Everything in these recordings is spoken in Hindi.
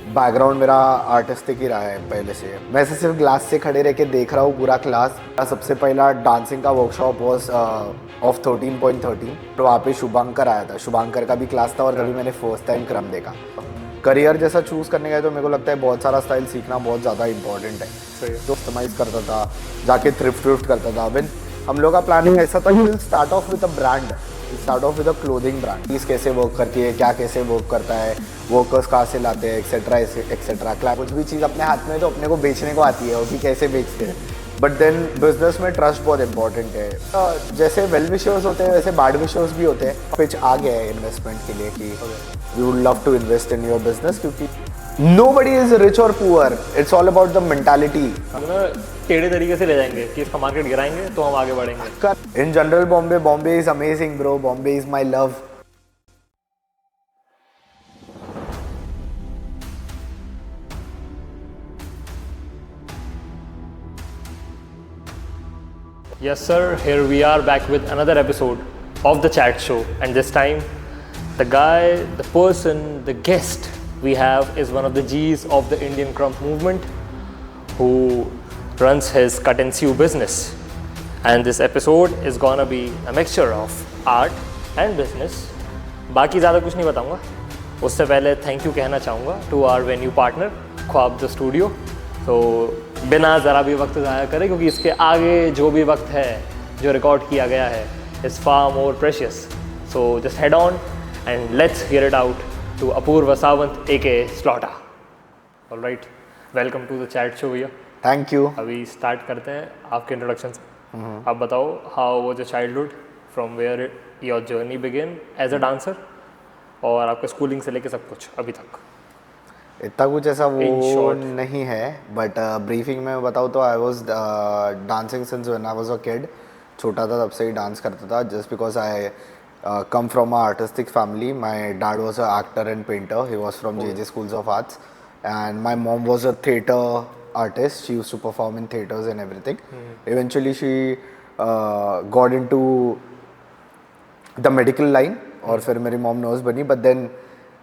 बैकग्राउंड मेरा आर्टिस्टिक ही रहा है पहले से। मैं ऐसे सिर्फ ग्लास से खड़े रह के देख रहा हूँ पूरा क्लास। सबसे पहला डांसिंग का वर्कशॉप वॉज ऑफ 13.13, तो वहाँ पे शुभांकर आया था। शुभांकर का भी क्लास था और तभी मैंने फर्स्ट टाइम क्रम देखा। करियर जैसा चूज़ करने गए तो मेरे को लगता है बहुत सारा स्टाइल सीखना बहुत ज़्यादा इंपॉर्टेंट है। तो कस्टमाइज करता था, जाके थ्रिफ्ट करता था। फिर हम लोग का प्लानिंग ऐसा था कि start off with a brand, start off with a clothing brand. चीज़ कैसे वर्क करती है, क्या कैसे वर्क करता है, वर्कर्स कहाँ से लाते हैं, एक्सेट्रा एक्सेट्रा। कुछ भी चीज़ अपने हाथ में तो अपने को बेचने को आती है और कि कैसे बेचते हैं। बट देन बिजनेस में ट्रस्ट बहुत इंपॉर्टेंट है। जैसे वेल विशर्स होते हैं वैसे बैड विशर्स भी होते हैं। पिच आ गया है इन्वेस्टमेंट के लिए कि you would love to invest in your business, क्योंकि nobody is rich or poor, it's all about the mentality. हम ना टेढ़े तरीके से ले जाएंगे कि इसका मार्केट गिराएंगे तो हम आगे बढ़ेंगे। In general, Bombay is amazing, bro. Bombay is my love. Yes sir, here we are back with another episode of the chat show, and this time the guy, the person, the guest we have is one of the G's of the Indian Crump movement who runs his cut and sew business, and this episode is gonna be a mixture of art and business. बाकी ज़्यादा कुछ नहीं बताऊँगा, उससे पहले थैंक यू कहना चाहूँगा टू आवर वेन्यू पार्टनर ख्वाब द स्टूडियो। तो बिना ज़रा भी वक्त ज़ाया करे, क्योंकि इसके आगे जो भी वक्त है जो रिकॉर्ड किया गया है is far more precious. So just head on and let's hear it out to Apurva Sawant aka Slaughter. All right, welcome to the chat show भैया। Thank you. अभी स्टार्ट करते हैं आपके इंट्रोडक्शन से। आप बताओ, how was your childhood, from where your journey begin as a dancer, और आपके स्कूलिंग से लेके सब कुछ अभी तक। इतना कुछ ऐसा वो नहीं है, बट ब्रीफिंग में बताऊँ तो I was dancing since when I was a kid. छोटा था तब से ही डांस करता था, just because I come from an artistic family. My dad was an actor and painter. He was from JJ Schools of Arts, and my mom was a theatre artist. She used to perform in theatres and everything. Eventually, she got into the medical line, और फिर मेरी मॉम नर्स बनी। बट देन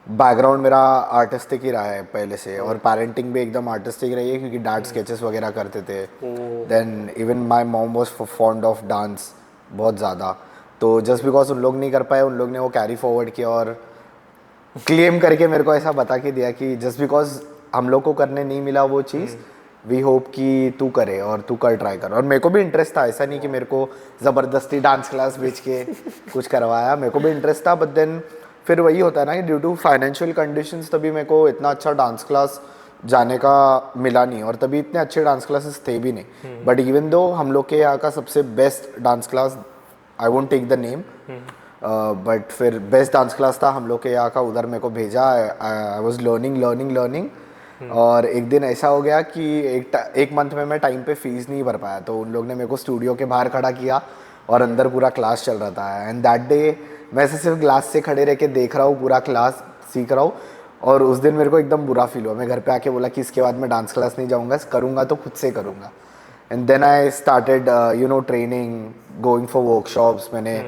बैकग्राउंड मेरा आर्टिस्टिक ही रहा है पहले से, और पेरेंटिंग भी एकदम आर्टिस्टिक रही है, क्योंकि डैड स्केचेस वगैरह करते थे। Then even my mom was fond of dance बहुत ज़्यादा। तो जस्ट बिकॉज उन लोग नहीं कर पाए, उन लोग ने वो कैरी फॉरवर्ड किया और क्लेम करके मेरे को ऐसा बता के दिया कि जस्ट बिकॉज हम लोग को करने नहीं मिला वो चीज़, वी होप कि तू करे और तू कर ट्राई कर। और मेरे को भी इंटरेस्ट था, ऐसा नहीं कि मेरे को ज़बरदस्ती डांस क्लास बेच के कुछ करवाया, मेरे को भी इंटरेस्ट था। बट देन फिर वही होता है ना कि ड्यू टू फाइनेंशियल कंडीशंस तभी मेरे को इतना अच्छा डांस क्लास जाने का मिला नहीं, और तभी इतने अच्छे डांस क्लासेस थे भी नहीं। बट इवन दो हम लोग के यहाँ का सबसे best dance class, I won't take the name, but फिर बेस्ट डांस क्लास था हम लोग के यहाँ का, उधर मेरे को भेजा। I was learning. और एक दिन ऐसा हो गया कि एक मंथ में मैं टाइम पे फीस नहीं भर पाया, तो उन लोग ने मेरे को स्टूडियो के बाहर खड़ा किया और अंदर पूरा क्लास चल रहा था। एंड दैट डे मैं ऐसे सिर्फ ग्लास से खड़े रह के देख रहा हूँ, पूरा क्लास सीख रहा हूँ। और उस दिन मेरे को एकदम बुरा फील हुआ। मैं घर पे आके बोला कि इसके बाद मैं डांस क्लास नहीं जाऊँगा, करूँगा तो खुद से करूँगा। And then I started training, going for workshops. मैंने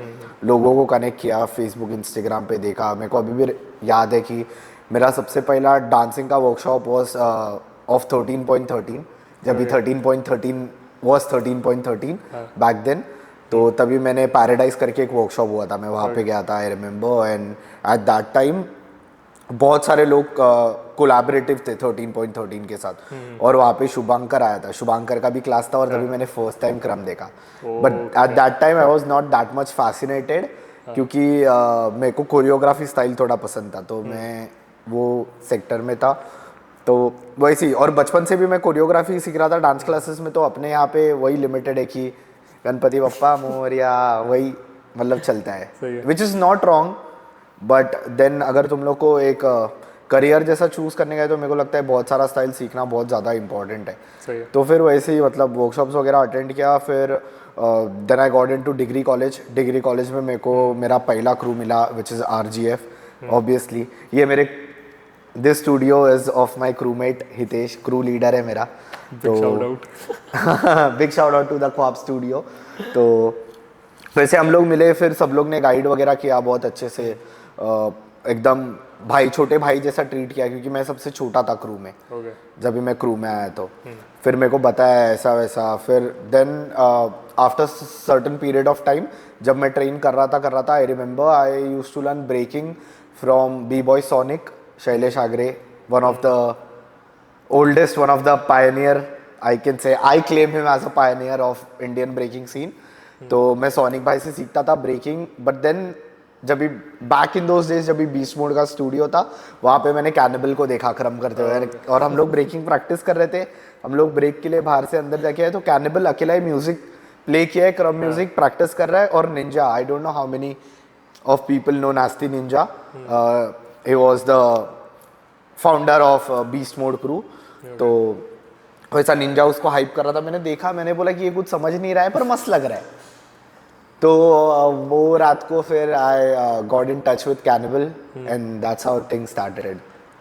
लोगों को कनेक्ट किया, फेसबुक इंस्टाग्राम पे देखा। मेरे को अभी भी याद है कि मेरा सबसे पहला डांसिंग का वर्कशॉप वॉज ऑफ 13.13, जब भी 13.13 वॉज 13.13 बैक देन। तो तभी मैंने पैराडाइज करके एक वर्कशॉप हुआ था, मैं वहाँ पे गया था, I remember. And at that time बहुत सारे लोग कोलैबोरेटिव थे 13.13 के साथ, और वहाँ पे शुभांकर आया था। शुभांकर का भी क्लास था और तभी मैंने फर्स्ट टाइम क्रम देखा। But at that time I was not that much fascinated, क्योंकि मेरे को कोरियोग्राफी स्टाइल थोड़ा पसंद था, तो मैं वो सेक्टर में था। तो वैसे, और बचपन से भी मैं कोरियोग्राफी सीख रहा था डांस क्लासेस में। तो अपने यहाँ पे वही लिमिटेड है कि गणपति बप्पा मोरिया, वही मतलब चलता है, which is not wrong. But then अगर तुम लोग को एक करियर जैसा चूज़ करने गए तो मेरे को लगता है बहुत सारा स्टाइल सीखना बहुत ज़्यादा इंपॉर्टेंट है। तो फिर वैसे ही मतलब वर्कशॉप्स वगैरह अटेंड किया। फिर then I got into degree college में मेरे को मेरा पहला क्रू मिला, विच इज़ RGF ऑब्वियसली। ये मेरे this studio is of my crewmate Hitesh, crew leader है मेरा। तो big shout out to the Khwaab studio. तो वैसे हम लोग मिले, फिर सब लोग ने गाइड वगैरह किया बहुत अच्छे से। एकदम भाई, छोटे भाई जैसा ट्रीट किया, क्योंकि मैं सबसे छोटा था क्रू में। Okay. जब भी मैं क्रू में आया तो फिर मेरे को बताया ऐसा वैसा। फिर then after certain period of time जब मैं ट्रेन कर रहा था, I remember I used to learn breaking from B boy Sonic, Shailesh Agre, one of the oldest, one of the pioneer, I can say, I claim him as a pioneer of Indian breaking scene. तो मैं सोनिक भाई से सीखता था ब्रेकिंग। बट देन जब भी बैक इन दोज डेज, जब भी बीस्ट मोड का स्टूडियो था, वहाँ पे मैंने कैनिबल को देखा क्रम करते हुए, और हम लोग ब्रेकिंग प्रैक्टिस कर रहे थे। हम लोग ब्रेक के लिए बाहर से अंदर जाके आए तो कैनिबल अकेला ही म्यूजिक प्ले किया है, क्रम म्यूजिक प्रैक्टिस कर रहा है। और ninja, I don't know how many of people know nasty ninja, he was the founder of beast mode crew. तो वैसा निंजा उसको हाइप कर रहा था, मैंने देखा, मैंने बोला कि ये कुछ समझ नहीं रहा है पर मस्त लग रहा है। तो वो रात को फिर आई got in touch with Cannibal and that's how things started.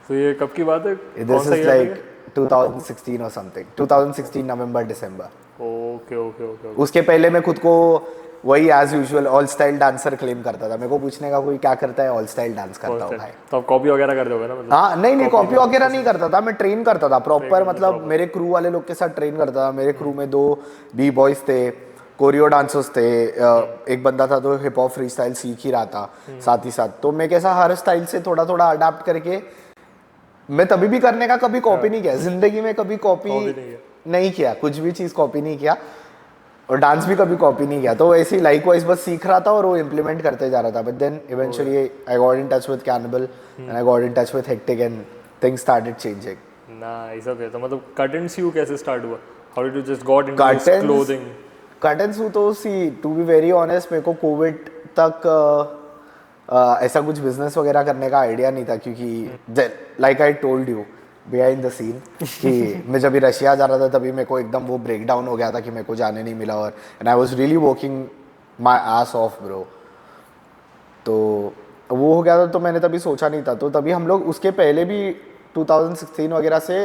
तो ये कब की बात है? दिस इज लाइक 2016 और something, 2016 November December. Okay okay okay. उसके पहले मैं खुद को वही as usual all style dancer claim करता था। मेरे को पूछने का कोई क्या करता है, ऑल स्टाइल डांस करता हूँ भाई। तो आप कॉपी वगैरह कर दोगे ना मतलब? हाँ, नहीं कॉपी वगैरह नहीं करता था, मैं ट्रेन करता था प्रॉपर। मतलब मेरे क्रू वाले लोग के साथ ट्रेन करता था। मेरे क्रू में 2 बी बॉयज थे, कोरियो डांसर्स थे, एक बंदा था तो हिप हॉप फ्री स्टाइल सीख ही रहा था साथ ही साथ। तो मैं कैसा हर स्टाइल से थोड़ा थोड़ा अडाप्ट करके, मैं तभी भी करने का कभी कॉपी नहीं किया जिंदगी में, कभी कॉपी नहीं किया, कुछ भी चीज़ कॉपी नहीं किया, और डांस भी कभी कॉपी नहीं किया। तो ऐसे ही लाइकवाइज बस सीख रहा था और वो इम्प्लीमेंट करते जा रहा था। But then eventually I got in touch with Cannibal and I got in touch with Hectic and things started changing. Nice. Okay, तो मतलब कट एंड सीव कैसे स्टार्ट हुआ? How did you just got into this clothing? Cut and sew तो see, to be very honest, मेरे को कोविड तक ऐसा कुछ बिजनेस वगैरह करने का आइडिया नहीं था, क्योंकि like I told you behind the scene कि मैं जब भी रशिया जा रहा था तभी मेरे को एकदम वो ब्रेक डाउन हो गया था कि मेरे को जाने नहीं मिला, और and I was really working my ass off bro. तो वो हो गया था, तो मैंने तभी सोचा नहीं था। तो तभी हम लोग उसके पहले भी 2016 वगैरह से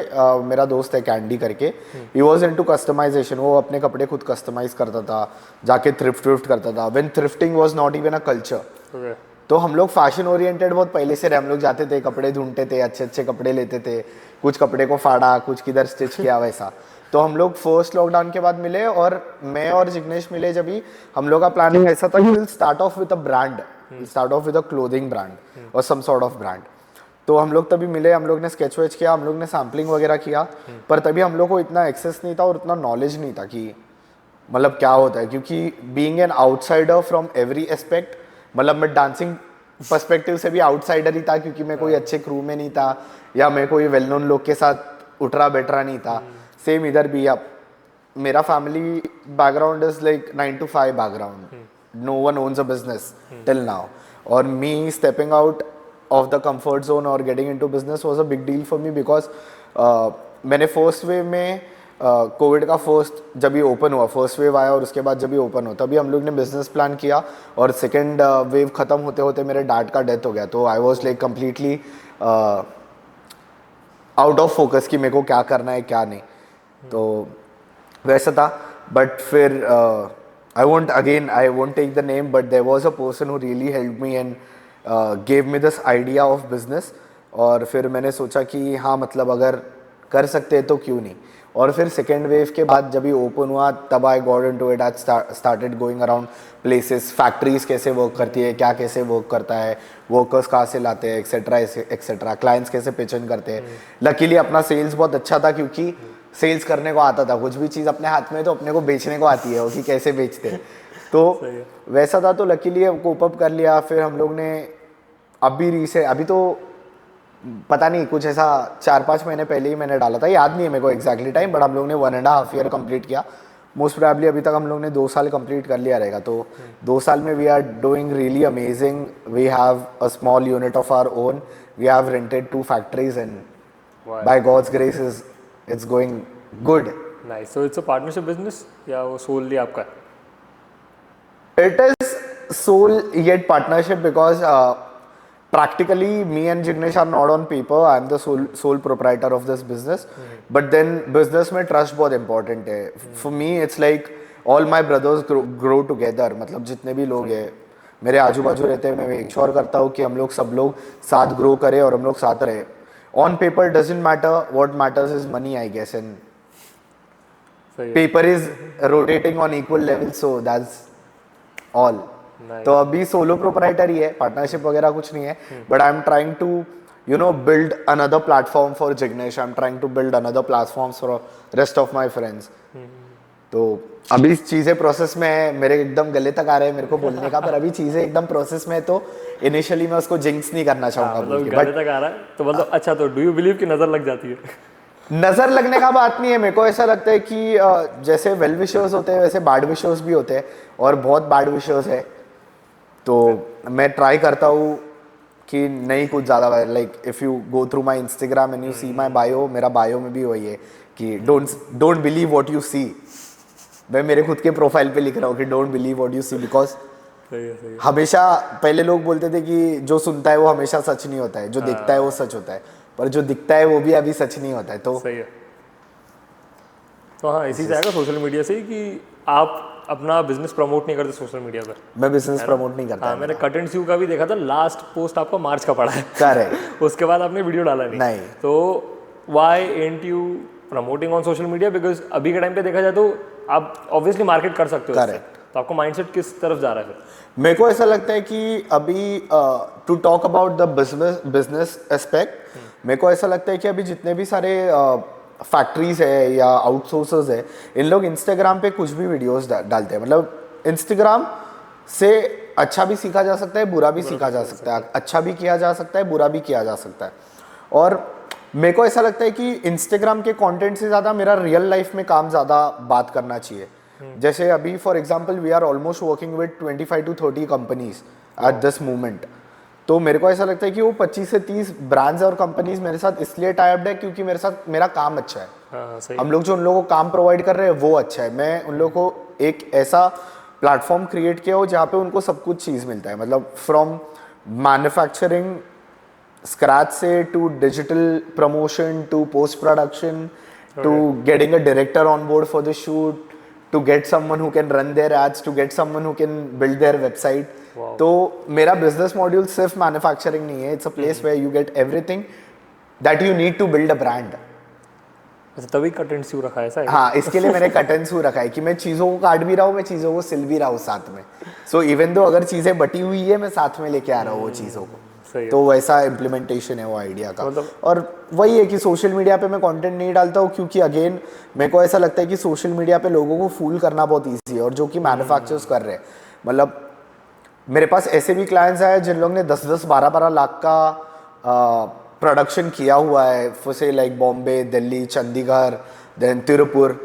मेरा दोस्त है कैंडी करके, ही वाज इनटू कस्टमाइजेशन। वो अपने कपड़े खुद कस्टमाइज करता था, जाके थ्रिफ्ट करता था, when thrifting was not even a culture. तो हम लोग फैशन ओरिएंटेड बहुत पहले से रहे। हम लोग जाते थे, कपड़े ढूंढते थे, अच्छे अच्छे कपड़े लेते थे, कुछ कपड़े को फाड़ा, कुछ किधर स्टिच किया वैसा। तो हम लोग फर्स्ट लॉकडाउन के बाद मिले, और मैं और जिग्नेश मिले जब भी, हम लोग का प्लानिंग ऐसा था कि will start off with a brand, start off with a clothing brand और सम सॉर्ट ऑफ ब्रांड। तो हम लोग तभी मिले, हम लोग ने स्केच वेच किया, हम लोग ने सैम्पलिंग वगैरह किया, पर तभी हम लोग को इतना एक्सेस नहीं था और उतना नॉलेज नहीं था कि मतलब क्या होता है। क्योंकि being an outsider from every aspect, मतलब मैं डांसिंग पर्सपेक्टिव से भी आउटसाइडर ही था, क्योंकि मैं कोई अच्छे क्रू में नहीं था, या मैं कोई वेल नोन लोग के साथ उठरा बैठरा नहीं था। सेम इधर भी। अब मेरा family background is like 9 to 5 background, no one owns a business till now, और me stepping out of the comfort zone और getting into business was a big deal for me, because मैंने फर्स्ट वेव में कोविड का जब भी ओपन हुआ, फर्स्ट वेव आया और उसके बाद जब भी ओपन हुआ, तभी हम लोग ने बिजनेस प्लान किया, और सेकेंड वेव खत्म होते होते मेरे डैड का डेथ हो गया। तो I was like completely out of focus कि मेरे को क्या करना है क्या नहीं। तो वैसा था। बट फिर I won't take the name, but there was a person who really help me and gave me this idea of business. और फिर मैंने सोचा कि हाँ, मतलब अगर कर सकते हैं तो क्यों नहीं। और फिर सेकेंड वेव के बाद जब भी ओपन हुआ, तब आई got into it, I started going around places, factories कैसे वर्क करती है, क्या कैसे वर्क करता है, वर्कर्स कहाँ से लाते हैं, एक्सेट्रा एक्सेट्रा, क्लाइंट्स कैसे पिचन करते हैं। लकीली अपना सेल्स बहुत अच्छा था, क्योंकि सेल्स करने को आता था। कुछ भी चीज़ अपने हाथ में तो अपने को बेचने को आती है कि कैसे बेचते हैं। तो वैसा था, तो लकीली कोप अप कर लिया। फिर हम लोग ने अभी तो पता नहीं, कुछ ऐसा 4-5 महीने पहले ही मैंने डाला था, याद नहीं है मेरे को एग्जैक्टली टाइम, बट हम लोग ने 1.5 ईयर कंप्लीट किया। मोस्ट प्रोबेबली अभी तक हम लोग ने 2 साल कंप्लीट कर लिया रहेगा। तो 2 साल में we are doing really amazing. We have a small unit of our own, we have rented 2 factories and by God's grace it's going good. Nice. So it's a partnership business या वो सोलली आपका? It is sole yet partnership, because practically me and Jignesh are not on paper. I am the sole proprietor of this business. But then business में trust बहुत important है. For me it's like all my brothers grow together. मतलब जितने भी लोग हैं, मेरे आजू बाजू रहते हैं, मैं मेक श्योर करता हूँ कि हम लोग सब लोग साथ ग्रो करें और हम लोग साथ रहे. On paper doesn't matter, what matters is money I guess, and paper is rotating on equal level, so that's all. तो अभी सोलो प्रोप्राइटर ही है, पार्टनरशिप वगैरह कुछ नहीं है, but I am trying to build another platform for Jignesh. I'm trying to build another platforms for rest of my friends. तो अभी चीज़ें प्रोसेस में है, मेरे एकदम गले तक आ रहे हैं मेरे को बोलने का, पर अभी चीज़ें एकदम प्रोसेस में है, तो इनिशियली मैं उसको जिंक्स नहीं करना चाहूँगा. मतलब गले तक आ रहा है तो मतलब अच्छा, तो डू यू बिलीव कि नज़र लग जाती है? नज़र लगने का बात नहीं है, मेरे को ऐसा लगता है कि जैसे वेल विशर्स होते हैं वैसे बैड विशर्स भी होते हैं, और बहुत बैड विशर्स है. तो मैं ट्राई करता हूँ कि नहीं कुछ ज़्यादा, like if you go through my Instagram and you see my bio, मेरा बायो में भी वही है कि don't believe what you see. मैं मेरे खुद के प्रोफाइल पे लिख रहा हूँ कि don't believe what you see, because हमेशा पहले लोग बोलते थे कि जो सुनता है वो हमेशा सच नहीं होता है, जो दिखता है वो सच होता है, पर जो दिखता है वो भी अभी सच नहीं होता है. तो सही है. तो हाँ, इसी से आएगा सोशल मीडिया से कि आप अपना बिजनेस प्रमोट नहीं करते सोशल मीडिया पर. मैं बिजनेस प्रमोट नहीं करता. हाँ, मैंने कट एंड स्यू का भी देखा था, लास्ट पोस्ट आपका मार्च का पड़ा है. करेक्ट. उसके बाद आपने वीडियो डाला नहीं. तो why ant you promoting on social media? Because अभी के टाइम पे देखा जाए तो आप ऑब्वियसली मार्केट कर सकते हो. करेक्ट. तो आपका माइंडसेट किस तरफ जा रहा है फिर? मेरे को ऐसा लगता है कि अभी to talk about the business aspect, मेरे को ऐसा लगता है कि अभी जितने भी सारे फैक्ट्रीज है या आउटसोर्सर्स है, इन लोग इंस्टाग्राम पे कुछ भी वीडियोस डालते हैं. मतलब इंस्टाग्राम से अच्छा भी सीखा जा सकता है, बुरा भी सीखा जा सकता है, अच्छा भी किया जा सकता है, बुरा भी किया जा सकता है. और मेरे को ऐसा लगता है कि इंस्टाग्राम के कंटेंट से ज़्यादा मेरा रियल लाइफ में काम ज़्यादा बात करना चाहिए. जैसे अभी for example we are almost working with 25 to 30 companies at this moment. तो मेरे को ऐसा लगता है कि वो 25 से 30 ब्रांड्स और कंपनीज मेरे साथ इसलिए टाइप्ड है क्योंकि मेरे साथ मेरा काम अच्छा है. सही. हम लोग जो उन लोगों को काम प्रोवाइड कर रहे हैं वो अच्छा है. मैं उन लोगों को एक ऐसा प्लेटफॉर्म क्रिएट किया हो जहाँ पे उनको सब कुछ चीज़ मिलता है. मतलब फ्रॉम मैन्युफैक्चरिंग स्क्रैच से to digital promotion to post production to getting a director on board for the shoot, to get someone who can run their ads, to get someone who can build their website. Wow. तो मेरा business module सिर्फ मैन्युफैक्चरिंग नहीं है, it's a place where you get everything that you need to build a brand. अच्छा, तभी कट एंड स्यू रखा है ऐसा? हाँ, इसके लिए मैंने कट एंड स्यू रखा है कि मैं चीज़ों को काट भी रहा हूँ, मैं चीज़ों को सिल भी रहा हूँ साथ में. सो इवन दो अगर चीज़ें बटी हुई है, मैं साथ में लेके आ रहा हूँ वो चीज़ों को. तो वैसा इम्प्लीमेंटेशन है वो आइडिया का. और वही है कि सोशल मीडिया पे मैं कंटेंट नहीं डालता हूँ क्योंकि अगेन मेरे को ऐसा लगता है कि सोशल मीडिया पे लोगों को फूल करना बहुत ईजी है, और जो कि मैन्युफैक्चरर्स कर रहे हैं. मतलब मेरे पास ऐसे भी क्लाइंट्स आए जिन लोगों ने 10-10, 12-12 लाख का प्रोडक्शन किया हुआ है, जैसे like Bombay, Delhi, Chandigarh, then Tiruppur,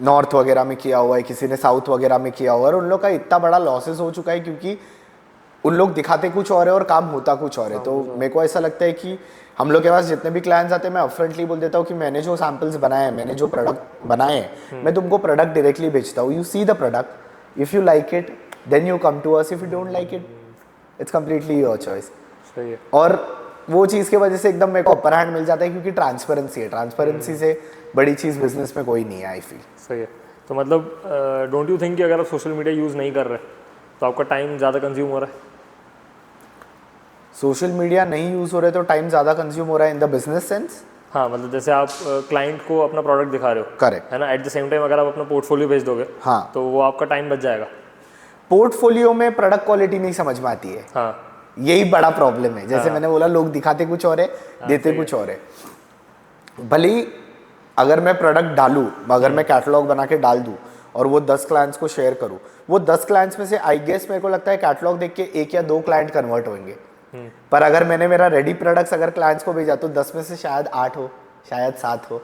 north वगैरह में किया हुआ है, किसी ने साउथ वगैरह में किया हुआ है, और उन लोग का इतना बड़ा लॉसेस हो चुका है क्योंकि उन लोग दिखाते कुछ और है और काम होता कुछ और है. तो मेरे को ऐसा लगता है कि हम लोग के पास जितने भी क्लाइंट्स आते हैं, मैं अपफ्रंटली बोल देता हूँ कि मैंने जो सैम्पल्स बनाए हैं, मैंने जो प्रोडक्ट बनाए हैं, मैं तुमको प्रोडक्ट डायरेक्टली भेजता हूँ. You see the product, if you like it then you come to us, if you don't like it it's completely your choice. सही है. और वो चीज़ की वजह से एकदम मेरे को अपर हैंड मिल जाता है क्योंकि ट्रांसपेरेंसी है. ट्रांसपेरेंसी से बड़ी चीज़ बिजनेस में कोई नहीं है, आई फील. सही है. तो मतलब डोंट यू थिंक कि अगर आप सोशल मीडिया यूज़ नहीं कर रहे तो आपका टाइम ज़्यादा कंज्यूम हो रहा है? सोशल मीडिया नहीं यूज़ हो रहे तो टाइम ज़्यादा कंज्यूम हो रहा है इन द बिजनेस सेंस? हाँ, मतलब जैसे आप क्लाइंट को अपना प्रोडक्ट दिखा रहे हो, करेक्ट है ना, एट द सेम टाइम अगर आप अपना पोर्टफोलियो भेज दोगे, हाँ, तो वो आपका टाइम बच जाएगा. पोर्टफोलियो में प्रोडक्ट क्वालिटी नहीं समझ में आती है. हाँ, यही बड़ा प्रॉब्लम है. जैसे मैंने बोला, लोग दिखाते कुछ और है, देते कुछ और है. भले ही अगर मैं प्रोडक्ट डालूँ, अगर मैं कैटलॉग बना के डाल दूँ और वो 10 क्लाइंट्स को शेयर करूँ, वो 10 क्लाइंट्स में से आई गेस मेरे को लगता है कैटलॉग देख के 1 या 2 क्लाइंट कन्वर्ट होंगे. पर अगर मैंने मेरा रेडी प्रोडक्ट्स अगर क्लाइंट्स को भेजा तो 10 में से शायद 8 हो, शायद 7 हो.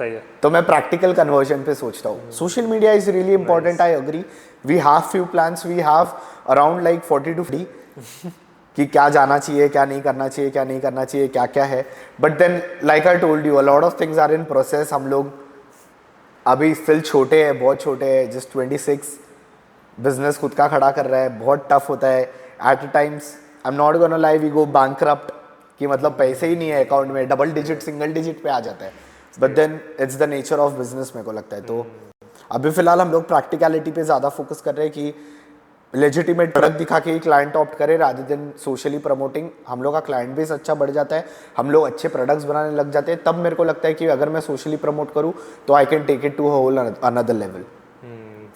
सही है. तो मैं प्रैक्टिकल कन्वर्जन पे सोचता हूँ. Social media is really important, I agree. We have few plans, we have around like 40 to 50 कि क्या जाना चाहिए, क्या नहीं करना चाहिए, क्या नहीं करना चाहिए, क्या क्या है. But then like I told you, a lot of things are in process. हम लोग अभी स्टिल छोटे हैं, बहुत छोटे हैं, जस्ट 26. बिजनेस खुद का खड़ा कर रहा है, बहुत टफ होता है eight times. I am not gonna lie, we go bankrupt कि मतलब पैसे ही नहीं है अकाउंट में, डबल डिजिट, सिंगल डिजिट पे आ जाता है. But then it's the nature of business, मेरे को लगता है. तो अभी फिलहाल हम लोग प्रैक्टिकलिटी पे ज़्यादा फोकस कर रहे हैं कि लेजिटिमेट प्रोडक्ट दिखा के ही क्लाइंट ऑप्ट करे रादर देन सोशली प्रमोटिंग। हम लोग का क्लाइंट बेस अच्छा बढ़ जाता है, हम लोग अच्छे प्रोडक्ट्स बनाने लग जाते हैं, तब मेरे को लगता है कि अगर मैं सोशली प्रमोट करूँ तो I can take it to whole another level.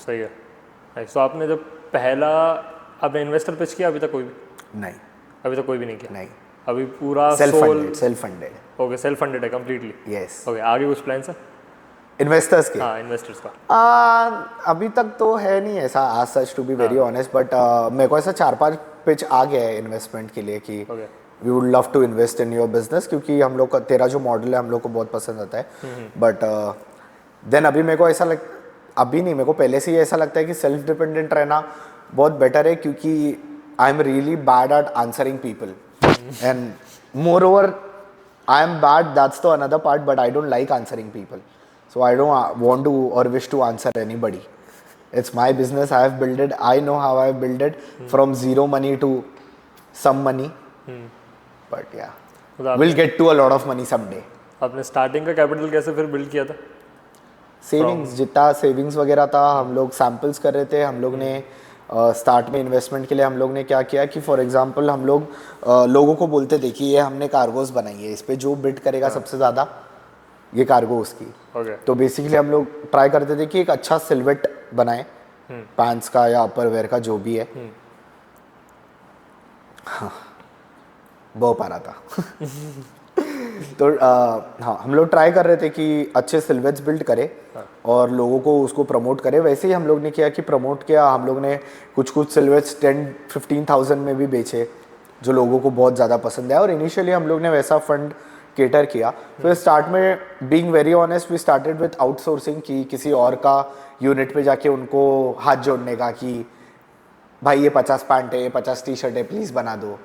सही है। तो आपने जब पहला आपने इन्वेस्टर पिच किया अभी तक कोई भी? नहीं, अभी तक कोई भी नहीं किया? नहीं, अभी पूरा self funded. Okay, self funded है कंप्लीटली? यस। ओके, आगे कुछ प्लान्स है इन्वेस्टर्स के? हाँ, इन्वेस्टर्स का अभी तक तो है नहीं ऐसा आज सच, to be very honest, but मेरे को ऐसा 4-5 पिच आ गया है इन्वेस्टमेंट के लिए कि we would love to invest in your business, क्योंकि हम लोग का तेरा जो मॉडल है हम लोग को बहुत पसंद आता है। बट देन अभी मेरे को ऐसा अभी नहीं, मेरे को पहले से ही ऐसा लगता है कि सेल्फ डिपेंडेंट रहना बहुत बेटर है, क्योंकि आई am really bad at answering people and more over I am bad, that's the another part, but I don't like answering people. So I don't want to or wish to answer anybody. It's my business. I have built it. I know how I have built it from zero money to some money. But yeah, we'll get to a lot of money someday. आपने स्टार्टिंग का कैपिटल कैसे फिर बिल्ड किया था? सेविंग्स, जितना सेविंग्स वगैरह था हम लोग सैम्पल्स कर रहे थे. हम लोग ने स्टार्ट में इन्वेस्टमेंट के लिए हम लोग ने क्या किया कि फॉर एग्जांपल हम लोग लोगों को बोलते थे कि ये हमने कार्गोस बनाई है, इस पे जो बिड करेगा सबसे ज़्यादा ये कार्गो उसकी. तो बेसिकली हम लोग ट्राई करते थे कि एक अच्छा सिल्वेट बनाए पैंट्स का या अपर वेयर का जो भी है. हाँ, बहुत आ रहा था. तो हाँ, हम लोग ट्राई कर रहे थे कि अच्छे सिल्वेट्स बिल्ड करें और लोगों को उसको प्रमोट करें. वैसे ही हम लोग ने किया कि प्रमोट किया. हम लोग ने कुछ सिल्वेट्स 10-15,000 में भी बेचे जो लोगों को बहुत ज़्यादा पसंद है. और इनिशियली हम लोग ने वैसा फंड केटर किया. फिर स्टार्ट में being very honest we started with outsourcing, कि किसी और का यूनिट पे जाके उनको हाथ जोड़ने का कि भाई ये 50 पैंट है, ये 50 टी शर्ट है, प्लीज़ बना दो,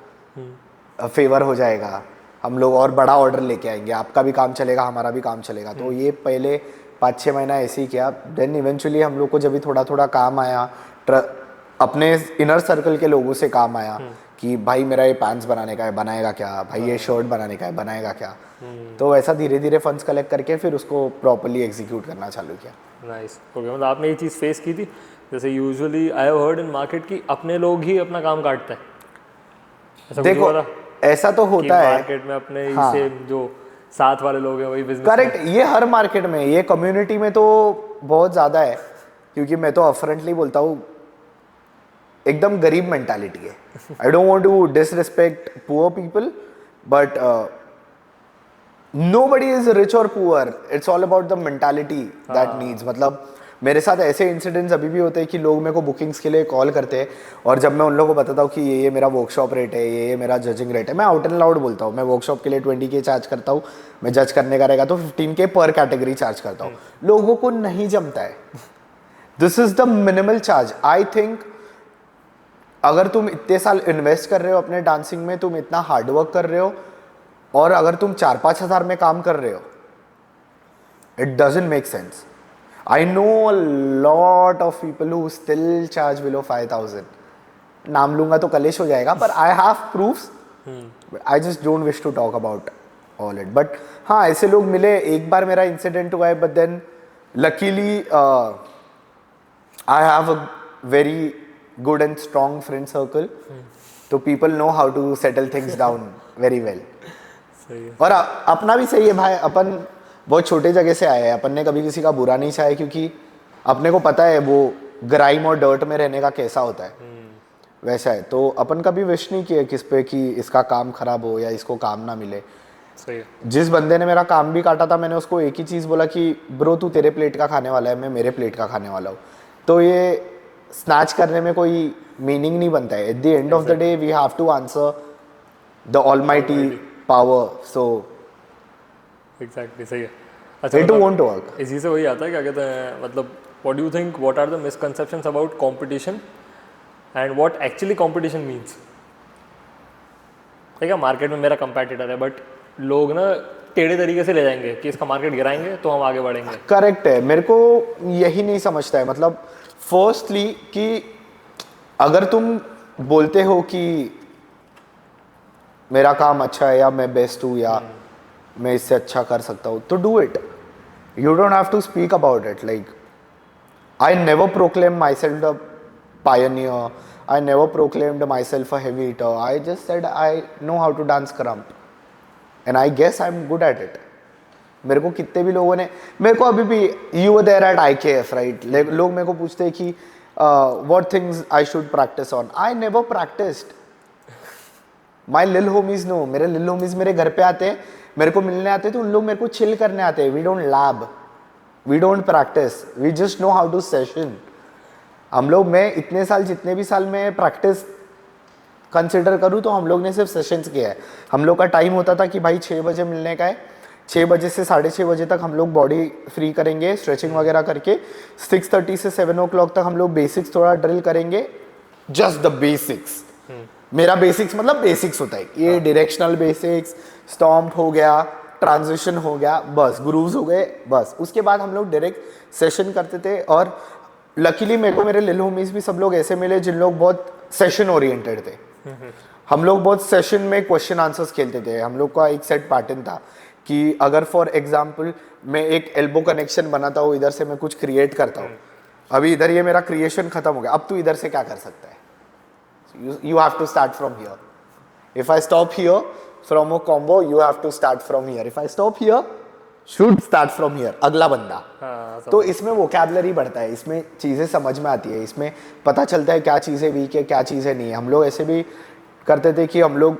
फेवर हो जाएगा, हम लोग और बड़ा ऑर्डर लेके आएंगे, आपका भी काम चलेगा हमारा भी काम चलेगा. तो ये पहले 5-6 महीना ऐसे ही किया. देन इवेंचुअली हम लोग को जब भी थोड़ा थोड़ा काम आया, अपने इनर सर्कल के लोगों से काम आया कि भाई मेरा ये पैंट्स बनाने का है, बनाएगा क्या, भाई ये शर्ट बनाने का है, बनाएगा क्या. तो वैसा धीरे धीरे फंड्स कलेक्ट करके फिर उसको प्रॉपर्ली एग्जीक्यूट करना चालू किया. नाइस. ओके, मतलब आपने ये चीज़ फेस की थी जैसे usually I have heard in market कि अपने लोग ही अपना काम काटते हैं. ऐसा देखो ऐसा तो होता है मार्केट में, अपने से जो साथ वाले लोग हैं वही बिजनेस. करेक्ट. ये हर मार्केट में, ये कम्युनिटी में तो बहुत ज़्यादा है. क्योंकि मैं तो अपफ्रंटली बोलता हूँ, एकदम गरीब मेंटालिटी है. I don't want to disrespect poor people, but nobody is rich और poor. It's all about the mentality that needs. मतलब मेरे साथ ऐसे इंसिडेंट्स अभी भी होते हैं कि लोग मेरे को बुकिंग्स के लिए कॉल करते हैं और जब मैं उन लोगों को बताता हूँ कि ये मेरा वर्कशॉप रेट है, ये मेरा जजिंग रेट है, मैं आउट एंड लाउड बोलता हूँ, मैं वर्कशॉप के लिए 20K चार्ज करता हूँ, मैं जज करने का रहेगा तो 15K पर कैटेगरी चार्ज करता हूँ. लोगों को नहीं जमता है. This is the minimal charge. I think अगर तुम इतने साल इन्वेस्ट कर रहे हो अपने डांसिंग में, तुम इतना हार्डवर्क कर रहे हो और अगर तुम 4-5 हज़ार में काम कर रहे हो, it doesn't make sense. I know a lot of people who still charge below 5,000. नाम लूंगा तो कलेश हो जाएगा, पर I have proofs. I just don't wish to talk about all it. But हाँ, ऐसे लोग मिले. एक बार मेरा इंसिडेंट हुआ है, but then luckily I have a very good and strong friend circle, तो people know how to settle things down very well. सही है. और अपना भी सही है भाई. अपन बहुत छोटे जगह से आए हैं, अपन ने कभी किसी का बुरा नहीं चाहा, क्योंकि अपने को पता है वो ग्राइम और डर्ट में रहने का कैसा होता है. वैसा है. तो अपन कभी विश नहीं किया किस पे कि इसका काम खराब हो या इसको काम ना मिले. सही है. जिस बंदे ने मेरा काम भी काटा था, मैंने उसको एक ही चीज़ बोला कि ब्रो तू तेरे प्लेट का खाने वाला है, मैं मेरे प्लेट का खाने वाला हूँ. तो ये स्नैच करने में कोई मीनिंग नहीं बनता है. At the end of the day we have to answer the almighty power. So exactly. सही है. अच्छा, इट वोंट वर्क. इसी से वही आता है, क्या कहते हैं, मतलब what do you think, what are the misconceptions about competition and what actually competition means. ठीक है, मार्केट में मेरा कंपेटिटर है, बट लोग ना टेढ़े तरीके से ले जाएंगे कि इसका मार्केट गिराएंगे तो हम आगे बढ़ेंगे. करेक्ट है. मेरे को यही नहीं समझता है. मतलब फर्स्टली कि अगर तुम बोलते हो कि मेरा काम अच्छा है या मैं बेस्ट हूँ या मैं इससे अच्छा कर सकता हूँ, तो do it. You don't have to speak about it. Like I never proclaim myself the pioneer. I never proclaimed myself a heavy eater. I just said I know how to dance krump. And I guess I'm good at it. मेरे को कितने भी लोगों ने, मेरे को अभी भी, you were there at IKF, right? लोग मेरे को पूछते हैं कि what things I should practice on. I never practiced. My lil homies know. मेरे lil homies मेरे घर पे आते हैं, मेरे को मिलने आते हैं, तो उन लोग मेरे को chill करने आते हैं. We don't lab. We don't practice. We just know how to session. हम लोग, मैं इतने साल, जितने भी साल में प्रैक्टिस कंसिडर करूँ तो हम लोग ने सिर्फ सेशंस किया है. हम लोग का टाइम होता था कि भाई 6 बजे मिलने का है, 6 बजे से 6:30 बजे तक हम लोग बॉडी फ्री करेंगे, स्ट्रेचिंग वगैरह करके 6:30 से 7 o'clock तक हम लोग बेसिक्स थोड़ा ड्रिल करेंगे. Just the basics. मेरा बेसिक्स मतलब बेसिक्स होता है, ये डायरेक्शनल बेसिक्स, स्टॉम्प हो गया, ट्रांजिशन हो गया, बस ग्रूव्स हो गए, बस. उसके बाद हम लोग डायरेक्ट सेशन करते थे. और लकीली मेरे को मेरे लिल होमीज भी सब लोग ऐसे मिले जिन लोग बहुत सेशन ओरिएंटेड थे. हम लोग बहुत सेशन में क्वेश्चन आंसर्स खेलते थे. हम लोग का एक सेट पैटर्न था कि अगर फॉर एग्जांपल मैं एक एल्बो कनेक्शन बनाता हूँ, इधर से मैं कुछ क्रिएट करता हूँ, अभी इधर ये मेरा क्रिएशन खत्म हो गया, अब तू इधर से क्या कर सकता है? You have to start from here. If I stop here from a combo, you have to start from here. If I stop here, should start from here. अगला बंदा. तो इसमें वोकैबुलरी बढ़ता है, इसमें चीज़ें समझ में आती है, इसमें पता चलता है क्या चीज़ें वीक है, क्या चीज़ें नहीं है. हम लोग ऐसे भी करते थे कि हम लोग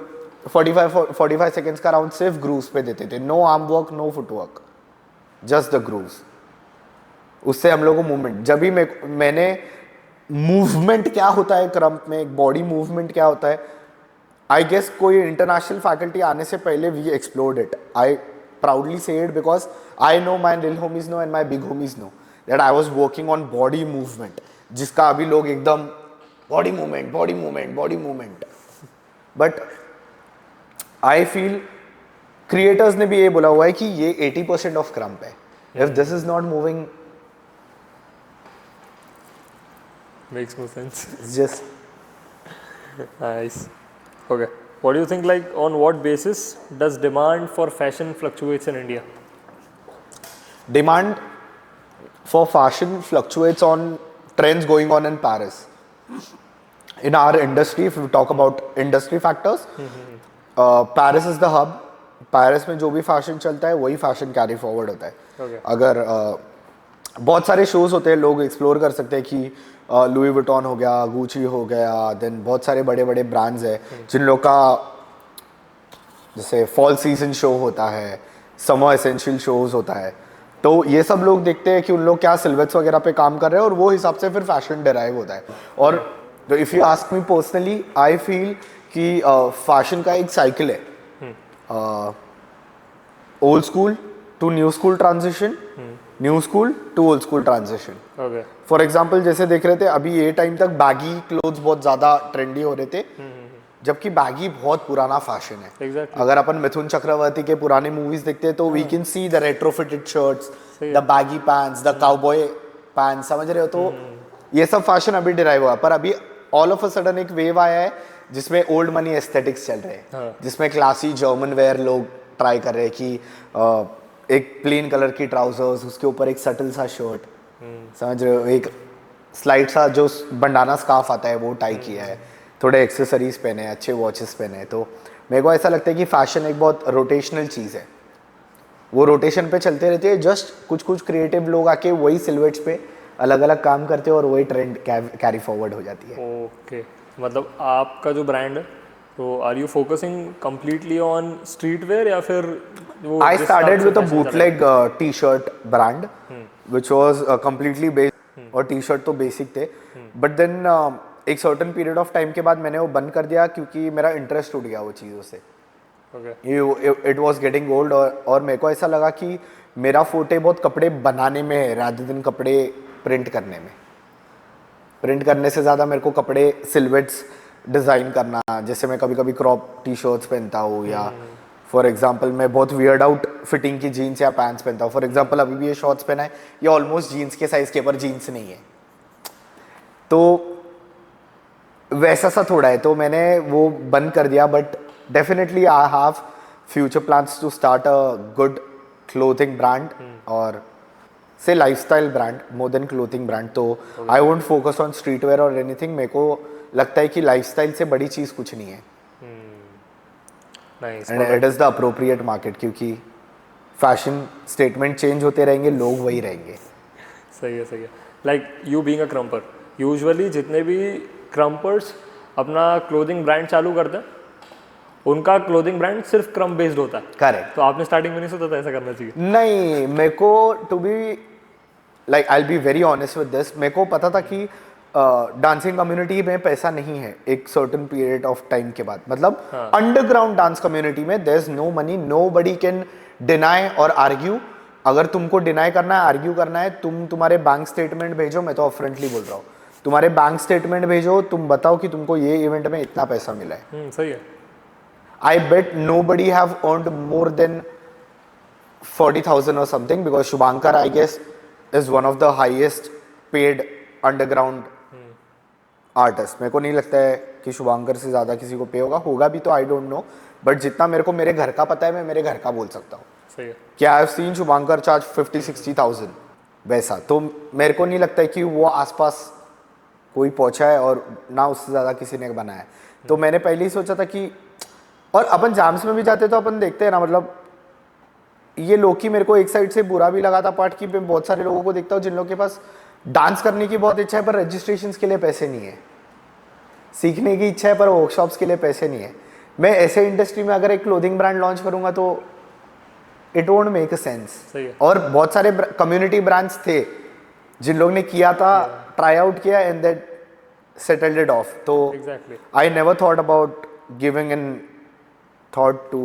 45 सेकेंड्स का राउंड सिर्फ ग्रूव्स पे देते थे. No arm work, no foot work, just the grooves. उससे हम लोग को मूवमेंट, जब भी मैंने मूवमेंट क्या होता है क्रम्प में, एक बॉडी मूवमेंट क्या होता है, आई गेस कोई इंटरनेशनल फैकल्टी आने से पहले we explored it. I proudly say it because I know my little homies know and my big homies know that I was working on body movement, जिसका अभी लोग एकदम body movement. But I feel creators ने भी ये बोला हुआ है कि ये 80% of cramp है. If this is not moving, makes no sense. It's just nice. Okay. What do you think, like, on what basis does demand for fashion fluctuates in India? Demand for fashion fluctuates on trends going on in Paris. In our industry, if we talk about industry factors, Paris is the hub. Paris में जो भी फैशन चलता है वही फैशन कैरी फॉरवर्ड होता है. Okay. अगर बहुत सारे शोज होते हैं, लोग एक्सप्लोर कर सकते हैं कि लुई विटॉन हो गया, गुची हो गया, देन बहुत सारे बड़े बड़े ब्रांड्स हैं जिन लोग का जैसे फॉल सीजन शो होता है, समर एसेंशियल शोज होता है, तो ये सब लोग देखते हैं कि उन लोग क्या सिल्वेट्स वगैरह पे काम कर रहे हैं और वो हिसाब से फिर फैशन डिराइव होता है. और तो if you ask me personally, I feel कि फैशन का एक साइकिल है, old school to new school transition, new school to old school transition. For example जैसे देख रहे थे अभी ये टाइम तक बैगी क्लोथ्स बहुत ज़्यादा ट्रेंडी हो रहे थे, जबकि बैगी बहुत पुराना फैशन है. Exactly. अगर अपन मिथुन चक्रवर्ती के पुराने मूवीज देखते हैं तो we can see the retrofitted shirts, the baggy pants, the cowboy pants, समझ रहे हो? तो ये सब फैशन अभी डिराइव हुआ, पर अभी ऑल ऑफ अ सडन एक वेव आया है जिसमें ओल्ड मनी एस्थेटिक्स चल रहे हैं, जिसमें क्लासी जर्मन वेयर लोग ट्राई कर रहे हैं कि एक प्लेन कलर की ट्राउजर्स, उसके ऊपर एक सटल सा शर्ट, समझ रहे हो, एक स्लाइड सा जो बंडाना स्कार्फ आता है वो टाई किया है, थोड़े एक्सेसरीज पहने हैं, अच्छे वॉचेस पहने हैं. तो मेरे को ऐसा लगता है कि फैशन एक बहुत रोटेशनल चीज़ है, वो रोटेशन पे चलते रहते हैं. जस्ट कुछ कुछ क्रिएटिव लोग आके वही सिलवेट्स पे अलग अलग काम करते हैं और वही ट्रेंड कैरी फॉरवर्ड हो जाती है. ओके. मतलब आपका जो ब्रांड है, तो are you focusing completely on street wear या फिर वो? I started with a bootleg t-shirt brand, which was completely based, और t-shirt तो basic थे, but then एक certain period of time के बाद मैंने वो बंद कर दिया क्योंकि मेरा इंटरेस्ट टूट गया वो चीज़ों से. It was getting old, और मेरे को ऐसा लगा कि मेरा फोटे बहुत कपड़े बनाने में है rather than कपड़े प्रिंट करने में. प्रिंट करने से ज़्यादा मेरे को कपड़े सिल्वेट्स डिज़ाइन करना, जैसे मैं कभी कभी क्रॉप टी शर्ट्स पहनता हूँ, या फॉर एग्जांपल मैं बहुत वियर्ड आउट फिटिंग की जीन्स या पैंट्स पहनता हूँ. फॉर एग्जांपल अभी भी ये शॉर्ट्स पहना है, ये ऑलमोस्ट जीन्स के साइज़ के, पर जीन्स नहीं है, तो वैसा सा थोड़ा है, तो मैंने वो बंद कर दिया. But definitely I have future plans to start a good clothing brand, और say lifestyle brand more than clothing brand. तो I won't focus on street wear और एनीथिंग. मेरे को लगता है कि लाइफस्टाइल से बड़ी चीज़ कुछ नहीं है, nice. And it is the appropriate market, क्योंकि फैशन स्टेटमेंट चेंज होते रहेंगे, लोग वही रहेंगे। सही है, सही है। Like you being a krumper, usually जितने भी क्रम्पर्स अपना क्लोथिंग ब्रांड चालू करते हैं उनका क्लोथिंग ब्रांड सिर्फ क्रम्प बेस्ड होता है। करेक्ट। तो आपने स्टार्टिंग में नहीं सोचा था ऐसा करना चाहिए? नहीं, मेरे को to be like I will be very honest with this, मेरे को पता था कि डांसिंग कम्युनिटी में पैसा नहीं है एक सर्टेन पीरियड ऑफ टाइम के बाद, मतलब अंडरग्राउंड डांस कम्युनिटी में there is no money, nobody can deny और आर्ग्यू। अगर तुमको डिनाई करना है, आर्ग्यू करना है, तुम्हारे बैंक स्टेटमेंट भेजो, मैं तो फ्रंटली बोल रहा हूँ, तुम्हारे बैंक स्टेटमेंट भेजो, तुम बताओ कि तुमको ये इवेंट में इतना पैसा मिला है। सही है। I bet nobody have earned more than 40,000 or something, because Shubhankar, I guess, is one of the highest paid underground artists. मेरे को नहीं लगता है कि शुभांकर से ज़्यादा किसी को पे होगा भी तो I don't know, बट जितना मेरे को मेरे घर का पता है, मैं मेरे घर का बोल सकता हूँ। सही है। कि I have seen Shubhankar charge 50-60,000 वैसा, तो मेरे को नहीं लगता है कि वो आसपास कोई पहुँचा है, और ना उससे ज़्यादा किसी ने बनाया है। तो मैंने पहले ही सोचा था कि, और अपन जाम्स में भी जाते तो अपन देखते हैं ना, मतलब ये लोग की मेरे को एक साइड से बुरा भी लगा था पार्ट की, मैं बहुत सारे लोगों को देखता हूँ जिन लोगों के पास डांस करने की बहुत इच्छा है पर रजिस्ट्रेशंस के लिए पैसे नहीं है, सीखने की इच्छा है पर वर्कशॉप्स के लिए पैसे नहीं है। मैं ऐसे इंडस्ट्री में अगर एक क्लोथिंग ब्रांड लॉन्च करूंगा तो it won't make a sense. और बहुत सारे कम्युनिटी ब्रांड्स थे जिन लोग ने किया था, ट्राई आउट किया and that settled it off. तो I never thought about giving an thought to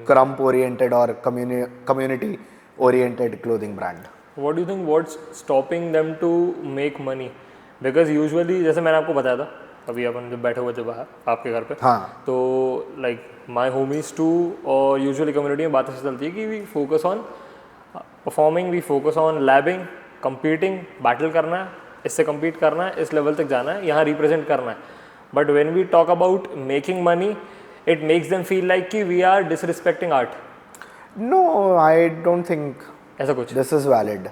crump oriented or community oriented clothing brand. What do you think what's stopping them to make money? Because usually जैसे मैंने आपको बताया था अभी अपन जब बैठे हुए थे बाहर आपके घर पे, हाँ, तो like my homies too, और usually community में बात ऐसी चलती है कि we focus on performing, we focus on labbing, competing, battle करना है, इससे compete करना है, इस level तक जाना है, यहाँ represent करना है। But when we talk about making money, it makes them feel like कि we are disrespecting art. No, I don't think ऐसा कुछ this is valid.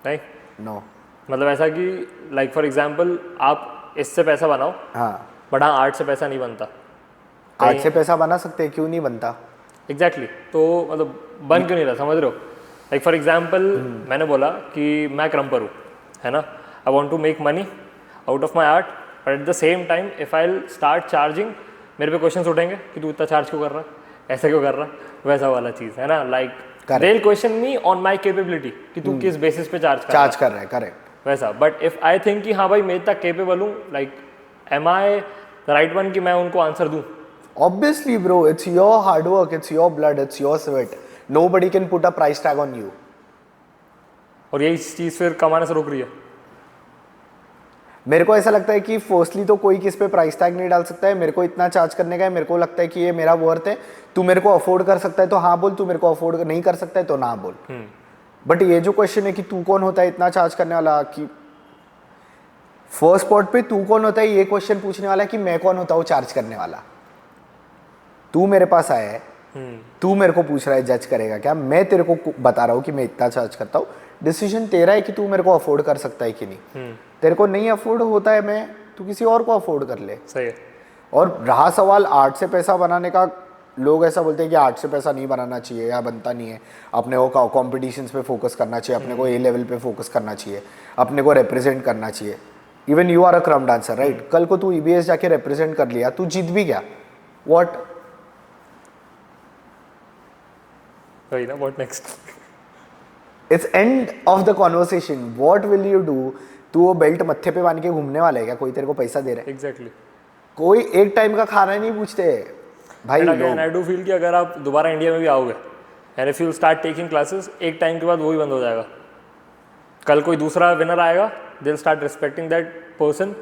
नहीं? No. मतलब ऐसा कि like for example आप इससे पैसा बनाओ, हाँ, बट हाँ आर्ट से पैसा नहीं बनता। आर्ट से पैसा बना सकते हैं, क्यों नहीं बनता? Exactly. तो मतलब बन क्यों नहीं रहा, समझ रहे हो? Like for example मैंने बोला कि मैं क्रम्पर हूँ, है ना? I want to make money out of my art, but at the same time if I'll start charging, मेरे पे क्वेश्चंस उठेंगे कि तू इतना चार्ज क्यों कर रहा है, ऐसा क्यों कर रहा है, वैसा वाला चीज़ है ना। Like they will question me on my capability कि तू किस बेसिस पे चार्ज कर रहा है, करेक्ट वैसा। बट इफ आई थिंक कि हाँ भाई मैं इतना कैपेबल हूँ, like am I the right one कि मैं उनको आंसर दूँ? Obviously bro, it's your hard work, it's your blood, it's your sweat. Nobody can put a price tag on you. और यही चीज़ फिर कमाने से रोक रही है। मेरे को ऐसा लगता है कि फर्स्टली तो कोई किस पे प्राइस टैग नहीं डाल सकता है। मेरे को इतना चार्ज करने का है, मेरे को लगता है कि ये मेरा वर्थ है, तू मेरे को अफोर्ड कर सकता है तो हाँ बोल, तू मेरे को अफोर्ड नहीं कर सकता है तो ना बोल। बट ये जो क्वेश्चन है कि तू कौन होता है इतना चार्ज करने वाला, कि फर्स्ट स्पॉट पे तू कौन होता है ये क्वेश्चन पूछने वाला है कि मैं कौन होता हूँ चार्ज करने वाला। तू मेरे पास आया है, तू मेरे को पूछ रहा है जज करेगा क्या, मैं तेरे को बता रहा हूँ कि मैं इतना चार्ज करता हूँ। डिसीजन तेरा है कि तू मेरे को अफोर्ड कर सकता है कि नहीं। तेरे को नहीं अफोर्ड होता है, मैं तू किसी और को अफोर्ड कर ले। सही है। और रहा सवाल आर्ट से पैसा बनाने का, लोग ऐसा बोलते हैं कि आर्ट से पैसा नहीं बनाना चाहिए या बनता नहीं है, अपने को कॉम्पिटिशन्स पे फोकस करना चाहिए, अपने को ए लेवल पे फोकस करना चाहिए, अपने को रिप्रेजेंट करना चाहिए। इवन यू आर अ क्रम डांसर राइट, कल को तू EBS जाके रिप्रेजेंट कर लिया, तू जीत भी गया, व्हाट? वही ना, what next? It's and of the conversation, what will you do? तू वो बेल्ट मत्थे पे बांध के घूमने वाला है क्या? कोई तेरे को पैसा दे रहा है? एग्जैक्टली। कोई एक टाइम का खाना नहीं पूछते भाई लोग। आई डू फील कि अगर आप दोबारा इंडिया में भी आओगे and if you start taking classes, एक टाइम के बाद वो ही बंद हो जाएगा। कल कोई दूसरा विनर आएगा, दे will start respecting that person,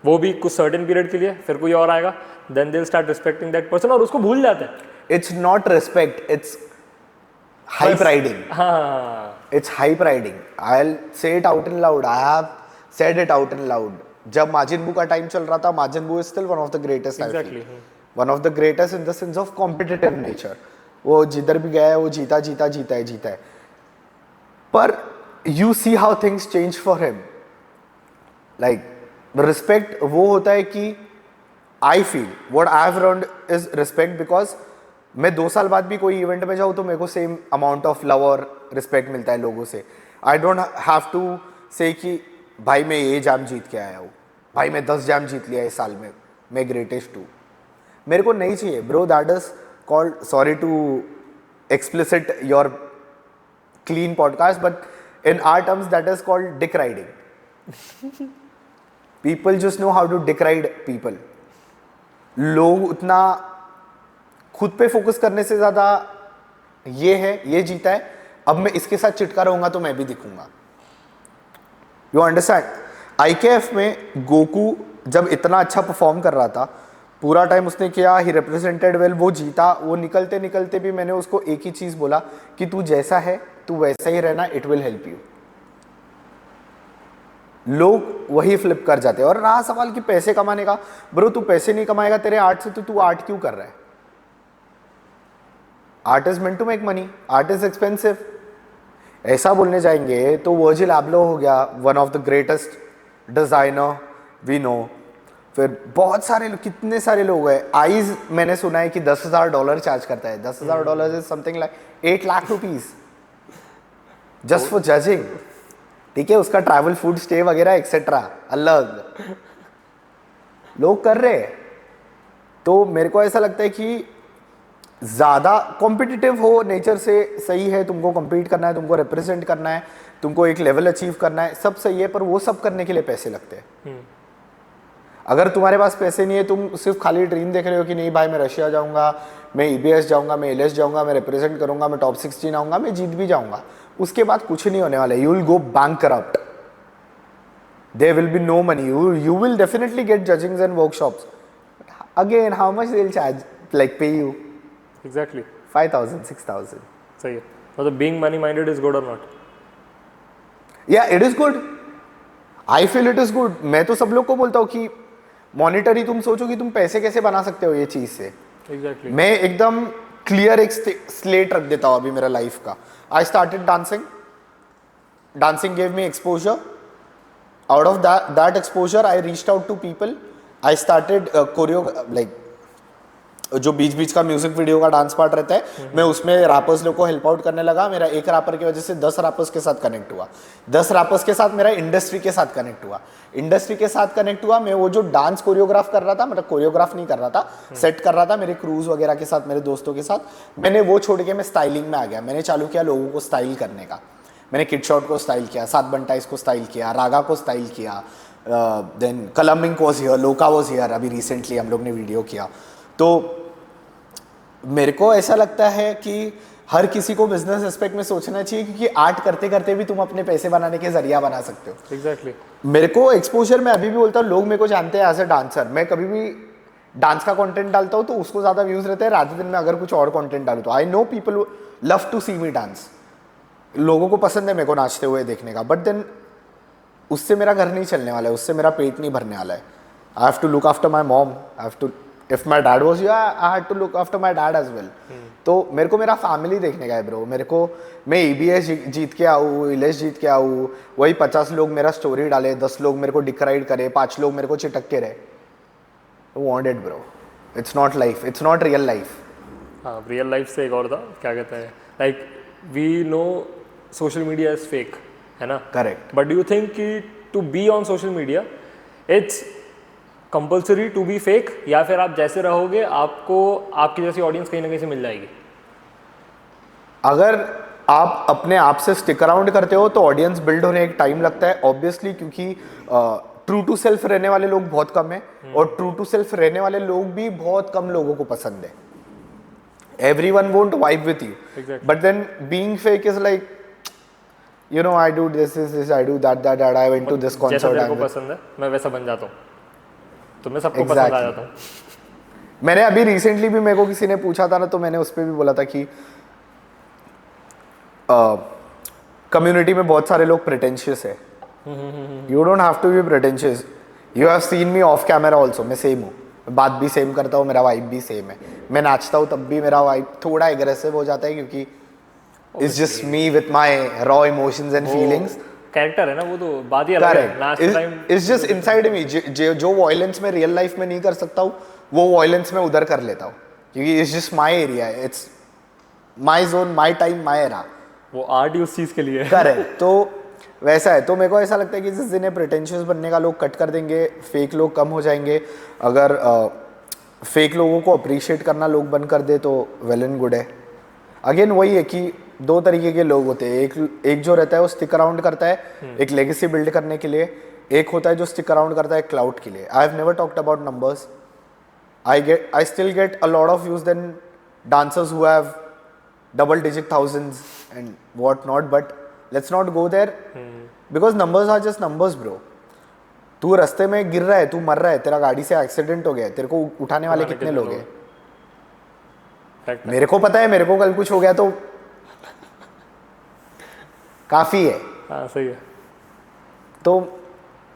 वो भी कुछ सर्टेन पीरियड के लिए, फिर कोई और आएगा, then they will start respecting that person, और उसको भूल जाते हैं। It's not respect, it's hype riding. हाँ, it's hype riding. I will say it out in loud, I have said it out in loud. जब माजिन बू का टाइम चल रहा था, माजिन बू is still one of the greatest, one of the greatest in the sense of competitive nature. वो जिधर भी गया है वो जीता है। पर you see how things change for him. Like respect वो होता है कि I feel what I have learned is respect, because मैं 2 साल बाद भी कोई इवेंट में जाऊँ तो मेरे को सेम अमाउंट ऑफ लव और रिस्पेक्ट मिलता है लोगों से. आई डोंट हैव टू से कि भाई मैं ये जैम जीत के आया हूँ, भाई मैं 10 जैम जीत लिया इस साल में, मैं ग्रेटेस्ट हूँ. मेरे को नहीं चाहिए bro. That is called, sorry to explicit your clean podcast, but in our terms that is called dick riding. People just know how to dick ride people. लोग उतना खुद पे फोकस करने से ज्यादा ये है, ये जीता है, अब मैं इसके साथ चिटका रहूंगा तो मैं भी दिखूंगा. You understand? IKF में गोकू जब इतना अच्छा परफॉर्म कर रहा था, पूरा टाइम उसने किया, ही रिप्रेजेंटेड वेल, वो जीता. वो निकलते निकलते भी मैंने उसको एक ही चीज बोला कि तू जैसा है तू वैसा ही रहना, इट विल हेल्प यू. लोग वही फ्लिप कर जाते हैं. और रहा सवाल कि पैसे कमाने का, ब्रो तू पैसे नहीं कमाएगा तेरे आर्ट से तो तू आर्ट क्यों कर रहा है? Art is meant to make money, art is expensive. ऐसा बोलने जाएंगे तो वर्जिल एब्लो हो गया, one of the greatest designer we know. फिर बहुत सारे लोग, कितने सारे लोग हैं. आइज मैंने सुना है कि $10,000 चार्ज करता है. $10,000 is something like 8 lakh rupees just for judging. ठीक है, उसका ट्रैवल, फूड, स्टे वगैरह एक्सेट्रा अलग लोग कर रहे हैं. तो मेरे को ऐसा लगता है कि ज़्यादा कॉम्पिटिटिव हो नेचर से सही है. तुमको कम्पीट करना है, तुमको रिप्रेजेंट करना है, तुमको एक लेवल अचीव करना है, सब सही है, पर वो सब करने के लिए पैसे लगते हैं. अगर तुम्हारे पास पैसे नहीं है, तुम सिर्फ खाली ड्रीम देख रहे हो कि नहीं भाई मैं रशिया जाऊंगा, मैं EBS जाऊंगा, मैं LS जाऊंगा, मैं रिप्रेजेंट करूंगा, मैं टॉप 16 आऊंगा, मैं जीत भी जाऊंगा, उसके बाद कुछ नहीं होने वाला है. You will go bankrupt. There will be no money. You will definitely get judgings and workshops. Again how much they will charge, like pay you? Exactly. 5,000, 6,000. सही है. मतलब being money minded is good or not? Yeah, it is good. I feel it is good. मैं तो सब लोग को बोलता हूँ कि मॉनिटरी तुम सोचो कि तुम पैसे कैसे बना सकते हो ये चीज से. Exactly. मैं एकदम क्लियर एक स्लेट रख देता हूँ अभी मेरा लाइफ का. I started dancing. Dancing gave me exposure. Out of that exposure I reached out to people. I started choreo, like जो बीच बीच का म्यूजिक वीडियो का डांस पार्ट रहता है, मैं उसमें रैपर्स लोग को हेल्प आउट करने लगा. मेरा एक रैपर की वजह से 10 रैपर्स के साथ कनेक्ट हुआ. 10 रैपर्स के साथ मेरा इंडस्ट्री के साथ कनेक्ट हुआ. इंडस्ट्री के साथ कनेक्ट हुआ. मैं वो जो डांस कोरियोग्राफ कर रहा था, मतलब कोरियोग्राफ नहीं कर रहा था, सेट कर रहा था मेरे क्रूज वगैरह के साथ, मेरे दोस्तों के साथ. मैंने वो छोड़ के मैं स्टाइलिंग में आ गया. मैंने चालू किया लोगों को स्टाइल करने का. मैंने किड शॉट को स्टाइल किया, सात बंटाइस को स्टाइल किया, रागा को स्टाइल किया, देन कलमिंग वॉज हियर, लोका वॉज हियर. अभी रिसेंटली हम लोग ने वीडियो किया. तो मेरे को ऐसा लगता है कि हर किसी को बिजनेस एस्पेक्ट में सोचना चाहिए, क्योंकि आर्ट करते करते भी तुम अपने पैसे बनाने के जरिया बना सकते हो. Exactly. मेरे को एक्सपोजर में अभी भी बोलता हूँ, लोग मेरे को जानते हैं एज ए डांसर. मैं कभी भी डांस का कंटेंट डालता हूँ तो उसको ज़्यादा व्यूज़ रहते हैं रात दिन में अगर कुछ और कंटेंट डालूँ तो. I know people love to see me dance. लोगों को पसंद है मेरे को नाचते हुए देखने का, बट देन उससे मेरा घर नहीं चलने वाला है, उससे मेरा पेट नहीं भरने वाला है. I have to look after my mom. I have to, if my dad was here, I had to look after my dad as well. तो मेरे को मेरा फैमिली देखने का है ब्रो. मेरे को, मैं EBS जीत के आऊँ, LS जीत के आऊँ, वही 50 लोग मेरा स्टोरी डाले, 10 लोग मेरे को डिक्राइड करे, 5 लोग मेरे को चिटक के रहे. Want it bro. It's not life. It's not real life. हाँ, रियल लाइफ से एक और था, क्या कहते हैं, like we know social media is fake, है ना? Correct. But do you think कि to be on social media it's compulsory to be fake, या फिर आप जैसे रहोगे आपको आपकी जैसी ऑडियंस कहीं ना कहीं से मिल जाएगी? अगर आप अपने आप से स्टिक अराउंड करते हो तो ऑडियंस बिल्ड होने एक टाइम लगता है ऑब्वियसली, क्योंकि ट्रू टू सेल्फ रहने वाले लोग बहुत कम है, और ट्रू टू सेल्फ रहने वाले लोग भी बहुत कम लोगों को पसंद है. Everyone won't vibe with you. Exactly. But then being fake is like, you know, I do this, I do that, I went to this concert. जैसा तेरे को पसंद है मैं वैसा बन जाता हूँ, तो मैं सबको पसंद आ जाता हूँ. मैंने अभी रिसेंटली भी, मेरे को किसी ने पूछा था ना, तो मैंने उस पर भी बोला था कि कम्युनिटी में बहुत सारे लोग प्रिटेंशियस है. You don't have to be pretentious. You have seen me off camera also. मैं सेम हूँ, बात भी सेम करता हूँ, मेरा वाइब भी सेम है. मैं नाचता हूँ तब भी मेरा वाइब थोड़ा एग्रेसिव हो जाता है, क्योंकि it's just me with my raw emotions and feelings. Character है ना वो, तो बात ही अलग है. नाच time it's just inside me. जो वायलेंस में रियल लाइफ में नहीं कर सकता हूँ, वो वॉयलेंस मैं उधर कर लेता हूँ, क्योंकि it's just my area, it's my zone, my time, my era. वो आर्ट ही उस चीज़ के लिए है। करेक्ट। तो वैसा है। तो मेरे को ऐसा लगता है कि जिस दिन प्रिटेंशियस बनने का लोग कट कर देंगे, फेक लोग कम हो जाएंगे। अगर फेक लोगों को अप्रिशिएट करना लोग बंद कर दे तो वेल एंड गुड है। अगेन वही है कि दो तरीके के लोग होते हैं, एक जो रहता है वो स्टिक अराउंड करता है एक लेगेसी बिल्ड करने के लिए, एक होता है जो स्टिक अराउंड करता है क्लाउड के लिए। I have never talked about numbers, I still get a lot of views then dancers who have double digit thousands and what not, but let's not go there because numbers are just numbers bro. तू रास्ते में गिर रहा है, तू मर रहा है, तेरा गाड़ी से एक्सीडेंट हो गया है, तेरे को उठाने वाले कितने लोग हैं? मेरे को पता है, मेरे को कल कुछ हो गया तो काफी है। हाँ सही है। तो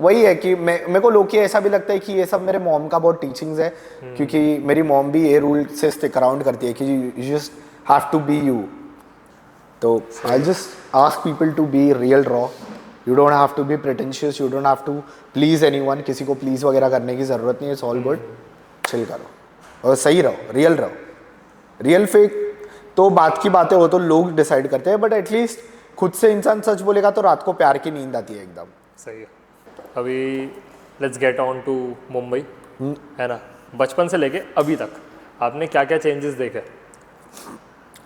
वही है कि मेरे को लोग ऐसा भी लगता है कि ये सब मेरे मॉम का बहुत टीचिंग्स है, क्योंकि मेरी मॉम भी ये रूल से स्टिक अराउंड करती है कि you just have to be you. तो I just ask people to be real raw, you don't have to be pretentious, you don't have to please anyone, किसी को प्लीज वगैरह करने की जरूरत नहीं है, इट्स ऑल गुड, चिल करो और सही रहो, रियल रहो। रियल फेक तो बात की बातें हो तो लोग डिसाइड करते हैं, बट एटलीस्ट खुद से इंसान सच बोलेगा तो रात को प्यार की नींद आती है एकदम। सही है। अभी let's get on to Mumbai, है ना, बचपन से लेके अभी तक आपने क्या क्या चेंजेस देखे?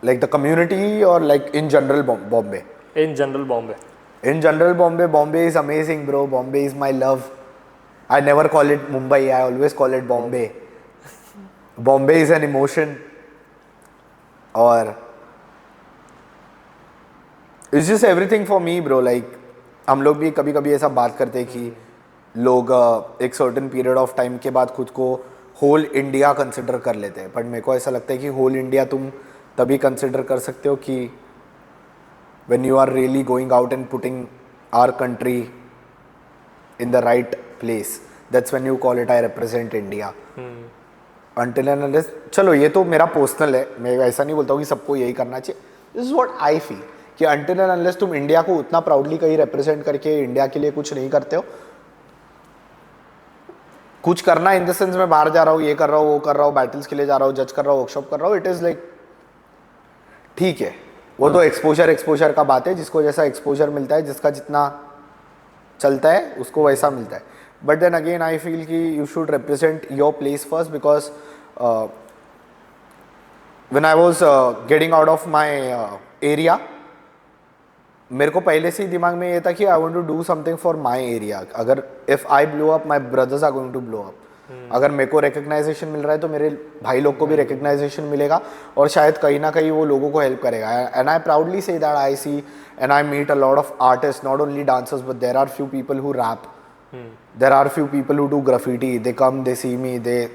लाइक द कम्युनिटी और like in general Bombay? In general Bombay. In general, Bombay is amazing, bro. Bombay is my love. I never call it Mumbai. I always call it Bombay. Bombay is an emotion. और it's just everything for me, bro. Like हम लोग भी कभी कभी ऐसा बात करते हैं कि लोग एक सर्टेन पीरियड ऑफ टाइम के बाद खुद को होल इंडिया कंसिडर कर लेते हैं, बट मेरे को ऐसा लगता है कि होल इंडिया तुम तभी कंसिडर कर सकते हो कि when you are really going out and putting our country in the right place, that's when you call it I represent India. Until and unless, चलो ये तो मेरा पर्सनल है, मैं ऐसा नहीं बोलता हूँ कि सबको यही करना चाहिए, this is what I feel कि until and unless तुम इंडिया को उतना प्राउडली कहीं रिप्रेजेंट करके इंडिया के लिए कुछ नहीं करते हो, कुछ करना इन द सेंस मैं बाहर जा रहा हूँ, ये कर रहा हूँ, वो कर रहा हूँ, बैटल्स के लिए जा रहा हूँ, जज कर रहा हूँ, वर्कशॉप कर रहा हूँ, इट इज़ लाइक ठीक है, वो तो एक्सपोजर का बात है, जिसको जैसा एक्सपोजर मिलता है, जिसका जितना चलता है उसको वैसा मिलता है। But then again I feel कि you should represent your place first, because when I was getting out of my area, मेरे को पहले से ही दिमाग में ये था कि I want to do something for my area. अगर if I blow up, my brothers are going to blow up. अगर मेरे को रिकग्नाइजेशन मिल रहा है तो मेरे भाई लोग को भी रिकग्नाइजेशन मिलेगा, और शायद कहीं ना कहीं वो लोगों को हेल्प करेगा। And I proudly say that I see and I meet a lot of artist, not only dancers, but there are few people who rap, there are few people who do graffiti, they come, they see me, they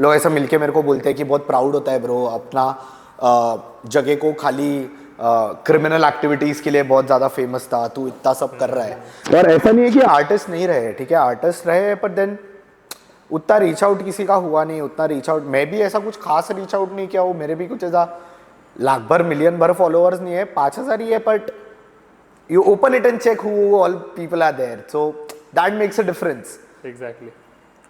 लोग ऐसा मिलके मेरे को बोलते हैं कि बहुत प्राउड होता है ब्रो, अपना जगह को खाली क्रिमिनल एक्टिविटीज़ के लिए बहुत ज़्यादा फेमस था, तू इतना सब कर रहा है। और ऐसा नहीं है कि आर्टिस्ट नहीं रहे, ठीक है आर्टिस्ट रहे, पर देन उतना रीच आउट किसी का हुआ नहीं, उतना रीच आउट मैं भी ऐसा कुछ खास रीच आउट नहीं किया हूँ, मेरे भी कुछ ऐसा लाख भर मिलियन भर फॉलोअर्स नहीं है, 5000 ही है, but you open it and check who all people are there, so that makes a difference. Exactly.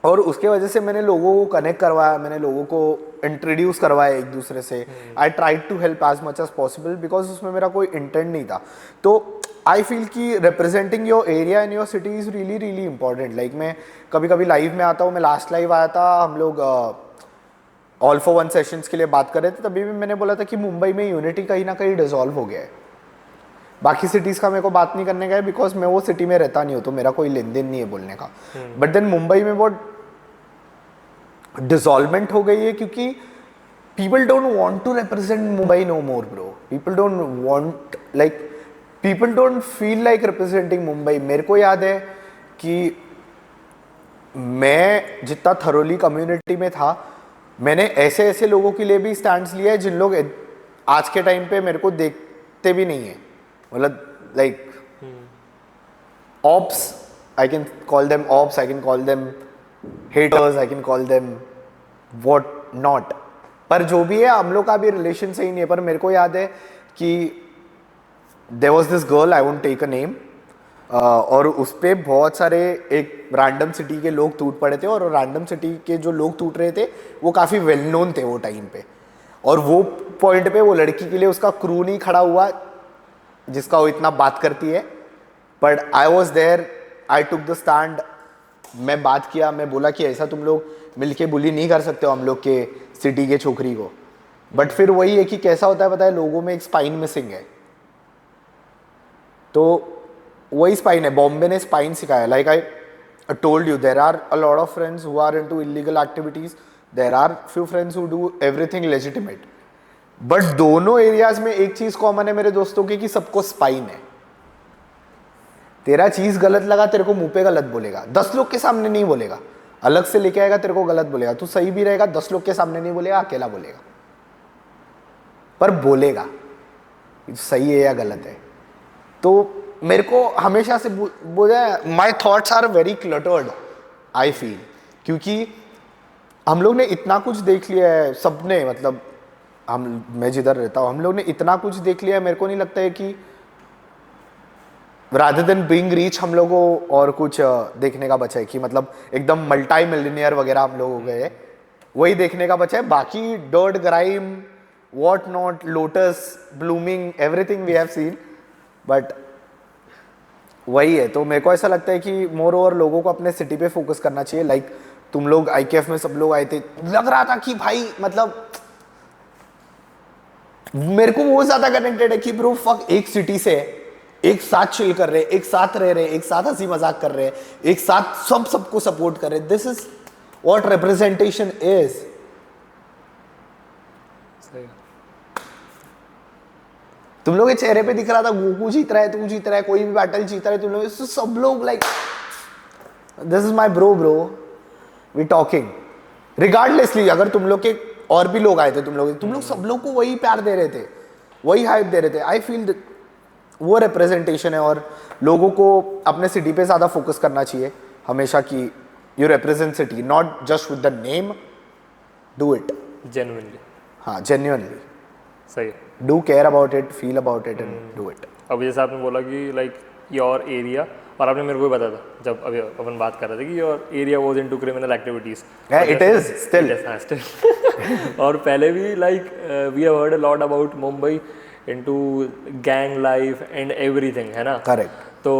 और उसके वजह से मैंने लोगों को कनेक्ट करवाया, मैंने लोगों को इंट्रोड्यूस करवाया एक दूसरे से। I tried to help as much as possible, because उसमें मेरा कोई इंटेंट नहीं था। तो आई फील कि representing your area and your city is really really important. Like मैं कभी कभी लाइव में आता हूँ, मैं लास्ट लाइव आया था, हम लोग ऑल फॉर वन सेशंस के लिए बात कर रहे थे, तभी भी मैंने बोला था कि मुंबई में यूनिटी कहीं ना कहीं डिसॉल्व हो गया है। बाकी सिटीज़ का मेरे को बात नहीं करने का है, बिकॉज मैं वो सिटी में रहता नहीं हूँ, तो मेरा कोई लेन देन नहीं है बोलने का। बट देन मुंबई में बहुत डिसॉल्वमेंट हो गई है, क्योंकि people don't want to represent Mumbai no more bro, people don't want, like people don't feel like representing Mumbai. मेरे को याद है कि मैं जितना थरोली कम्युनिटी में था, मैंने ऐसे ऐसे लोगों के लिए भी स्टैंड्स लिया है जिन लोग आज के टाइम पे मेरे को देखते भी नहीं है, मतलब like ops, I can call them ops, I can call them haters, I can call them what not, पर जो भी है हम लोग का भी रिलेशन सही नहीं है। पर मेरे को याद है कि there was this girl, I won't take a name, और उस पे बहुत सारे एक रैंडम सिटी के लोग टूट पड़े थे, और रैंडम सिटी के जो लोग टूट रहे थे वो काफ़ी वेल नोन थे वो टाइम पे, और वो पॉइंट पे वो लड़की के लिए उसका क्रू नहीं खड़ा हुआ जिसका वो इतना बात करती है, but I was there, I took the stand, मैं बात किया, मैं बोला कि ऐसा तुम लोग मिलके बुली नहीं कर सकते हो हम लोग के सिटी के छोकरी को। बट फिर वही है कि कैसा होता है पता है, लोगों में एक स्पाइन मिसिंग है, तो वही स्पाइन है, बॉम्बे ने स्पाइन सिखाया। Like I told you, there are a lot of friends who are into illegal activities, there are few friends who do everything legitimate, but दोनों एरियाज में एक चीज कॉमन है मेरे दोस्तों की, कि सबको स्पाइन है। तेरा चीज गलत लगा, तेरे को मुंह पे गलत बोलेगा, 10 लोग के सामने नहीं बोलेगा, अलग से लेके आएगा, तेरे को गलत बोलेगा, तू सही भी रहेगा, 10 लोग के सामने नहीं बोलेगा, अकेला बोलेगा, पर बोलेगा सही है या गलत है। तो मेरे को हमेशा से बोला, my thoughts are very cluttered I feel, क्योंकि हम लोग ने इतना कुछ देख लिया है सबने, मतलब मैं जिधर रहता हूँ हम लोग ने इतना कुछ देख लिया है, मेरे को नहीं लगता है कि रादर देन बीइंग रीच हम लोगों को और कुछ देखने का बचा है, कि मतलब एकदम मल्टी मिलियनियर वगैरह हम लोग हो गए, वही देखने का बचा है। बाकी dirt, grime, what not, lotus blooming, everything we have seen, but वही है। तो मेरे को ऐसा लगता है कि मोर ओवर लोगों को अपने सिटी पे फोकस करना चाहिए। लाइक तुम लोग IKF में सब लोग आए थे, लग रहा था कि भाई मतलब मेरे को वो ज्यादा कनेक्टेड है कि ब्रो फक, एक सिटी से एक साथ चिल कर रहे, एक साथ रह रहे, एक साथ हंसी मजाक कर रहे, एक साथ सबको सपोर्ट कर रहे। This is what representation is. तुम लोग के चेहरे पे दिख रहा था गोकू जीत रहा है, तू जीत रहा है, कोई भी बैटल जीत रहा है, तुम लोग सब लोग like this is my bro we talking regardlessly. अगर तुम लोग के और भी लोग आए थे, तुम लोग सब लोग को वही प्यार दे रहे थे, वही हाइप दे रहे थे। आई फील वो रिप्रेजेंटेशन है, और लोगों को अपने सिटी पे ज्यादा फोकस करना चाहिए हमेशा, कि you represent city, not just with the name, do it genuinely. हाँ, जेन्युइनली सही। Do care about it, feel about it and do it. अब जैसे आपने बोला कि लाइक योर एरिया, और आपने मेरे को भी बताया था जब अभी अपन बात कर रहे थे कि your area was into criminal activities. It is still. और पहले भी like we have heard a lot about Mumbai into gang life and everything, है ना? करेक्ट। तो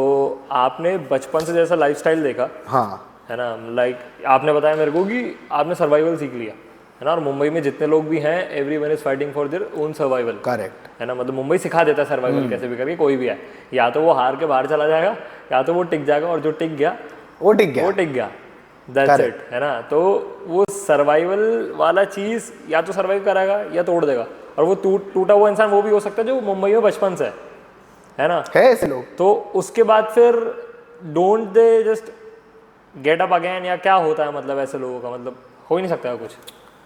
आपने बचपन से जैसा लाइफस्टाइल देखा, हाँ, है ना, लाइक आपने बताया मेरे को कि आपने सर्वाइवल सीख लिया, है ना, और मुंबई में जितने लोग भी हैं everyone is fighting for their own survival. Correct, है ना, मतलब मुंबई सिखा देता है सर्वाइवल कैसे भी करके, कोई भी है, या तो वो हार के बाहर चला जाएगा, या तो वो टिक जाएगा, और जो टिक गया वो टिक गया, दैट्स इट, है ना। तो वो सर्वाइवल वाला चीज या तो सर्वाइव कराएगा या तोड़ देगा, और वो टूटा हुआ इंसान वो भी हो सकता है जो मुंबई में बचपन से है ना, है ऐसे लोग। तो उसके बाद फिर don't they just get up again, या क्या होता है मतलब ऐसे लोगों का, मतलब हो ही नहीं सकता है कुछ।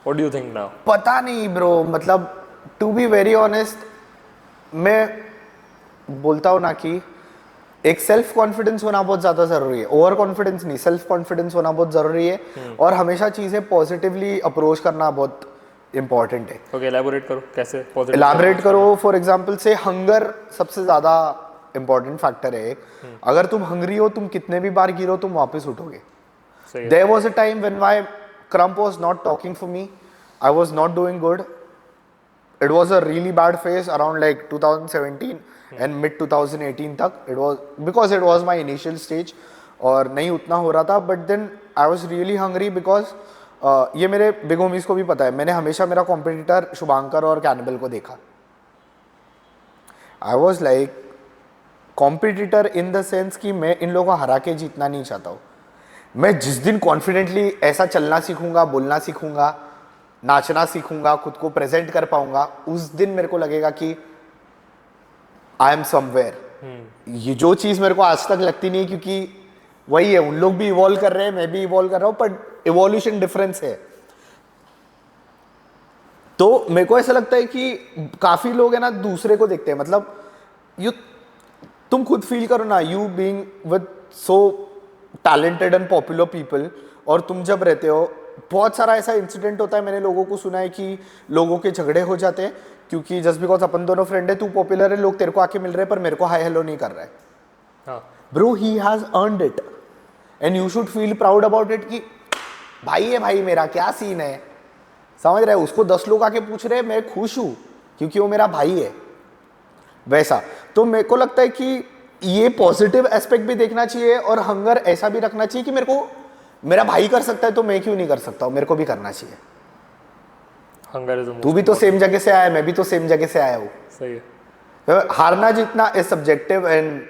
What do you think now? पता नहीं ब्रो, मतलब टू बी वेरी ऑनेस्ट, मैं बोलता हूँ ना कि एक सेल्फ कॉन्फिडेंस होना बहुत ज़्यादा ज़रूरी है, ओवर कॉन्फिडेंस नहीं, सेल्फ कॉन्फिडेंस होना बहुत ज़रूरी है, और हमेशा चीज़ें पॉजिटिवली अप्रोच करना बहुत इंपॉर्टेंट है। ओके, एलैबोरेट करो, कैसे पॉजिटिव एलैबोरेट करो। फॉर एग्जांपल से हंगर सबसे ज़्यादा इंपॉर्टेंट फैक्टर है एक। अगर तुम हंग्री हो, तुम कितने भी बार गिरो, तुम वापस उठोगे। There was a time when my krump was not talking for me, I was not doing good, it was a really bad phase around like 2017 and mid 2018 तक। it was because it was my initial stage और नहीं उतना हो रहा था, but then I was really hungry because ये मेरे बिग होमीज को भी पता है, मैंने हमेशा मेरा कॉम्पिटिटर शुभांकर और कैनिबल को देखा। I was like competitor in the sense कि मैं इन लोगों को हरा के जीतना नहीं चाहता हूँ। मैं जिस दिन कॉन्फिडेंटली ऐसा चलना सीखूंगा, बोलना सीखूंगा, नाचना सीखूंगा, खुद को प्रेजेंट कर पाऊंगा, उस दिन मेरे को लगेगा कि आई एम समवेयर। ये जो चीज मेरे को आज तक लगती नहीं है, क्योंकि वही है, उन लोग भी इवॉल्व कर रहे हैं, मैं भी इवॉल्व कर रहा हूं, बट इवोल्यूशन डिफरेंस है। तो मेरे को ऐसा लगता है कि काफी लोग है ना दूसरे को देखते हैं, मतलब तुम खुद फील करो ना, you being with so talented and popular people, और तुम जब रहते हो, बहुत सारा ऐसा इंसिडेंट होता है, मैंने लोगों को सुना है कि लोगों के झगड़े हो जाते हैं क्योंकि जस्ट बिकॉज अपन दोनों फ्रेंड है, तू पॉपुलर है, लोग तेरे को आके मिल रहे हैं पर मेरे को हाई हेलो नहीं कर रहा है। हाँ, bro he has earned it and you should feel proud about it कि भाई है भाई मेरा, क्या सीन है, समझ रहे हो? उसको 10 लोग आके पूछ रहे, मैं खुश हूं क्योंकि वो मेरा भाई है। वैसा तो मेरे को लगता है कि ये पॉजिटिव एस्पेक्ट भी देखना चाहिए और हंगर ऐसा भी रखना चाहिए कि मेरे को मेरा भाई कर सकता है तो मैं क्यों नहीं कर सकता हूं, मेरे को भी करना चाहिए। हंगर इज तू भी तो सेम जगह से आया है, मैं भी तो सेम जगह से आया हूँ। सही है। हारना जीतना इज सब्जेक्टिव एंड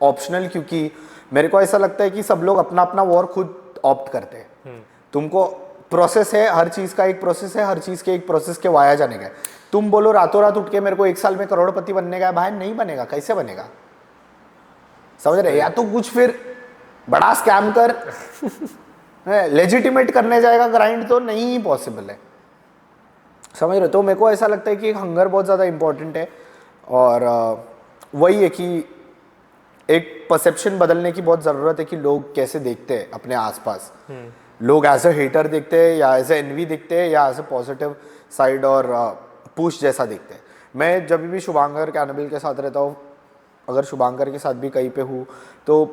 ऑप्शनल, क्योंकि मेरे को ऐसा लगता है कि सब लोग अपना अपना वॉर खुद ऑप्ट करते हैं। तुमको प्रोसेस है, हर चीज का एक प्रोसेस है, हर चीज के एक प्रोसेस के वाया जाने का है। तुम बोलो रातों रात उठ के मेरे को 1 साल में करोड़पति बनने का है, भाई नहीं बनेगा, कैसे बनेगा, समझ रहे? या तो कुछ फिर बड़ा स्कैम कर लेजिटिमेट करने जाएगा ग्राइंड, तो नहीं पॉसिबल है, समझ रहे? तो मेरे को ऐसा लगता है कि हंगर बहुत ज़्यादा इंपॉर्टेंट है और वही है कि एक परसेप्शन बदलने की बहुत ज़रूरत है कि लोग कैसे देखते हैं अपने आसपास। लोग एज अ हेटर देखते हैं या एज अ एनवी देखते हैं या एज अ पॉजिटिव साइड और पुश जैसा देखते हैं। मैं जब भी शुभांकर कैनबिल के साथ रहता हूँ, अगर शुभांकर के साथ भी कहीं पे हूँ तो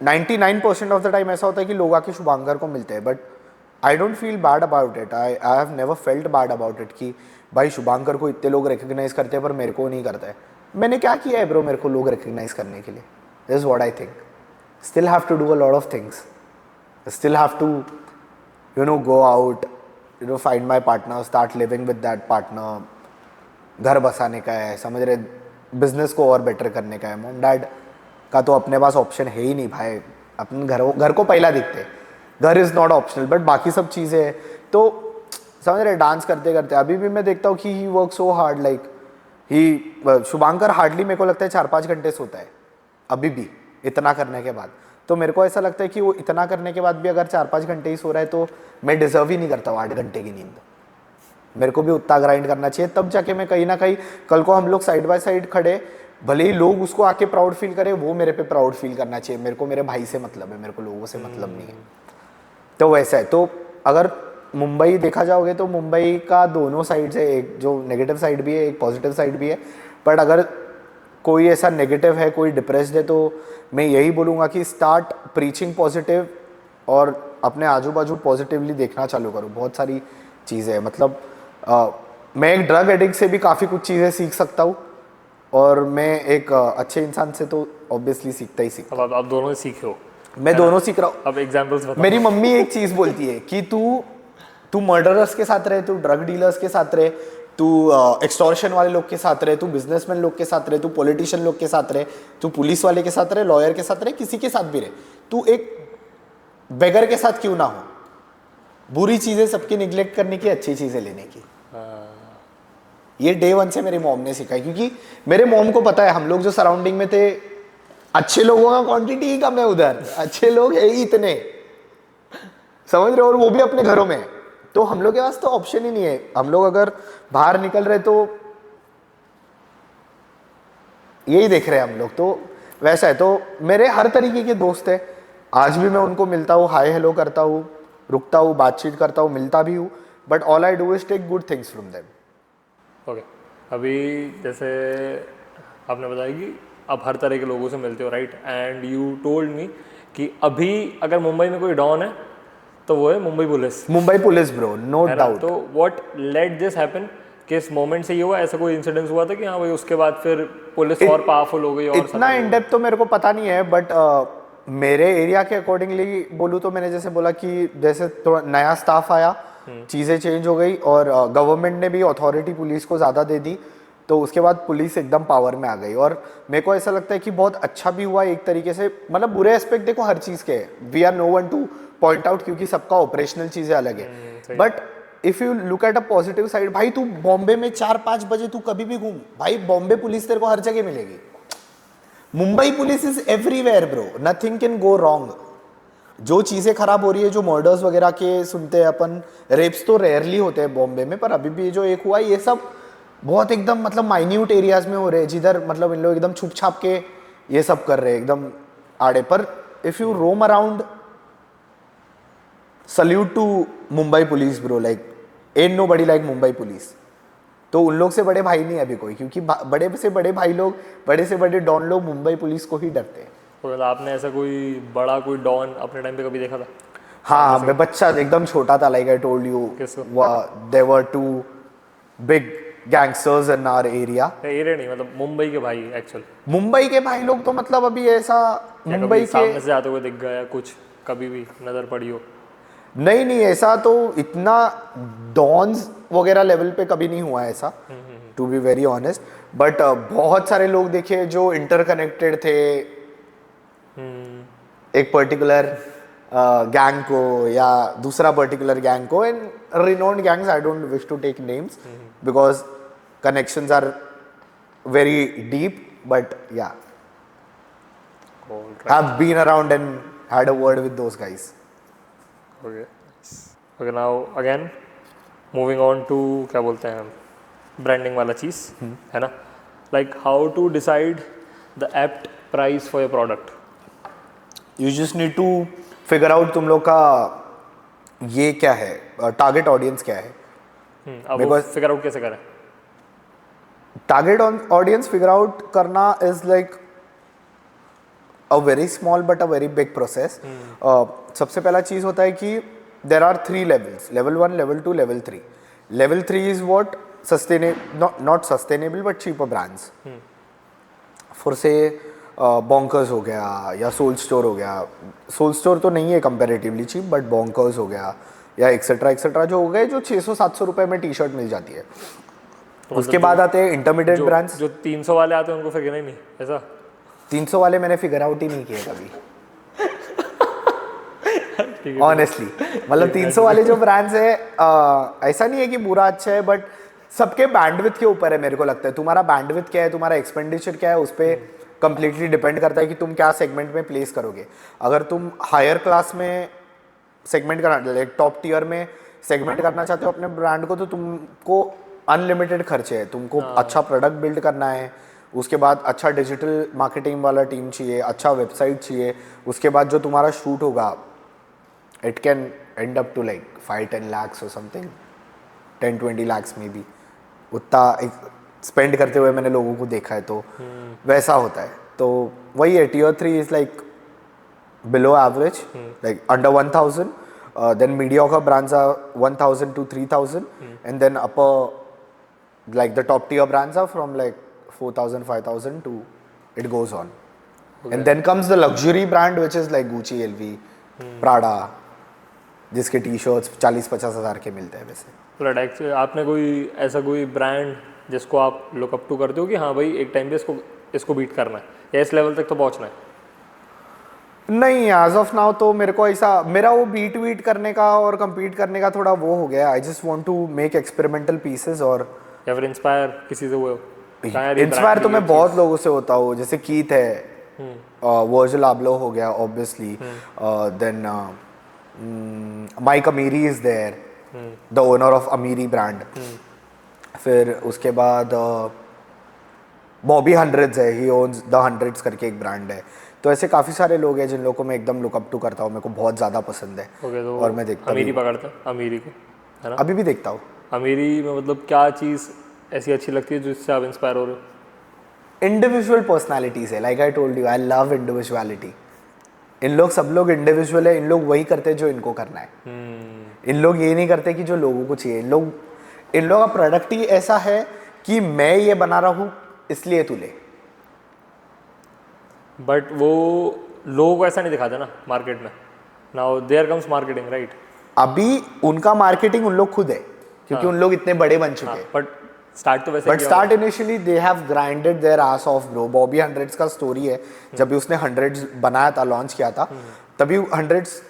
99% ऑफ द टाइम ऐसा होता है कि लोग आके शुभांकर को मिलते हैं, but I don't feel bad about it. I have never felt bad about it कि भाई शुभांकर को इतने लोग रिकग्नाइज करते हैं पर मेरे को नहीं करता है। मैंने क्या किया है ब्रो मेरे को लोग रिकग्नाइज करने के लिए? This is what I think. Still have to do a lot of things, still have to go out, find my partner, start living with that partner. घर बसाने का है, समझ रहे, बिजनेस को और बेटर करने का है। मॉम डैड का तो अपने पास ऑप्शन है ही नहीं भाई, अपने घर को पहला दिखते हैं, घर इज़ नॉट ऑप्शनल, बट बाकी सब चीज़ें हैं। तो समझ रहे, डांस करते करते अभी भी मैं देखता हूँ कि he work so hard, like he Shubhankar hardly मेरे को लगता है 4-5 घंटे सोता है अभी भी इतना करने के बाद। तो मेरे को ऐसा लगता है कि वो इतना करने के बाद भी अगर 4-5 घंटे ही सो रहा है तो मैं डिजर्व ही नहीं करता हूँ 8 घंटे की नींद। मेरे को भी उतना ग्राइंड करना चाहिए, तब जाके मैं कहीं ना कहीं कल को हम लोग साइड बाय साइड खड़े, भले ही लोग उसको आके प्राउड फील करे, वो मेरे पे प्राउड फील करना चाहिए। मेरे को मेरे भाई से मतलब है, मेरे को लोगों से मतलब नहीं है। तो वैसा है। तो अगर मुंबई देखा जाओगे तो मुंबई का दोनों साइड से, एक जो नेगेटिव साइड भी है एक पॉजिटिव साइड भी है, बट अगर कोई ऐसा नेगेटिव है, कोई डिप्रेस्ड है, तो मैं यही बोलूँगा कि स्टार्ट प्रीचिंग पॉजिटिव और अपने आजू बाजू पॉजिटिवली देखना चालू करो। बहुत सारी चीज़ें हैं, मतलब मैं एक ड्रग एडिक्ट से भी काफ़ी कुछ चीज़ें सीख सकता हूँ और मैं एक अच्छे इंसान से तो ऑब्वियसली सीखता ही सीखता। अब आप दोनों सीखे हो? मैं दोनों सीख रहा हूँ। अब एग्जांपल्स बताओ। मेरी मम्मी एक चीज़ बोलती है कि तू मर्डरर्स के साथ रहे, तू ड्रग डीलर्स के साथ रहे, तू एक्सटॉर्शन वाले लोग के साथ रहे, तू बिजनेसमैन लोग के साथ रहे, तू पॉलिटिशियन लोग के साथ रहे, तू पुलिस वाले के साथ रहे, लॉयर के साथ रहे, किसी के साथ भी रहे, तू एक बेगर के साथ क्यों ना हो। बुरी चीज़ें सबकी निगलेक्ट करने की, अच्छी चीज़ें लेने की। ये डे 1 से मेरी मॉम ने सिखाई, क्योंकि मेरे मॉम को पता है हम लोग जो सराउंडिंग में थे, अच्छे लोगों का क्वांटिटी ही कम है उधर, अच्छे लोग है ही इतने, समझ रहे हो, और वो भी अपने घरों में। तो हम लोग के पास तो ऑप्शन ही नहीं है। हम लोग अगर बाहर निकल रहे तो यही देख रहे हैं हम लोग। तो वैसा है। तो मेरे हर तरीके के दोस्त हैं, आज भी मैं उनको मिलता हूँ, हाय हेलो करता हूँ, रुकता हूँ, बातचीत करता हूँ, मिलता भी हूँ, but all I do is take good things from them. Okay, अभी जैसे आपने बताया कि आप हर तरह के लोगों से मिलते हो, right? And you told me कि अभी अगर मुंबई में कोई डॉन है तो वो है Mumbai police. Mumbai police bro, no doubt. तो व्हाट लेट दिस हैपन, किस मोमेंट से ये हुआ? ऐसा कोई इंसिडेंस हुआ था कि हाँ भाई उसके बाद फिर पुलिस और पावरफुल हो गई? और इतना इन डेप्थ तो मेरे को पता नहीं है, बट मेरे एरिया के अकॉर्डिंगली बोलूँ तो मैंने जैसे बोला कि जैसे थोड़ा नया स्टाफ आया, चीज़ें चेंज हो गई और गवर्नमेंट ने भी अथॉरिटी पुलिस को ज़्यादा दे दी, तो उसके बाद पुलिस एकदम पावर में आ गई। और मेरे को ऐसा लगता है कि बहुत अच्छा भी हुआ एक तरीके से। मतलब बुरे एस्पेक्ट देखो हर चीज़ के, we are no one to point out, क्योंकि सबका ऑपरेशनल चीज़ें अलग है। But if you look at a positive side, भाई तू बॉम्बे में 4-5 बजे तू कभी भी घूम, भाई बॉम्बे पुलिस तेरे को हर जगह मिलेगी। Mumbai police is everywhere bro, nothing can go wrong. जो चीज़ें खराब हो रही है, जो मर्डर्स वगैरह के सुनते हैं अपन, रेप्स तो रेयरली होते हैं बॉम्बे में, पर अभी भी जो एक हुआ ये सब बहुत एकदम मतलब माइन्यूट एरियाज में हो रहे हैं, जिधर मतलब इन लोग एकदम छुप छाप के ये सब कर रहे हैं एकदम आड़े पर। If you roam around, salute to Mumbai police bro, like and nobody like Mumbai police. तो उन लोग से बड़े भाई नहीं है अभी कोई, क्योंकि बड़े से बड़े भाई लोग, बड़े से बड़े डॉन लोग मुंबई पुलिस को ही डरते हैं। तो आपने ऐसा कोई बड़ा कोई डॉन अपने टाइम पे कभी देखा था? हाँ, मैं बच्चा एकदम छोटा था, like I told you, there were 2 big gangsters in our area. Area नहीं, मतलब मुंबई के भाई एक्चुअल। मुंबई के भाई लोग तो मतलब अभी ऐसा मुंबई के सामने से जाते हुए दिख गया कुछ, कभी भी नजर पड़ी हो? नहीं, ऐसा तो इतना डॉन्स वगैरह लेवल पे कभी नहीं हुआ ऐसा, to be very honest. But बहुत सारे लोग देखे जो इंटरकनेक्टेड थे एक पर्टिकुलर गैंग को या दूसरा पर्टिकुलर गैंग को, and renowned gangs, I don't wish to take names because connections are very deep, but yeah I've been around and had a word with those guys. Okay, now again moving on to क्या बोलते हैं ब्रांडिंग वाला चीज़, है ना? Like how to decide the apt price for your product. You just need to figure out तुम लोग का ये क्या है, टारगेट ऑडियंस क्या है। अब वो फिगर आउट कैसे करें? टारगेट ऑडियंस फिगर आउट करना is like a very small but a very big process. सबसे पहला चीज होता है कि there are 3 levels, level 1, level 2, level 3. Level 3 is what not sustainable but cheaper brands. For say bonkers हो गया या सोल स्टोर हो गया। सोल स्टोर तो नहीं है कंपैरेटिवली चीप, बट bonkers हो गया या एक्सेट्रा एक्सेट्रा जो हो गए, जो 600-700 रुपए में टी शर्ट मिल जाती है। तो उसके बाद आते हैं इंटरमीडिएट ब्रांड्स। जो 300 वाले आते हैं उनको फिर नहीं ऐसा? 300 वाले मैंने फिगर आउट ही नहीं किए कभी ऑनेस्टली। मतलब 300 वाले जो ब्रांड्स है, ऐसा नहीं है कि बुरा अच्छा है, बट सबके बैंडविड्थ के ऊपर है। मेरे को लगता है तुम्हारा बैंडविड्थ क्या है, तुम्हारा एक्सपेंडिचर क्या है, उस पर कंप्लीटली डिपेंड करता है कि तुम क्या सेगमेंट में प्लेस करोगे। अगर तुम हायर क्लास में सेगमेंट करना, लाइक टॉप टीयर में सेगमेंट करना चाहते हो अपने ब्रांड को, तो तुमको अनलिमिटेड खर्चे है। तुमको अच्छा प्रोडक्ट बिल्ड करना है, उसके बाद अच्छा डिजिटल मार्केटिंग वाला टीम चाहिए, अच्छा वेबसाइट चाहिए, उसके बाद जो तुम्हारा शूट होगा it can end up to like 5-10 lakhs और समथिंग, 10-20 lakhs में भी। उतना स्पेंड करते हुए मैंने लोगों को देखा है, तो वैसा होता है। तो वही है, tier 3 is like below average, like under 1000, then mediocre brands are 1000 to 3000, and then upper like the top tier brands are from like 4,000, 5,000 to it goes on. Okay. And then comes the luxury brand which is like Gucci, LV, Prada, जिसके टी-शर्ट्स 40-50 हज़ार के मिलते हैं वैसे। प्रोडक्ट आपने कोई ऐसा कोई ब्रांड जिसको आप लुक अप टू करते हो कि हाँ भाई एक टाइम पे इसको बीट करना है या इस लेवल तक तो पहुंचना है? नहीं, एज ऑफ नाउ तो मेरे को ऐसा, मेरा वो बीट वीट करने का और कम्पीट करने का थोड़ा वो हो गया। I just want to make experimental pieces. और या फिर इंस्पायर किसी से हुए हो? इंस्पायर तो मैं बहुत लोगों से होता हूँ, जैसे कीथ है, वर्जिल आब्लो हो गया obviously, then Mike Amiri is there, the owner of Amiri brand. फिर उसके बाद बॉबी हंड्रेड्स है, ही ओन्स द हंड्रेड्स करके एक ब्रांड है। तो ऐसे काफ़ी सारे लोग हैं जिन लोगों को मैं एकदम लुकअप टू करता हूँ, मेरे को बहुत ज़्यादा पसंद है। तो और मैं देखता अमीरी पकड़ता अमीरी को, है ना? अभी भी देखता हूँ। अमीरी में मतलब क्या चीज़ ऐसी अच्छी लगती है जिससे आप इंस्पायर हो रहे हो? इंडिविजुअल पर्सनालिटीज है, like I told you, I love individuality. इन लोग सब लोग इंडिविजुअल है, इन लोग वही करते हैं जो इनको करना है। इन लोग ये नहीं करते कि जो लोगों को चाहिए। इन लोगों का प्रोडक्ट ही ऐसा है कि मैं ये बना रहा हूँ इसलिए तू ले। बट वो लोगों को ऐसा नहीं दिखाते ना मार्केट में। Now there comes marketing, right? अभी उनका मार्केटिंग उन लोग खुद है, क्योंकि उन लोग इतने बड़े बन चुके हैं। बट स्टार्ट तो वैसे, but start initially they have grinded their ass off bro. Bobby Hundreds का स्टोरी है, जब भी उसने हंड्रेड्स बनाया था, लॉन्च किया था, तभी हंड्रेड्स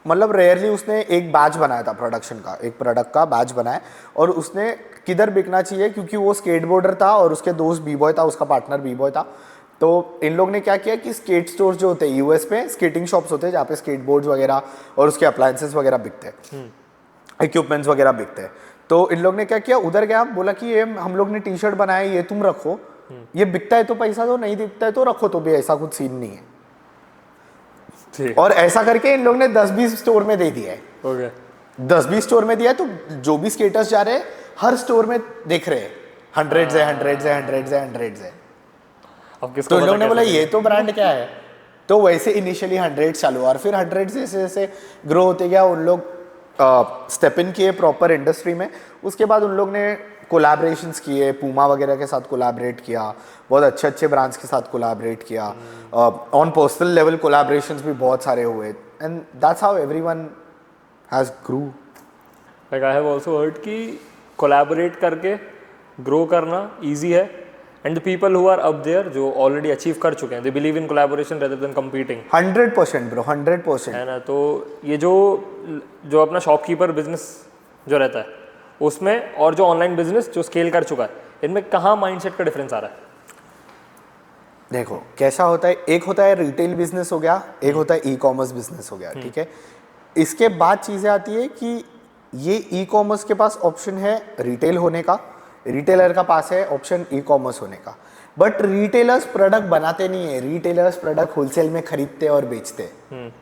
मतलब रेयरली उसने एक बैच बनाया था प्रोडक्शन का, एक प्रोडक्ट का बैच बनाया, और उसने किधर बिकना चाहिए, क्योंकि वो स्केटबोर्डर था और उसके दोस्त बी बॉय था, उसका पार्टनर बी बॉय था। तो इन लोग ने क्या किया कि स्केट स्टोर्स जो होते हैं यूएस में, स्केटिंग शॉप्स होते हैं जहाँ पे स्केटबोर्ड्स वगैरह और उसके अप्लायंसेस वगैरह बिकते हैं, इक्विपमेंट्स वगैरह बिकते हैं। तो इन लोग ने क्या किया, उधर गया, बोला कि ये हम लोग ने टी शर्ट बनाया, ये तुम रखो, ये बिकता है तो पैसा दो, नहीं बिकता है तो रखो, तो भी ऐसा कुछ सीन नहीं है। और ऐसा करके इन लोग ने 10-20 स्टोर में दे दिया है। 10-20 स्टोर में दिया है, तो जो भी स्केटर्स जा रहे हैं हर स्टोर में दिख रहे हैं, हंड्रेड्स है। अब किसको तो इन पता लोगों ने बोला कैसे ये तो ब्रांड क्या है, तो वैसे इनिशियली 100 चालू हुआ और फिर 100 जैसे जैसे ग्रो होते गया उन लोग स्टेप इन किए प्रॉपर इंडस्ट्री में। उसके बाद उन लोग ने कोलैबोरेशंस किए, पूमा वगैरह के साथ कोलैबोरेट किया, बहुत अच्छे अच्छे ब्रांड्स के साथ कोलैबोरेट किया, ऑन पर्सनल लेवल कोलैबोरेशंस भी बहुत सारे हुए, and that's how everyone has grew. Like I have also heard कि कोलैबोरेट करके ग्रो करना इजी है, and the people who are up there जो ऑलरेडी अचीव कर चुके हैं, they believe in collaboration rather than competing. 100% bro, 100%। है ना। तो ये जो अपना शॉपकीपर बिजनेस जो रहता है उसमें और जो ऑनलाइन बिजनेस जो स्केल कर चुका है, इनमें कहाँ माइंडसेट का डिफरेंस आ रहा है? देखो कैसा होता है, एक होता है रिटेल बिजनेस हो गया, एक होता है ई कॉमर्स बिजनेस हो गया, ठीक है। इसके बाद चीज़ें आती है कि ये ई कॉमर्स के पास ऑप्शन है रिटेल होने का, रिटेलर का पास है ऑप्शन ई कॉमर्स होने का, बट रिटेलर्स प्रोडक्ट बनाते नहीं है, रिटेलर्स प्रोडक्ट होलसेल में खरीदते और बेचते हैं।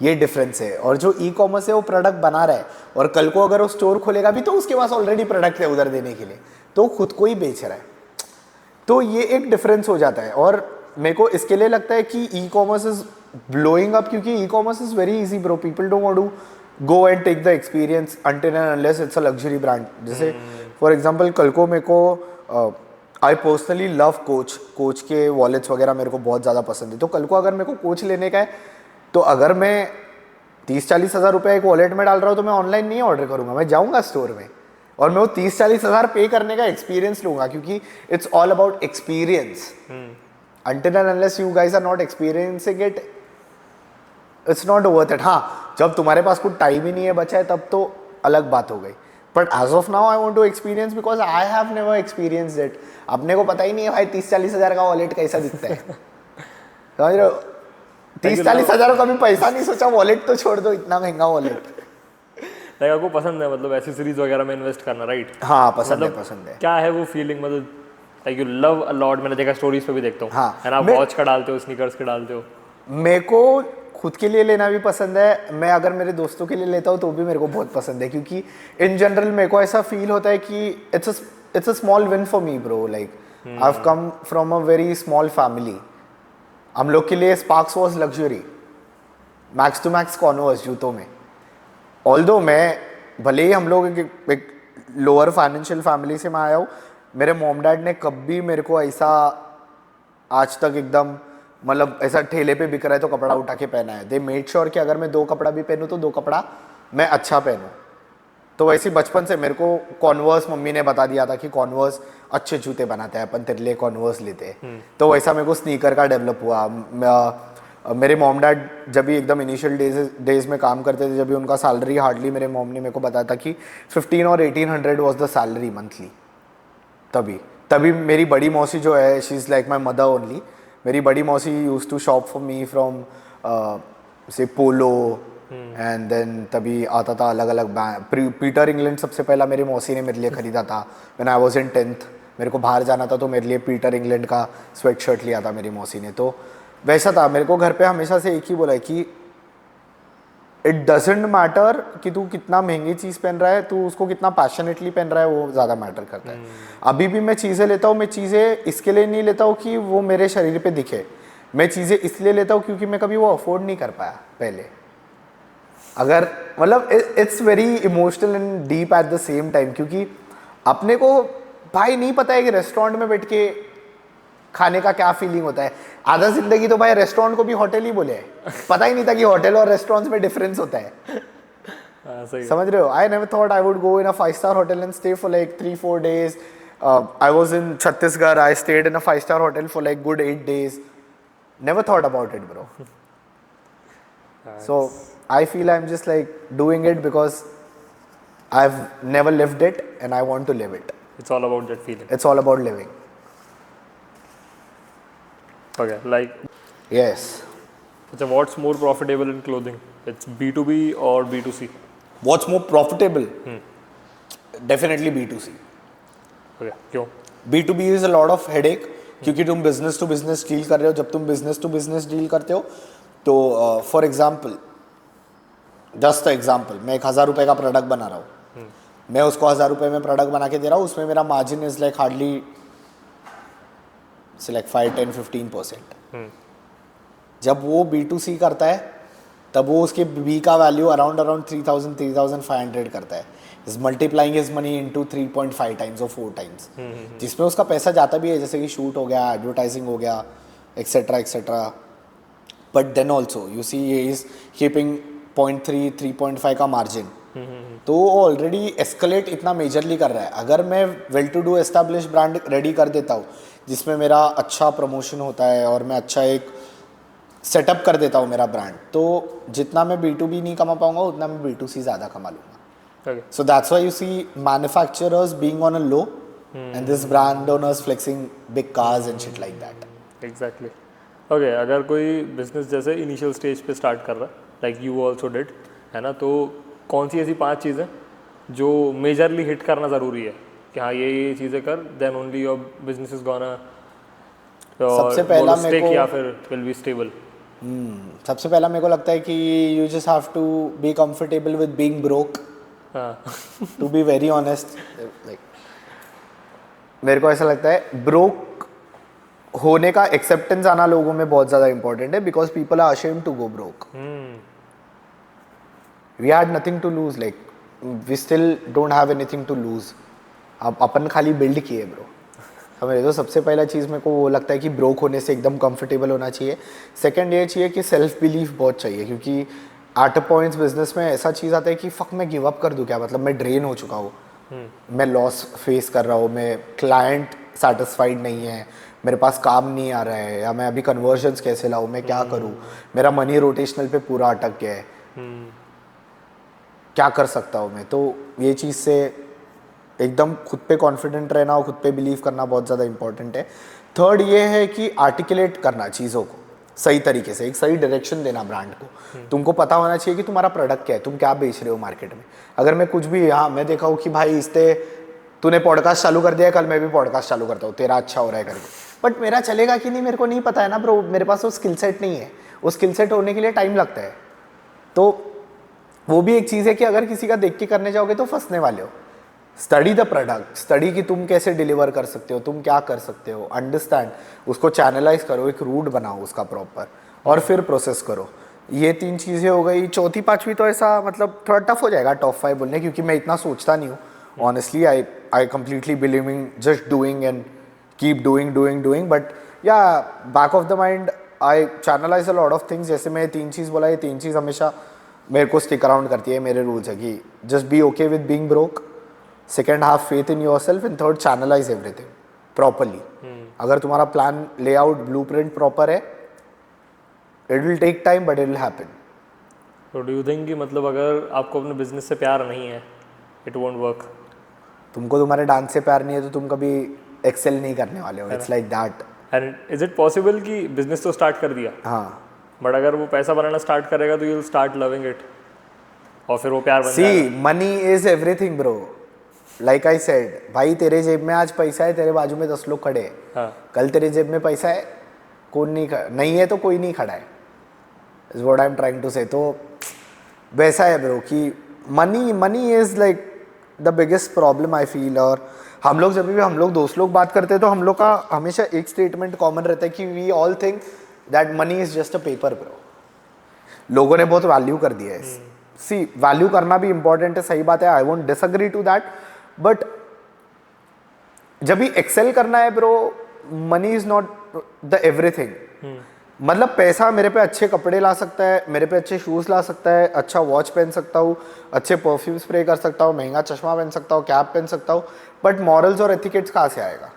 ये डिफरेंस है। और जो ई कॉमर्स है वो प्रोडक्ट बना रहा है और कल को अगर वो स्टोर खोलेगा भी तो उसके पास ऑलरेडी प्रोडक्ट है उधर देने के लिए, तो खुद को ही बेच रहा है। तो ये एक डिफरेंस हो जाता है। और मेरे को इसके लिए लगता है कि e commerce is blowing up, क्योंकि e commerce is very easy bro, people don't want to go and take the experience until and unless it's a luxury brand. जैसे फॉर एग्जांपल कल को मेरे को आई पर्सनली लव कोच के वॉलेट्स वगैरह मेरे को बहुत ज़्यादा पसंद है। तो कल को अगर मेरे को कोच लेने का है तो अगर मैं 30-40 हज़ार रुपये एक वॉलेट में डाल रहा हूँ तो मैं ऑनलाइन नहीं ऑर्डर करूँगा, मैं जाऊँगा स्टोर में और मैं वो 30-40 हज़ार पे करने का एक्सपीरियंस लूँगा, क्योंकि it's all about experience. Until and unless you guys are not experiencing it, it's not worth it। हाँ, जब तुम्हारे पास कुछ टाइम ही नहीं है बचा है तब तो अलग बात हो गई, but as of now I want to experience because I have never experienced it. अपने को पता ही नहीं है भाई 30-40 हज़ार का वॉलेट कैसा दिखता है। समझ रहे हो, 30-40 हज़ार का भी पैसा नहीं सोचा, वॉलेट तो छोड़ दो, इतना महंगा वॉलेट। लाइक आपको पसंद है मतलब एसेसरीज वगैरह में इन्वेस्ट करना, राइट? हाँ पसंद है, पसंद है। क्या है वो फीलिंग, मतलब like you love a lot, मैंने देखा स्टोरीज पे भी देखता हूँ। हाँ, है ना, आप वॉच का डालते हो, स्नीकर्स के डालते हो। मेरे को खुद के लिए लेना भी पसंद है, मैं अगर मेरे दोस्तों के लिए लेता हूँ तो भी मेरे को बहुत पसंद है, क्योंकि इन जनरल मेरे को ऐसा फील होता है कि it's a small win for me bro. Like I have come from a very small family. हम लोग के लिए Sparx was luxury, max to max Converse जूतों में। ऑल्दो मैं भले ही हम लोग एक लोअर फाइनेंशियल फैमिली से मैं आया हूँ, मेरे मॉम डैड ने कभी मेरे को ऐसा आज तक एकदम मतलब ऐसा ठेले पे बिक रहा है तो कपड़ा उठा के पहना है। दे मेड श्योर कि अगर मैं 2 कपड़ा भी पहनूँ तो 2 कपड़ा मैं अच्छा पहनूँ। तो वैसे बचपन से मेरे को कॉन्वर्स मम्मी ने बता दिया था कि कॉन्वर्स अच्छे जूते बनाते हैं, अपन तेरे लिए कॉन्वर्स लेते हैं। तो वैसा मेरे को स्नीकर का डेवलप हुआ। मेरे मॉम डैड जब भी एकदम इनिशियल डेज में काम करते थे, जब भी उनका सैलरी हार्डली, मेरे मॉम ने मेरे को बताया था कि 15 और 1800 वॉज द सैलरी मंथली। तभी मेरी बड़ी मौसी जो है, she is like my mother only. मेरी बड़ी मौसी use to shop for me from से पोलो एंड देन तभी आता था अलग अलग पीटर इंग्लैंड सबसे पहला मेरी मौसी ने मेरे लिए ख़रीदा था। When I was in 10th मेरे को बाहर जाना था तो मेरे लिए पीटर इंग्लैंड का स्वेट शर्ट लिया था मेरी मौसी ने। तो वैसा था, मेरे को घर पे हमेशा से एक ही बोला है कि इट डजेंट मैटर कि तू कितना महंगी चीज़ पहन रहा है, तू उसको कितना पैशनेटली पहन रहा है, वो ज़्यादा मैटर करता है। अभी भी मैं चीज़ें लेता हूँ, मैं चीज़ें इसके लिए नहीं लेता हूँ कि वो मेरे शरीर पे दिखे, मैं चीज़ें इसलिए लेता हूँ क्योंकि मैं कभी वो अफोर्ड नहीं कर पाया पहले। अगर मतलब it's very emotional and deep at the same time, क्योंकि अपने को भाई नहीं पता है कि रेस्टोरेंट में बैठ के खाने का क्या फीलिंग होता है। आधा जिंदगी तो भाई रेस्टोरेंट को भी होटल ही बोले है, पता ही नहीं था कि होटल और रेस्टोरेंट्स में डिफरेंस होता है। समझ रहे हो, I never thought I would go in a 5-star hotel and stay for like 3-4 days। I was in Chhattisgarh, I stayed in a 5-star hotel for like good 8 days। Never thought about it bro. So I feel I am just like doing it because I have never lived it and I want to live it. It's all about that feeling, it's all about living. Okay, like yes. So what's more profitable in clothing? It's B2B or B2C? What's more profitable? Definitely B2C. Okay, क्यों? B2B is a lot of headache, क्योंकि तुम बिजनेस टू बिजनेस डील कर रहे हो। जब तुम बिजनेस टू बिजनेस डील करते हो तो फॉर एग्जाम्पल, जस्ट एग्जाम्पल, मैं 1000 रुपये का प्रोडक्ट बना रहा हूँ, मैं उसको 1000 रुपये में प्रोडक्ट बना के दे रहा हूँ, उसमें मेरा margin is like hardly like 5-10-15%। जब वो B2C करता है तब वो उसके B का वैल्यू अराउंड 3,500 करता है, is multiplying his money into 3.5 times और 4 टाइम्स, जिसमें उसका पैसा जाता भी है, जैसे कि शूट हो गया, एडवर्टाइजिंग हो गया, etcetera etcetera. But then also you see he is keeping 0.3-3.5 का मार्जिन, तो वो ऑलरेडी एस्केलेट इतना मेजरली कर रहा है। अगर मैं well to do establish brand ready कर देता हूँ जिसमें मेरा अच्छा प्रमोशन होता है और मैं अच्छा एक सेटअप कर देता हूँ मेरा ब्रांड, तो जितना मैं B2B नहीं कमा पाऊंगा उतना मैं B2C ज़्यादा कमा लूँगा। So that's why you see manufacturers being on a low and this brand owners flexing big cars and shit like that. Exactly. Okay, अगर कोई बिजनेस जैसे इनिशियल स्टेज पे स्टार्ट कर रहा है, लाइक यू ऑल्सो डिड, है ना, तो कौन सी ऐसी 5 चीज़ें जो मेजरली हिट करना ज़रूरी है कि हाँ ये चीज़ें कर, then only your business is gonna सबसे पहला मेरे को या फिर विल बी स्टेबल? सबसे पहला मेरे को लगता है कि you just have to be comfortable with being broke, to be very honest. Like मेरे को ऐसा लगता है ब्रोक होने का एक्सेप्टेंस आना लोगों में बहुत ज़्यादा इंपॉर्टेंट है, because people are ashamed to go broke. We had nothing to lose, like we still don't have anything to lose. अब अपन खाली बिल्ड किए ब्रो, समझ तो सबसे पहला चीज़ मेरे को वो लगता है कि ब्रोक होने से एकदम कंफर्टेबल होना चाहिए। सेकंड ये चाहिए कि सेल्फ बिलीफ बहुत चाहिए, क्योंकि एट अ पॉइंट्स बिजनेस में ऐसा चीज़ आता है कि फक मैं गिव अप कर दूँ क्या, मतलब मैं ड्रेन हो चुका हूँ, मैं लॉस फेस कर रहा हूँ, मैं क्लाइंट सेटिस्फाइड नहीं है, मेरे पास काम नहीं आ रहा है, या मैं अभी कन्वर्जन्स कैसे लाऊँ, मैं क्या करूँ, मेरा मनी रोटेशनल पे पूरा अटक गया है, क्या कर सकता हूँ मैं। तो ये चीज़ से एकदम खुद पे कॉन्फिडेंट रहना और खुद पे बिलीव करना बहुत ज़्यादा इंपॉर्टेंट है। थर्ड ये है कि आर्टिकुलेट करना चीज़ों को सही तरीके से, एक सही डायरेक्शन देना ब्रांड को। तुमको पता होना चाहिए कि तुम्हारा प्रोडक्ट क्या है, तुम क्या बेच रहे हो मार्केट में। अगर मैं कुछ भी, हाँ मैं देखा हूँ कि भाई इससे तूने पॉडकास्ट चालू कर दिया है, कल मैं भी पॉडकास्ट चालू करता हूँ, तेरा अच्छा हो रहा है करके, बट मेरा चलेगा कि नहीं मेरे को नहीं पता है ना ब्रो, मेरे पास वो स्किल सेट नहीं है, वो स्किल सेट होने के लिए टाइम लगता है। तो वो भी एक चीज़ है कि अगर किसी का देख के करने जाओगे तो फंसने वाले हो। स्टडी द प्रोडक्ट, स्टडी कि तुम कैसे डिलीवर कर सकते हो, तुम क्या कर सकते हो, अंडरस्टैंड उसको, चैनलाइज करो, एक रूट बनाओ उसका प्रॉपर, और फिर प्रोसेस करो। ये 3 चीज़ें हो गई। चौथी पांचवी तो ऐसा मतलब थोड़ा टफ हो जाएगा टॉप 5 बोलने, क्योंकि मैं इतना सोचता नहीं हूँ honestly. I completely believing just doing and keep doing, but या back of the mind I channelise a lot of things. जैसे मैं 3 चीज़ बोला, ये 3 चीज़ हमेशा मेरे को स्टिक अराउंड करती है। मेरे रूल्स है कि just be okay with being broke, second have faith in yourself, and third channelise everything properly. अगर तुम्हारा प्लान, लेआउट, ब्लूप्रिंट प्रॉपर है, it will take time but it will happen. तो डू यू थिंक कि मतलब अगर आपको अपने बिजनेस से प्यार नहीं है, इट वोंट वर्क? तुमको तुम्हारे डांस से प्यार नहीं है तो तुम कभी एक्सेल नहीं करने वाले हो। It's like that. And is it possible कि बिजनेस तो स्टार्ट कर दिया, हाँ, बट अगर वो पैसा बनाना स्टार्ट करेगा तो you will start loving it, और फिर वो प्यार बन जाएगा? See money is everything bro, like I said, भाई तेरे जेब में आज पैसा है, तेरे बाजू में 10 लोग खड़े हैं, हाँ, कल तेरे जेब में पैसा है, कौन नहीं है तो कोई नहीं खड़ा है, is what I am trying to say. तो वैसा है ब्रो कि money is like the biggest problem I feel. और हम लोग जब भी हम लोग दोस्त लोग बात करते हैं तो हम लोग का हमेशा एक स्टेटमेंट कॉमन रहता है कि we all think that money is just a paper bro. लोगों ने बहुत वैल्यू कर दिया है। सी वैल्यू करना भी इंपॉर्टेंट है, सही बात है, I won't disagree to that, but जब भी एक्सेल करना है bro, money is not the everything. मतलब पैसा मेरे पे अच्छे कपड़े ला सकता है, मेरे पे अच्छे शूज़ ला सकता है, अच्छा वॉच पहन सकता हूँ, अच्छे परफ्यूम स्प्रे कर सकता हूँ, महंगा चश्मा पहन सकता हूँ, कैप पहन सकता हूँ, बट मॉरल्स और एथिकेट्स कहाँ से आएगा?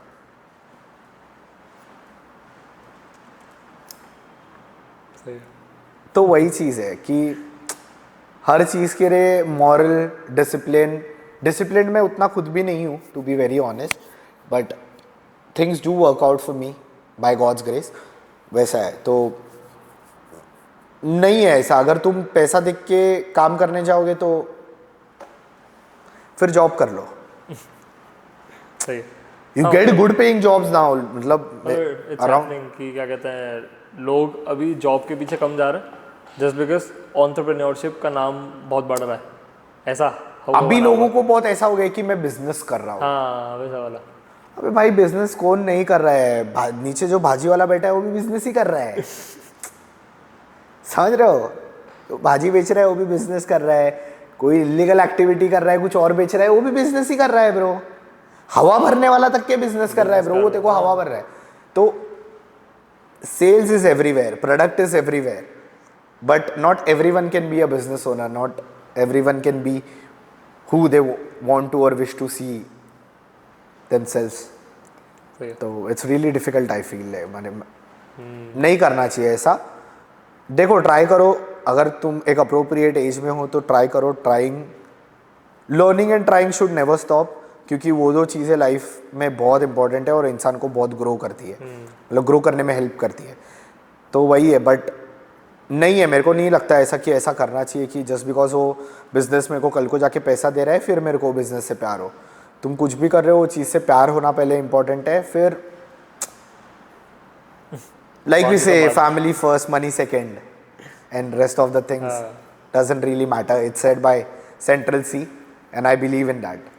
सही। तो वही चीज़ है कि हर चीज़ के लिए मॉरल, डिसिप्लिन में उतना खुद भी नहीं हूँ to be very honest, but things do work out for me by God's grace. वैसा है तो नहीं है ऐसा, अगर तुम पैसा देख के काम करने जाओगे तो फिर जॉब कर लो। सही। You get good paying jobs now, मतलब अराउंड कि क्या कहते हैं, लोग अभी जॉब के पीछे कम जा रहे हैं जस्ट बिकॉज एंटरप्रेन्योरशिप का नाम बहुत बढ़ रहा है। ऐसा अभी लोगों को बहुत ऐसा हो गया कि मैं बिजनेस कर रहा हूँ। हाँ वैसा वाला। अबे भाई बिजनेस कौन नहीं कर रहा है, नीचे जो भाजी वाला बैठा है वो भी बिजनेस ही कर रहा है। समझ रहे हो, तो भाजी बेच रहा है वो भी बिजनेस कर रहा है, कोई इलीगल एक्टिविटी कर रहा है कुछ और बेच रहा है वो भी बिजनेस ही कर रहा है ब्रो। हवा भरने वाला तक के बिजनेस कर रहा है ब्रो, वो तेरे को हवा भर रहा है। तो sales is everywhere, product is everywhere, but not everyone can be a business owner, not everyone can be who they want to or wish to see themselves. तो it's really difficult I feel है, माने नहीं करना चाहिए ऐसा। देखो ट्राई करो, अगर तुम एक अप्रोप्रिएट एज में हो तो ट्राई करो। Trying, learning and trying should never stop, क्योंकि वो दो चीज़ें लाइफ में बहुत इंपॉर्टेंट है और इंसान को बहुत ग्रो करती है, मतलब ग्रो करने में हेल्प करती है। तो वही है, बट नहीं है, मेरे को नहीं लगता ऐसा कि ऐसा करना चाहिए कि जस्ट बिकॉज वो बिजनेस मेरे को कल को जाके पैसा दे रहा है फिर मेरे को बिजनेस से प्यार हो। तुम कुछ भी कर रहे हो वो चीज़ से प्यार होना पहले इंपॉर्टेंट है, फिर like we say family first money second and rest of the things doesn't really matter. It's said by Central Cee and I believe in that.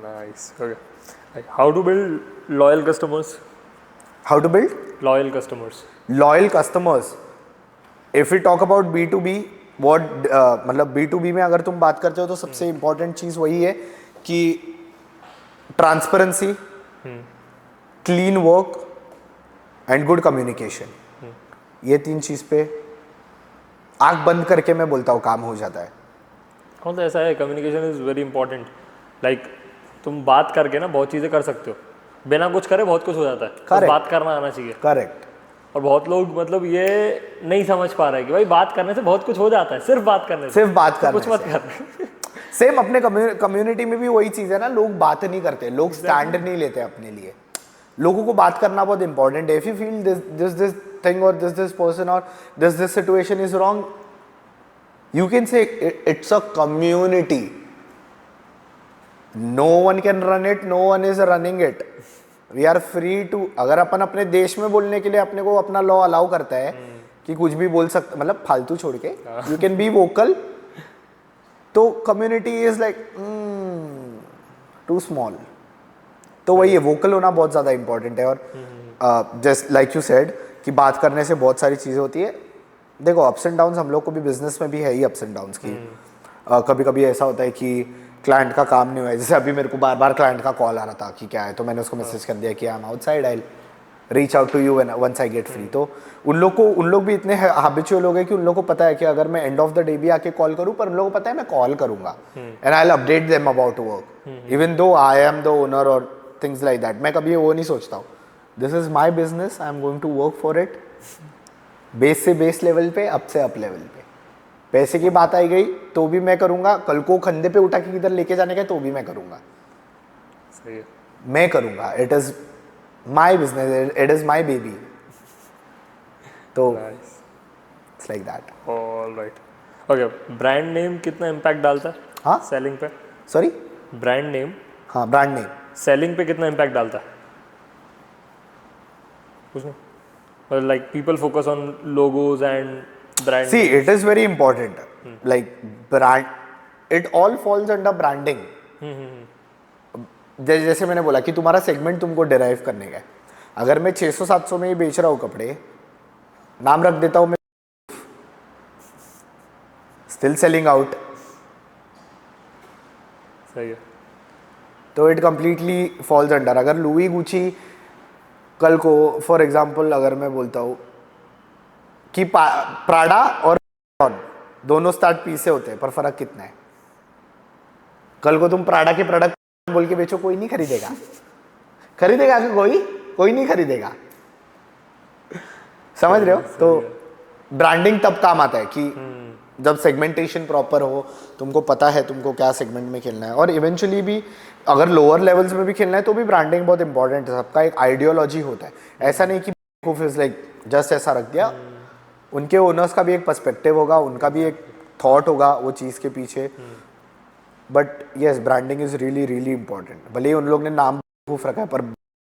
Nice, okay. How to build loyal customers? How to build loyal customers? Loyal customers, if you talk about B2B, what मतलब B2B में अगर तुम बात करते हो तो सबसे इंपॉर्टेंट चीज़ वही है कि transparency, clean work and good communication. ये तीन चीज़ पे आंख बंद करके मैं बोलता हूँ काम हो जाता है। हाँ तो ऐसा है, communication is very important. Like तुम बात करके ना बहुत चीज़ें कर सकते हो, बिना कुछ करे बहुत कुछ हो जाता है। तो बात करना आना चाहिए। करेक्ट। और बहुत लोग मतलब ये नहीं समझ पा रहे हैं कि भाई बात करने से बहुत कुछ हो जाता है, सिर्फ बात करने से, सिर्फ बात करने कुछ मत कर। सेम अपने कम्युनिटी में भी वही चीज़ है ना, लोग बात नहीं करते, लोग स्टैंड नहीं लेते अपने लिए। लोगों को बात करना बहुत इंपॉर्टेंट है। If you feel this thing और दिस पर्सन और this situation is wrong, you can say it's a community, no one can run it, no one is running it, we are free to. अगर अपन अपने देश में बोलने के लिए अपने को अपना लॉ अलाउ करता है कि कुछ भी बोल सकते, मतलब फालतू छोड़ के यू कैन बी वोकल, तो community is like too small. तो वही है, वोकल होना बहुत ज़्यादा इंपॉर्टेंट है। और जस्ट लाइक यू सेड कि बात करने से बहुत सारी चीज़ें होती है। देखो अप्स एंड डाउन्स हम लोग को भी बिजनेस में भी है ही, अप्स एंड डाउन्स की। कभी कभी ऐसा होता है कि क्लाइंट का काम नहीं हुआ है, जैसे अभी मेरे को बार बार क्लाइंट का कॉल आ रहा था कि क्या है, तो मैंने उसको मैसेज कर दिया कि I am outside, I reach out to you once I get free. तो उन लोग भी इतने हैबिचुअल हो गए कि उन लोग को पता है कि अगर मैं एंड ऑफ द डे भी आके कॉल करूं, पर उन लोगों को पता है मैं कॉल करूंगा and I will update them about work even though I am the owner और थिंग्स लाइक दैट। मैं कभी वो नहीं सोचता हूँ, this is my business, I am going to work for it. Base से बेस लेवल पे, अप से अप लेवल पे। पैसे की बात आई गई तो भी मैं करूंगा, कल को खंदे पे उठा के किधर लेके जाने का तो भी मैं करूंगा। सही है, मैं करूंगा। It is my business, it is my baby. तो it's like that. Alright, okay. Brand name कितना इम्पैक्ट डालता है हाँ सेलिंग पे? Sorry, brand name? हाँ ब्रांड नेम सेलिंग पे कितना इम्पैक्ट डालता है? कुछ नहीं, मतलब like people focus on logos and brand. See, it is very important. Like brand, it all falls under branding. जैसे मैंने बोला कि तुम्हारा सेगमेंट तुमको डिराइव करने का है। अगर मैं 600-700 में ही बेच रहा हूँ कपड़े, नाम रख देता हूँ मैं, स्टिल सेलिंग आउट। सही है। तो इट कंप्लीटली फॉल्स अंडर। अगर लुई गुची कल को फॉर एग्जाम्पल अगर मैं बोलता हूँ कि प्राडा और दोनों स्टार्ट पी से होते हैं, पर फर्क कितना है? कल को तुम प्राडा के प्रोडक्ट बोल के बेचो, कोई नहीं खरीदेगा। खरीदेगा कि कोई नहीं खरीदेगा। समझ रहे हो? तो ब्रांडिंग तब काम आता है कि जब सेगमेंटेशन प्रॉपर हो, तुमको पता है तुमको क्या सेगमेंट में खेलना है। और इवेंचुअली भी अगर लोअर लेवल्स में भी खेलना है तो भी ब्रांडिंग बहुत इंपॉर्टेंट है। सबका एक आइडियोलॉजी होता है, ऐसा नहीं कि लाइक जस्ट ऐसा रख दिया। उनके ओनर्स का भी एक पर्सपेक्टिव होगा, उनका भी एक थॉट होगा वो चीज़ के पीछे। But yes, branding is really really important. भले ही उन लोग ने नाम प्रूफ रखा है, पर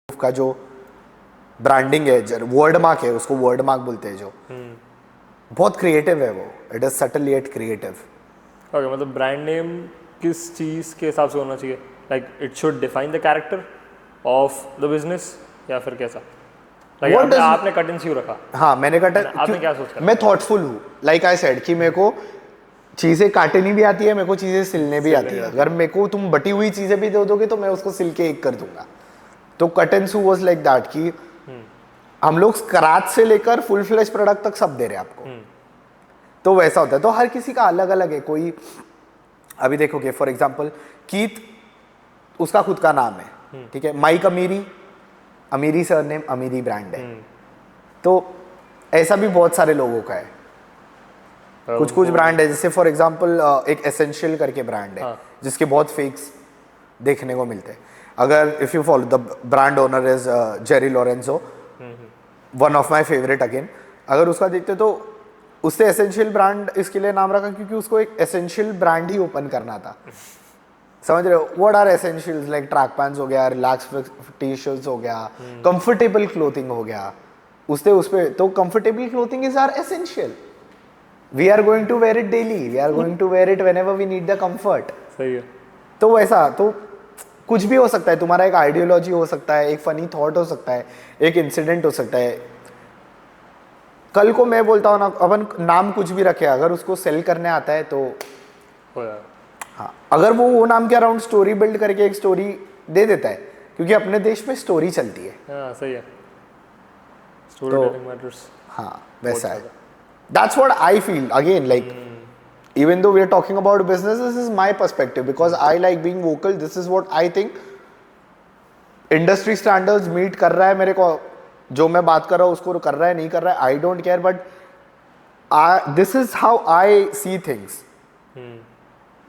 का जो ब्रांडिंग है, वर्ड मार्क है, उसको वर्ड मार्क बोलते हैं, जो बहुत क्रिएटिव है वो। It is subtle yet creative. Okay, मतलब ब्रांड नेम किस चीज़ के हिसाब से होना चाहिए? Like it should define the character of the business, या फिर कैसा? लाइक आपने कट एंड स्यू रखा। हाँ मैंने कट, आपने क्या सोच? मैं थॉटफुल हूँ, लाइक आई सेड कि मेरे को चीज़ें काटनी भी आती है, मेरे को चीज़ें सिलने भी आती है। अगर मेरे को तुम बटी हुई चीज़ें भी दे दोगे तो मैं उसको सिल के एक कर दूंगा। तो cut and so was like that कि हम लोग स्क्रैच से लेकर फुल फ्लेश प्रोडक्ट तक सब दे रहे हैं आपको। तो वैसा होता है। तो हर किसी का अलग अलग है। कोई अभी देखोगे फॉर एग्जांपल कीथ, उसका खुद का नाम है, ठीक है। माइक अमीरी, अमीरी सरनेम, अमीरी ब्रांड है। तो ऐसा भी बहुत सारे लोगों का है। कुछ कुछ ब्रांड है, जैसे फॉर एग्जांपल एक एसेंशियल करके ब्रांड है, जिसके बहुत फेक्स देखने को मिलते हैं। अगर if you follow the brand owner is Jerry Lorenzo, one of my favourite again. अगर उसका देखते तो उससे एसेंशियल ब्रांड इसके लिए नाम रखा क्योंकि उसको एक एसेंशियल ब्रांड ही ओपन करना था। समझ रहे हो? What are essentials? Like track pants हो गया, रिलैक्स टी शर्ट्स हो गया, कंफर्टेबल क्लोथिंग हो गया। उससे उस पे तो comfortable clothing is are essential. We are going to wear it daily, we are going to wear it whenever we need the comfort. सही है। तो वैसा तो कुछ भी हो सकता है। तुम्हारा एक आइडियोलॉजी हो सकता है, एक फनी थॉट हो सकता है, एक इंसिडेंट हो सकता है। कल को मैं बोलता हूँ ना, अपन नाम कुछ भी रखे, अगर उसको सेल करने आता है तो हाँ, अगर वो नाम के अराउंड स्टोरी बिल्ड करके एक स्टोरी दे देता है, क्योंकि अपने देश में स्टोरी चलती है। हाँ सही है, स्टोरी टेलिंग मैटर्स। हाँ वैसा है। That's what I feel again, like even though we are talking about business, this is my perspective because I like being vocal. This is what I think industry standards meet कर रहा है मेरे को, जो मैं बात कर रहा हूँ उसको कर रहा है, नहीं कर रहा है, I don't care, but this is how I see things.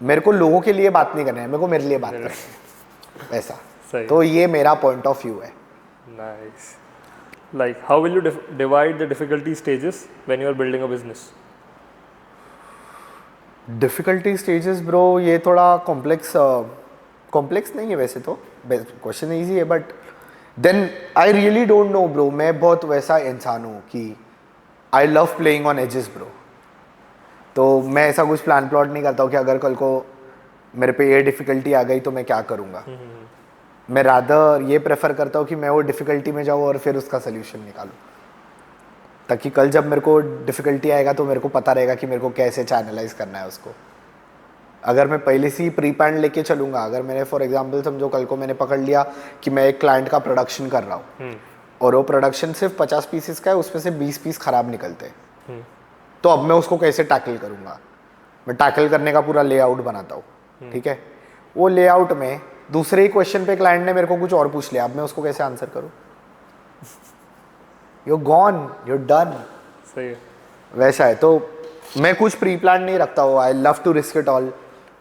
मेरे को लोगों के लिए बात नहीं करना है, मेरे को मेरे लिए बात करना है, वैसा। तो ये मेरा पॉइंट ऑफ व्यू है। Nice. Like how will you divide the difficulty stages when you are building a business? Difficulty stages bro, ये थोड़ा कॉम्प्लेक्स नहीं है वैसे तो, क्वेश्चन ईजी है, but then I really don't know bro. मैं बहुत वैसा इंसान हूँ कि I love playing on edges bro. तो मैं ऐसा कुछ प्लान प्लॉट नहीं करता हूँ कि अगर कल को मेरे पे ये डिफ़िकल्टी आ गई तो मैं क्या करूँगा। मैं रादर ये प्रेफर करता हूँ कि मैं वो डिफ़िकल्टी में जाऊँ और फिर उसका सोल्यूशन निकालूँ, ताकि कल जब मेरे को डिफ़िकल्टी आएगा तो मेरे को पता रहेगा कि मेरे को कैसे चैनलाइज करना है उसको। अगर मैं पहले से ही प्री पैंड लेके चलूँगा, अगर मैंने फॉर एग्जांपल समझो कल को मैंने पकड़ लिया कि मैं एक क्लाइंट का प्रोडक्शन कर रहा हूँ और वो प्रोडक्शन सिर्फ 50 पीसेस का है, उसमें से 20 पीस ख़राब निकलते हैं, तो अब मैं उसको कैसे टैकल करूँगा। मैं टैकल करने का पूरा लेआउट बनाता हूँ, ठीक है। वो लेआउट में दूसरे ही क्वेश्चन पे क्लाइंट ने मेरे को कुछ और पूछ लिया, अब मैं उसको कैसे आंसर करूँ। You're gone, you're done. सही है। वैसा है। तो मैं कुछ प्री प्लान नहीं रखता हूँ। I love to risk it all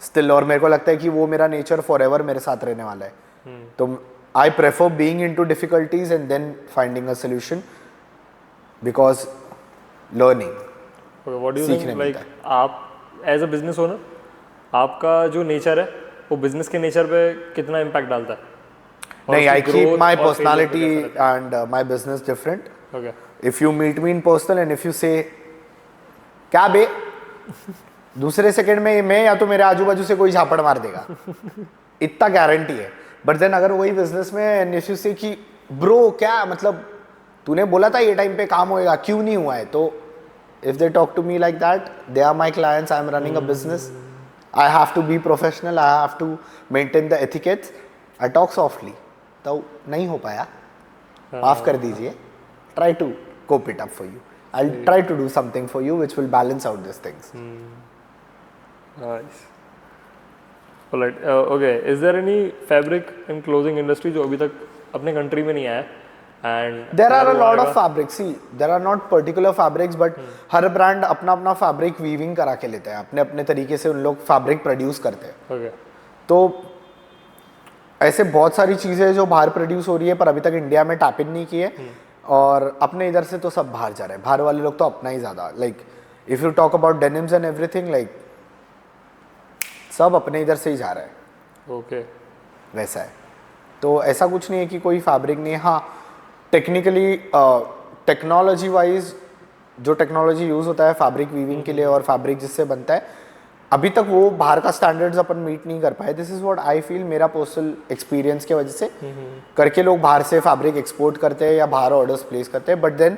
still, और मेरे को लगता है कि वो मेरा नेचर फॉर एवर मेरे साथ रहने वाला है। तो I prefer being into difficulties and then finding a solution, because learning, what do you think, like आप एज अ बिजनेस ओनर आपका जो नेचर है वो बिजनेस के नेचर पे कितना इम्पैक्ट डालता है? नहीं, I keep my personality and my business different. Okay. If you meet me in personal and if you say क्या बे, दूसरे सेकंड में मैं या तो मेरे आजू बाजू से कोई झापड़ मार देगा, इतना गारंटी है। बट देन अगर वही बिजनेस में एंड इफ यू से कि ब्रो क्या मतलब तूने बोला था ये टाइम पे काम होएगा, क्यों नहीं हुआ है, तो if they talk to me like that, they are my clients, I am running a business, I have to be professional, I have to maintain the etiquettes, I talk softly. तो नहीं हो पाया, माफ कर दीजिए, try to cope it up for you. I'll try to do something for you which will balance out these things. Nice. Alright. Okay. Is there any fabric and clothing industry जो अभी तक अपने country में नहीं आया? And there are a lot of fabrics. See, there are not particular fabrics, but her brand अपना अपना fabric weaving करा के लेते हैं, अपने अपने तरीके से उन लोग fabric produce करते हैं। Okay. तो ऐसे बहुत सारी चीज़ें जो बाहर प्रोड्यूस हो रही है पर अभी तक इंडिया में टैप इन नहीं की है, और अपने इधर से तो सब बाहर जा रहे हैं। बाहर वाले लोग तो अपना ही ज़्यादा, like if you talk about denims and everything, like सब अपने इधर से ही जा रहा है। ओके, वैसा है। तो ऐसा कुछ नहीं है कि कोई फैब्रिक नहीं है। हाँ, टेक्निकली टेक्नोलॉजी वाइज जो टेक्नोलॉजी यूज़ होता है फैब्रिक वीविंग के लिए और फैब्रिक जिससे बनता है, अभी तक वो बाहर का स्टैंडर्ड्स अपन मीट नहीं कर पाए. This is what I feel, मेरा पर्सनल एक्सपीरियंस के वजह से करके लोग बाहर से फैब्रिक एक्सपोर्ट करते हैं या बाहर ऑर्डर्स प्लेस करते हैं. But then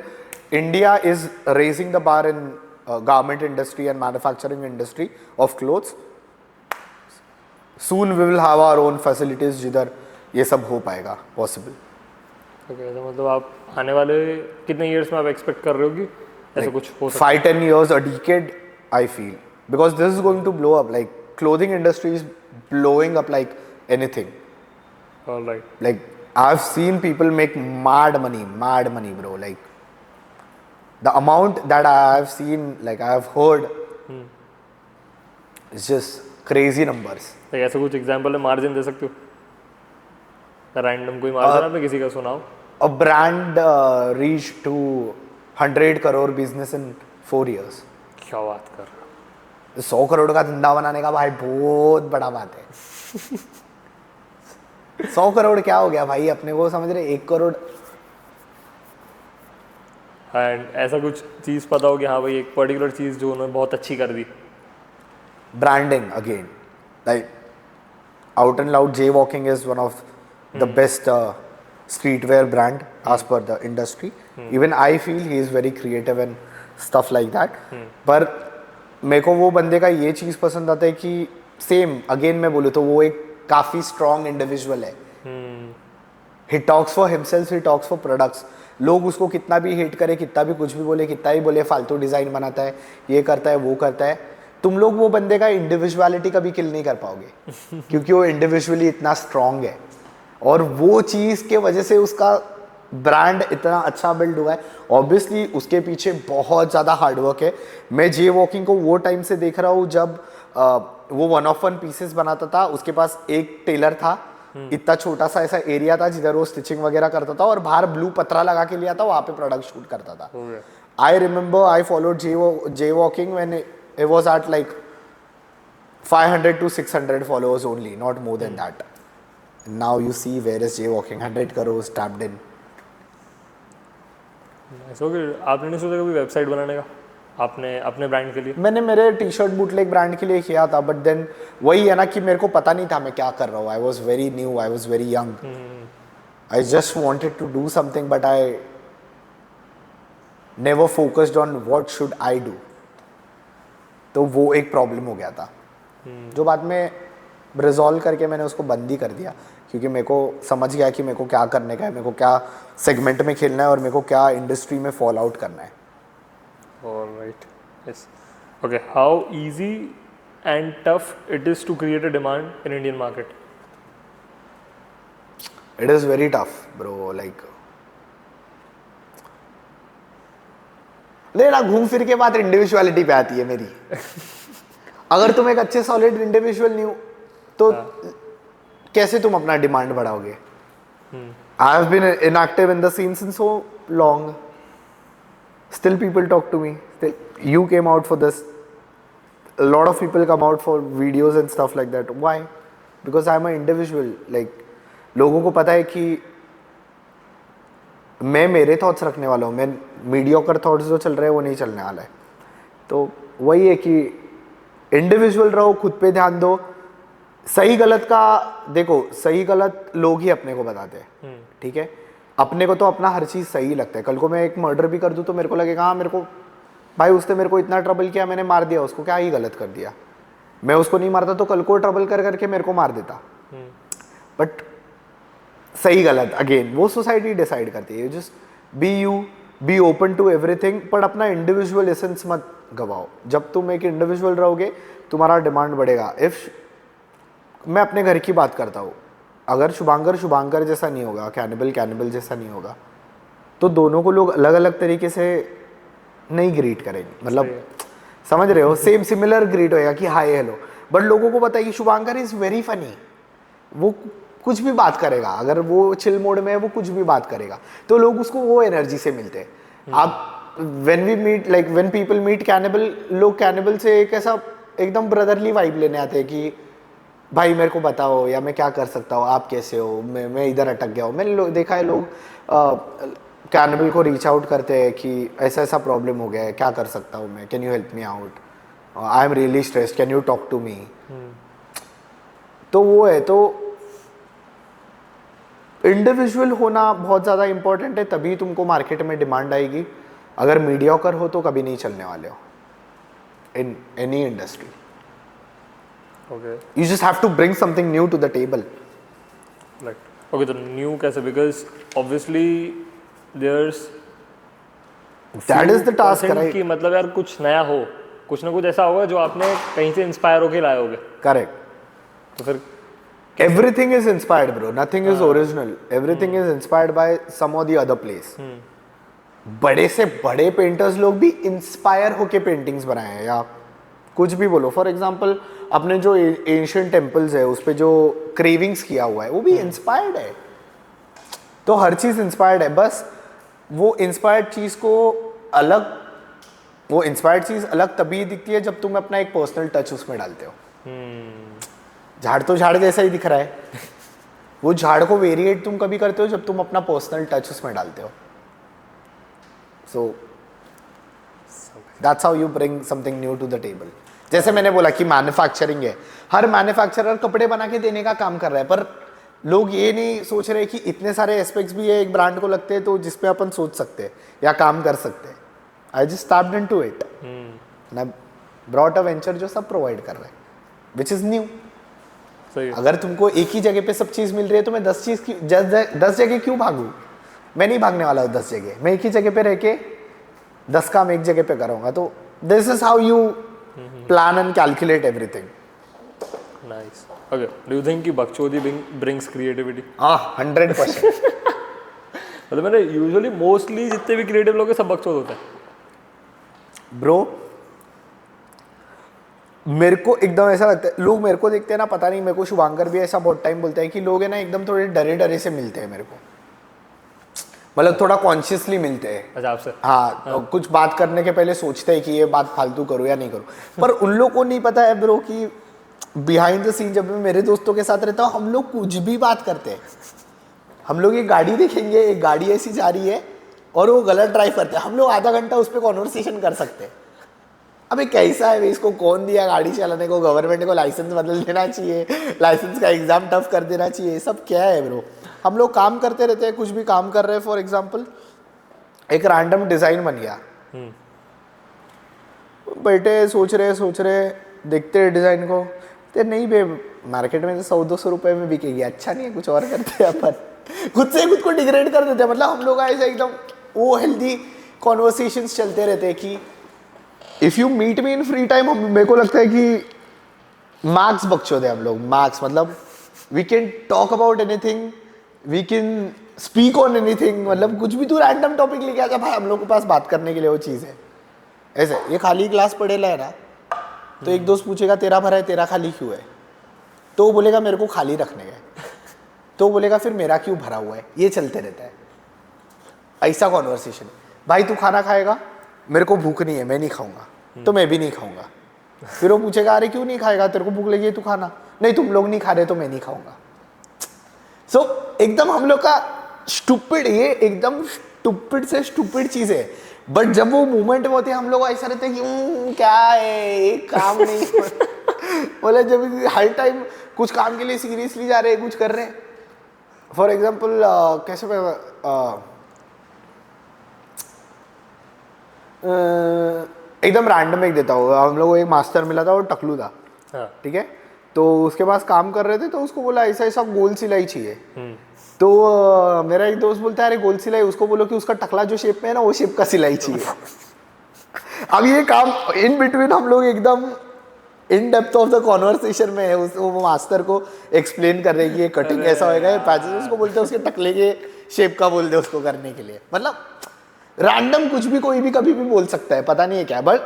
India is raising the bar in garment industry and manufacturing industry of clothes. Soon we will have our own facilities जिधर ये सब हो पाएगा पॉसिबल. ओके, तो मतलब आप आने वाले कितने ईयर्स में आप एक्सपेक्ट कर रहे हो कि ऐसा कुछ हो सकता 5-10 years, a decade, I feel, because this is going to blow up. Like clothing industry is blowing up like anything. है? Alright. Like I've seen people make mad money, bro. Like the amount that I've seen, like I've heard, it's just crazy numbers. तो ऐसा कुछ एग्जांपल है, मार्जिन दे सकते हो? रैंडम कोई मार्जिन आपने किसी का सुनाओ. A brand reached to 100 crore business in 4 years. क्या बात कर रहे हो? 100 करोड़ का धंधा बनाने का भाई बहुत बड़ा बात है. 100 करोड़ क्या हो गया भाई, अपने को समझ रहे 1 करोड़. एंड ऐसा कुछ चीज़ पता हो कि हाँ भाई एक पर्टिकुलर चीज़ जो उन्होंने बहुत अच्छी कर दी. Branding again, like Out and Loud Jaywalking is one of the best streetwear brand as per the industry. Even I feel he is very creative and stuff like that. पर मेरे को वो बंदे का ये चीज़ पसंद आता है कि सेम अगेन मैं बोलूँ तो वो एक काफ़ी स्ट्रॉन्ग इंडिविजुअल है. He talks for himself, he talks for products. लोग उसको कितना भी हेट करे, कितना भी कुछ भी बोले, कितना भी बोले फालतू डिज़ाइन बनाता है, ये करता है, वो करता है, तुम लोग वो बंदे का इंडिविजुअलिटी कभी किल नहीं कर पाओगे क्योंकि वो इंडिविजुअली इतना स्ट्रॉन्ग है. और वो चीज़ के वजह से उसका ब्रांड इतना अच्छा बिल्ड हुआ है. ऑब्वियसली उसके पीछे बहुत ज़्यादा हार्डवर्क है. मैं जे वॉकिंग को वो टाइम से देख रहा हूँ जब वो 1-of-1 पीसेस बनाता था. उसके पास एक टेलर था, इतना छोटा सा ऐसा एरिया था जिधर वो स्टिचिंग वगैरह करता था और बाहर ब्लू पतरा लगा के लिया था, वहाँ पे प्रोडक्ट शूट करता था. I remember I followed J walking when it was at like 500 to 600 followers only, not more than that. Now you see where is Jaywalking, 100 crores tapped in. ऐसा कि आपने नहीं सोचा कभी वेबसाइट बनाने का आपने अपने ब्रांड के लिए? मैंने मेरे टी शर्ट बूटलेग ब्रांड के लिए किया था, बट देन वही है ना कि मेरे को पता नहीं था मैं क्या कर रहा हूँ. I was very new, I was very young. I just wanted to do something but I never focused on what should I do. तो वो एक प्रॉब्लम हो गया था जो बाद में रिजॉल्व करके मैंने उसको बंद ही कर दिया क्योंकि मेरे को समझ गया कि मेरे को क्या करने का है, मेरे को क्या सेगमेंट में खेलना है और मेरे को क्या इंडस्ट्री में फॉल आउट करना है. Alright. Yes. Okay. How easy and tough it is to create a demand in Indian market? It is very tough, bro. Like लेकिन घूम फिर के बात इंडिविजुअलिटी पे आती है मेरी. अगर तुम एक अच्छे सॉलिड इंडिविजुअल नहीं हो तो कैसे तुम अपना डिमांड बढ़ाओगे? I have been inactive in the scene since so long. Still people talk to me. Still, you came out for this. A lot of people come out for videos and stuff like that. Why? Because I'm an individual. Like, लोगों को पता है कि मैं मेरे थॉट्स रखने वाला हूँ. मैं मीडियोकर थॉट्स जो चल रहे हैं वो नहीं चलने वाला है. तो वही है कि इंडिविजुअल रहो, खुद पे ध्यान दो. सही गलत का देखो, सही गलत लोग ही अपने को बताते हैं. ठीक है, अपने को तो अपना हर चीज़ सही लगता है. कल को मैं एक मर्डर भी कर दूं तो मेरे को लगेगा हाँ मेरे को भाई उसने मेरे को इतना ट्रबल किया, मैंने मार दिया उसको, क्या ही गलत कर दिया. मैं उसको नहीं मारता तो कल को ट्रबल कर करके मेरे को मार देता. बट सही गलत अगेन वो सोसाइटी डिसाइड करती है. Just be you, be open to everything, but अपना इंडिविजुअल एसेंस मत गवाओ. जब तुम एक इंडिविजुअल रहोगे तुम्हारा डिमांड बढ़ेगा. इफ मैं अपने घर की बात करता हूँ, अगर शुभांकर जैसा नहीं होगा, कैनिबल जैसा नहीं होगा, तो दोनों को लोग अलग अलग तरीके से नहीं ग्रीट करेंगे. मतलब समझ रहे हो, सेम सिमिलर ग्रीट होएगा कि हाय हेलो. बट लोगों को पता है कि शुभांकर इज वेरी फनी, वो कुछ भी बात करेगा, अगर वो चिल मोड में है वो कुछ भी बात करेगा, तो लोग उसको वो एनर्जी से मिलते हैं. आप व्हेन पीपल मीट कैनिबल, लोग कैनिबल से एक ऐसा एकदम ब्रदरली वाइब लेने आते हैं कि भाई मेरे को बताओ या मैं क्या कर सकता हूँ, आप कैसे हो, मैं इधर अटक गया हूँ. मैंने देखा है लोग कैनिबल को रीच आउट करते हैं कि ऐसा ऐसा प्रॉब्लम हो गया है, क्या कर सकता हूँ मैं, can you help me out. I am really stressed, can you talk to me. तो वो है, तो इंडिविजुअल होना बहुत ज़्यादा इंपॉर्टेंट है, तभी तुमको मार्केट में डिमांड आएगी। अगर मीडियोकर हो तो कभी नहीं चलने वाले हो in any industry. Okay, you just have to bring something new to the table. Like okay, तो न्यू कैसे? Because obviously there's that is the task, right? कि मतलब यार कुछ नया हो, कुछ ना कुछ ऐसा होगा जो आपने कहीं से इंस्पायर होके लाए होगे। करेक्ट। तो फिर Everything is inspired, bro. Nothing is original. Everything is inspired by some or the other place. बड़े से बड़े पेंटर्स लोग भी इंस्पायर होके पेंटिंग्स बनाए हैं, या कुछ भी बोलो। फॉर एग्जांपल अपने जो एंशिएंट टेम्पल्स है उस पे जो क्रेविंग्स किया हुआ है वो भी इंस्पायर्ड है। तो हर चीज इंस्पायर्ड है, बस वो इंस्पायर्ड चीज को अलग, वो इंस्पायर्ड चीज अलग तभी दिखती है जब तुम अपना एक पर्सनल टच उसमें डालते हो। झाड़ तो झाड़ जैसा ही दिख रहा है, वो झाड़ को वेरिएट तुम कभी करते हो जब तुम अपना पर्सनल टच उसमें डालते हो। So that's how you bring something new to the table. जैसे मैंने बोला कि मैन्युफैक्चरिंग है, हर मैन्युफैक्चरर कपड़े बना के देने का काम कर रहा है, पर लोग ये नहीं सोच रहे कि इतने सारे एस्पेक्ट्स भी है एक ब्रांड को लगते हैं तो जिसपे अपन सोच सकते हैं या काम कर सकते हैं। I just stabbed into it and I brought a venture जो सब प्रोवाइड कर रहा है, विच इज न्यू। अगर तुमको एक ही जगह पे सब चीज मिल रही है तो मैं 10 जगह क्यों भागूं? मैं नहीं भागने वाला हूँ 10 जगह, मैं एक ही जगह पे रह के 10 काम एक जगह पे करूंगा। तो this is how you plan and calculate everything. Nice. Okay, do you think कि बकचोदी ब्रिंग्स क्रिएटिविटी? 100%। मतलब मैंने यूजुअली मोस्टली जितने भी क्रिएटिव लोग हैं सब बकचोद होते हैं ब्रो। मेरे को एकदम ऐसा लगता है, लोग मेरे को देखते हैं ना, पता नहीं, मेरे को शुभांकर भी ऐसा बहुत टाइम बोलता है कि लोग है ना एकदम थोड़े डरे डरे से मिलते हैं मेरे को, मतलब थोड़ा कॉन्शियसली मिलते हैं। अच्छा, आपसे? हाँ, तो कुछ बात करने के पहले सोचते हैं कि ये बात फालतू करूँ या नहीं करूँ। पर उन लोग को नहीं पता है ब्रो कि बिहाइंड द सीन जब मैं मेरे दोस्तों के साथ रहता हूँ हम लोग कुछ भी बात करते हैं। हम लोग एक गाड़ी देखेंगे, एक गाड़ी ऐसी जा रही है और वो गलत ड्राइव करते हैं, हम लोग आधा घंटा उस पर कॉन्वर्सेशन कर सकते हैं। अबे कैसा है, इसको कौन दिया गाड़ी चलाने को? गवर्नमेंट को लाइसेंस बदल देना चाहिए, लाइसेंस का एग्जाम टफ कर देना चाहिए। सब क्या है ब्रो? हम लोग काम करते रहते हैं, कुछ भी काम कर रहे हैं। फॉर एग्जांपल एक रैंडम डिजाइन बन गया, बैठे सोच रहे देखते हैं डिजाइन को, तो नहीं बे मार्केट में तो 100-200 रुपए में बिकेगी, अच्छा नहीं है, कुछ और करते हैं अपन। खुद से खुद को डिग्रेड कर देते हैं। मतलब हम लोग ऐसे एकदम वो हेल्दी कॉन्वर्सेशंस चलते रहते हैं कि if you meet me in free time, मेरे को लगता है कि मैक्स बकचोद है हम लोग, मैक्स। मतलब we can talk about anything, we can speak on anything. मतलब कुछ भी तू रैंडम टॉपिक लेके आजा भाई, हम लोग के पास बात करने के लिए वो चीज़ है। ऐसे ये खाली ग्लास पड़ेला है ना, तो एक दोस्त पूछेगा तेरा भरा है, तेरा खाली क्यों है? तो वो बोलेगा मेरे को खाली रखने का, तो वो बोलेगा फिर मेरा क्यों भरा हुआ है? ये चलते रहता है, ऐसा कॉन्वर्सेशन। भाई तू खाना खाएगा? मेरे को भूख नहीं है, मैं नहीं खाऊंगा, तो मैं भी नहीं खाऊंगा। फिर वो पूछेगा अरे क्यों नहीं खाएगा, तेरे को भूख लगी है, तू खाना। नहीं तुम लोग नहीं खा रहे तो मैं नहीं खाऊंगा। सो एकदम हम लोग का स्टूपिड, ये एकदम स्टूपिड से स्टूपिड चीज है। बट जब वो मूवमेंट में होती है हम लोग ऐसा रहते हैं कि क्या है एक काम नहीं। बोले जब हर टाइम कुछ काम के लिए सीरियसली जा रहे हैं, कुछ कर रहे हैं। फॉर एग्जाम्पल कैसे एकदम रैंडम एक देता हूँ, हम लोग को एक मास्टर मिला था, वो टकलू था, ठीक है। तो उसके पास काम कर रहे थे, तो उसको बोला ऐसा ऐसा गोल सिलाई चाहिए। तो मेरा एक दोस्त बोलता है अरे गोल सिलाई, उसको बोलो कि उसका टकला जो शेप में है ना वो शेप का सिलाई चाहिए। अब ये काम इन बिटवीन हम लोग एकदम in depth of the conversation में है, वो मास्टर को एक्सप्लेन कर रहे हैं कि ये कटिंग ऐसा होएगा, ये पैचेस, उसको बोलते हैं उसके टकले के शेप का बोल दे उसको करने के लिए। मतलब रैंडम कुछ भी कोई भी कभी भी बोल सकता है, पता नहीं है क्या। बट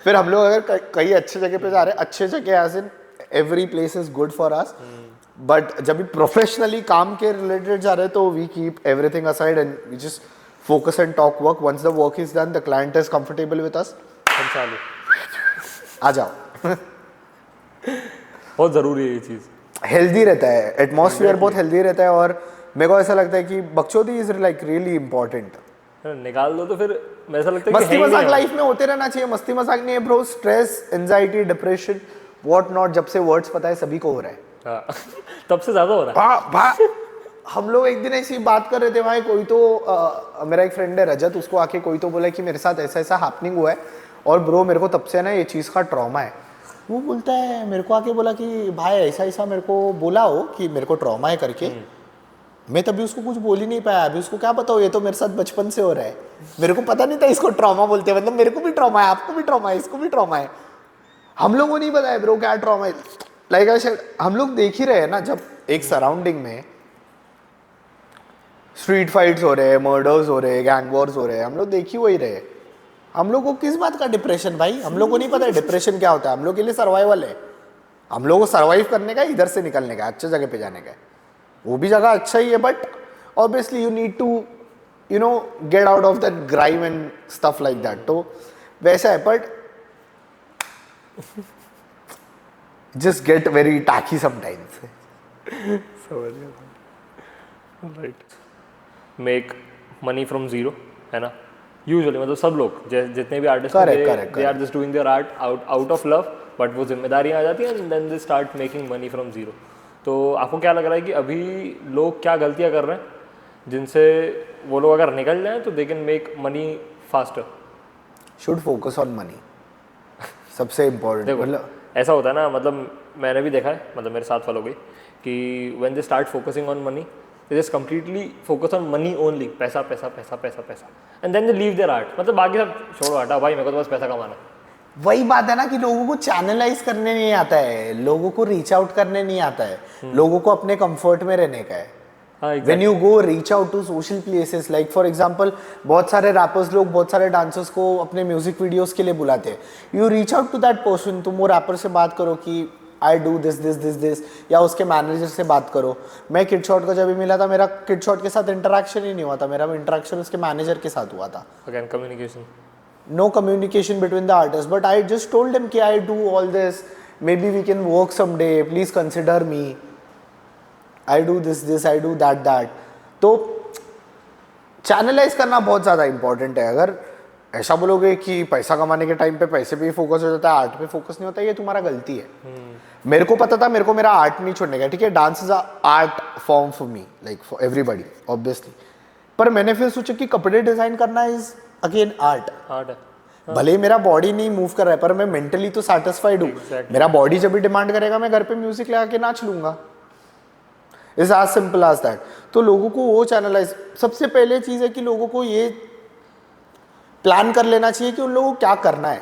फिर हम लोग अगर कहीं अच्छे जगह पे जा रहे हैं, अच्छे जगह as in every place is good for us, but जब भी प्रोफेशनली काम के रिलेटेड जा रहे हैं तो we keep everything aside and we just focus and talk work. Once the work is done, the client is comfortable with us, चालू आ जाओ। बहुत ज़रूरी है ये चीज़, हेल्दी रहता है, एटमॉस्फेयर बहुत हेल्दी रहता है। और मेरे को ऐसा लगता है कि बकचोदी इज लाइक रियली इंपॉर्टेंट निकाल दो तो फिर ऐसा लगता है कि मस्ती है ही मजाक नहीं। लाइफ में होते रहना चाहिए, मस्ती मजाक नहीं है bro. Stress, anxiety, depression, what not, जब से वर्ड्स पता है सभी को हो रहा है। हाँ, तब से ज्यादा हो रहा है। हम लोग एक दिन ऐसी बात कर रहे थे भाई, कोई तो मेरा एक फ्रेंड है रजत, उसको आके कोई तो बोला कि मेरे साथ ऐसा ऐसा हैपनिंग हुआ है और ब्रो मेरे को तब से ना ये चीज़ का ट्रॉमा है। वो बोलता है, मेरे को आके बोला कि भाई ऐसा ऐसा मेरे को बोला हो कि मेरे को ट्रॉमा है करके। मैं तभी उसको कुछ बोल ही नहीं पाया। अभी उसको क्या पता हो, ये तो मेरे साथ बचपन से हो रहा है। मेरे को पता नहीं था इसको ट्रॉमा बोलते हैं, मतलब मेरे को भी ट्रॉमा है, आपको भी ट्रॉमा है, इसको भी ट्रॉमा है। हम लोगों को नहीं पता है ब्रो क्या ट्रॉमा है। लाइक आई सेड, हम लोग देख ही रहे हैं ना, जब एक सराउंडिंग में स्ट्रीट फाइट्स हो रहे हैं, मर्डर्स हो रहे हैं, गैंग वॉर्स हो रहे हैं, हम लोग देख ही वही रहे। हम लोग को किस बात का डिप्रेशन भाई, हम लोग को नहीं पता है डिप्रेशन क्या होता है। हम लोग के लिए सर्वाइवल है, हम लोग को सर्वाइव करने का, इधर से निकलने का, अच्छे जगह पे जाने का। वो भी जगह अच्छा ही है, but obviously you need to you know get out of that grime and stuff like that. तो वैसा है, but just get very talky sometimes. समझ गया। Right, make money from zero, है ना। यूजुअली मतलब सब लोग जितने भी artist they are just doing their art out of love, but वो जिम्मेदारियाँ आ जाती हैं and then they start making money from zero. तो आपको क्या लग रहा है कि अभी लोग क्या गलतियाँ कर रहे हैं जिनसे वो लोग अगर निकल जाएं तो they can make money faster? Should focus on money, सबसे इम्पोर्टेंट। मतलब ऐसा होता है ना, मतलब मैंने भी देखा है, मतलब मेरे साथ वालों की, कि when they start focusing on money they just completely focus on money only, पैसा पैसा पैसा पैसा पैसा, and then they leave their art. मतलब बाकी सब छोड़ो, हटा भाई, मेरे को तो बस पैसा कमाना है। वही बात है ना कि लोगों को चैनलाइज करने नहीं आता है, लोगों को रीच आउट करने नहीं आता है, लोगों को अपने कंफर्ट में रहने का है। When you go reach out to social places, like for example, बहुत सारे रैपर्स लोग बहुत सारे डांसर्स को अपने म्यूजिक वीडियोस के लिए बुलाते हैं। You reach out to that person, तुम वो रैपर से बात करो कि I do this this this this, या उसके मैनेजर से बात करो। मैं किड शॉट को जब भी मिला था, मेरा किड शॉट के साथ इंटरेक्शन ही नहीं हुआ था, मेरा इंटरेक्शन उसके मैनेजर के साथ हुआ था। Again, communication. No communication between the artists, but I just told him कि I do all this, maybe we can work someday, please consider me, I do this this, I do that that। तो चैनलाइज करना बहुत ज़्यादा इंपॉर्टेंट है। अगर ऐसा बोलोगे कि पैसा कमाने के टाइम पे पैसे पे ही फोकस हो जाता है, आर्ट पे फोकस नहीं होता, ये तुम्हारा गलती है। मेरे को पता था, मेरे को मेरा आर्ट नहीं छोड़ने का, ठीक है, dance is a art form for me, like for everybody obviously. पर मैंने फिर सोचा कि कपड़े डिजाइन करना इज अगेन आर्ट है। भले ही मेरा बॉडी नहीं मूव कर रहा है, पर मैं मेंटली तो सेटिस्फाइड हूँ। मेरा बॉडी जब भी डिमांड करेगा, मैं घर पे म्यूजिक लगा के नाच लूंगा। Is as simple as that. तो लोगों को वो चैनलाइज, सबसे पहले चीज है कि लोगों को ये प्लान कर लेना चाहिए कि उन लोगों को क्या करना है।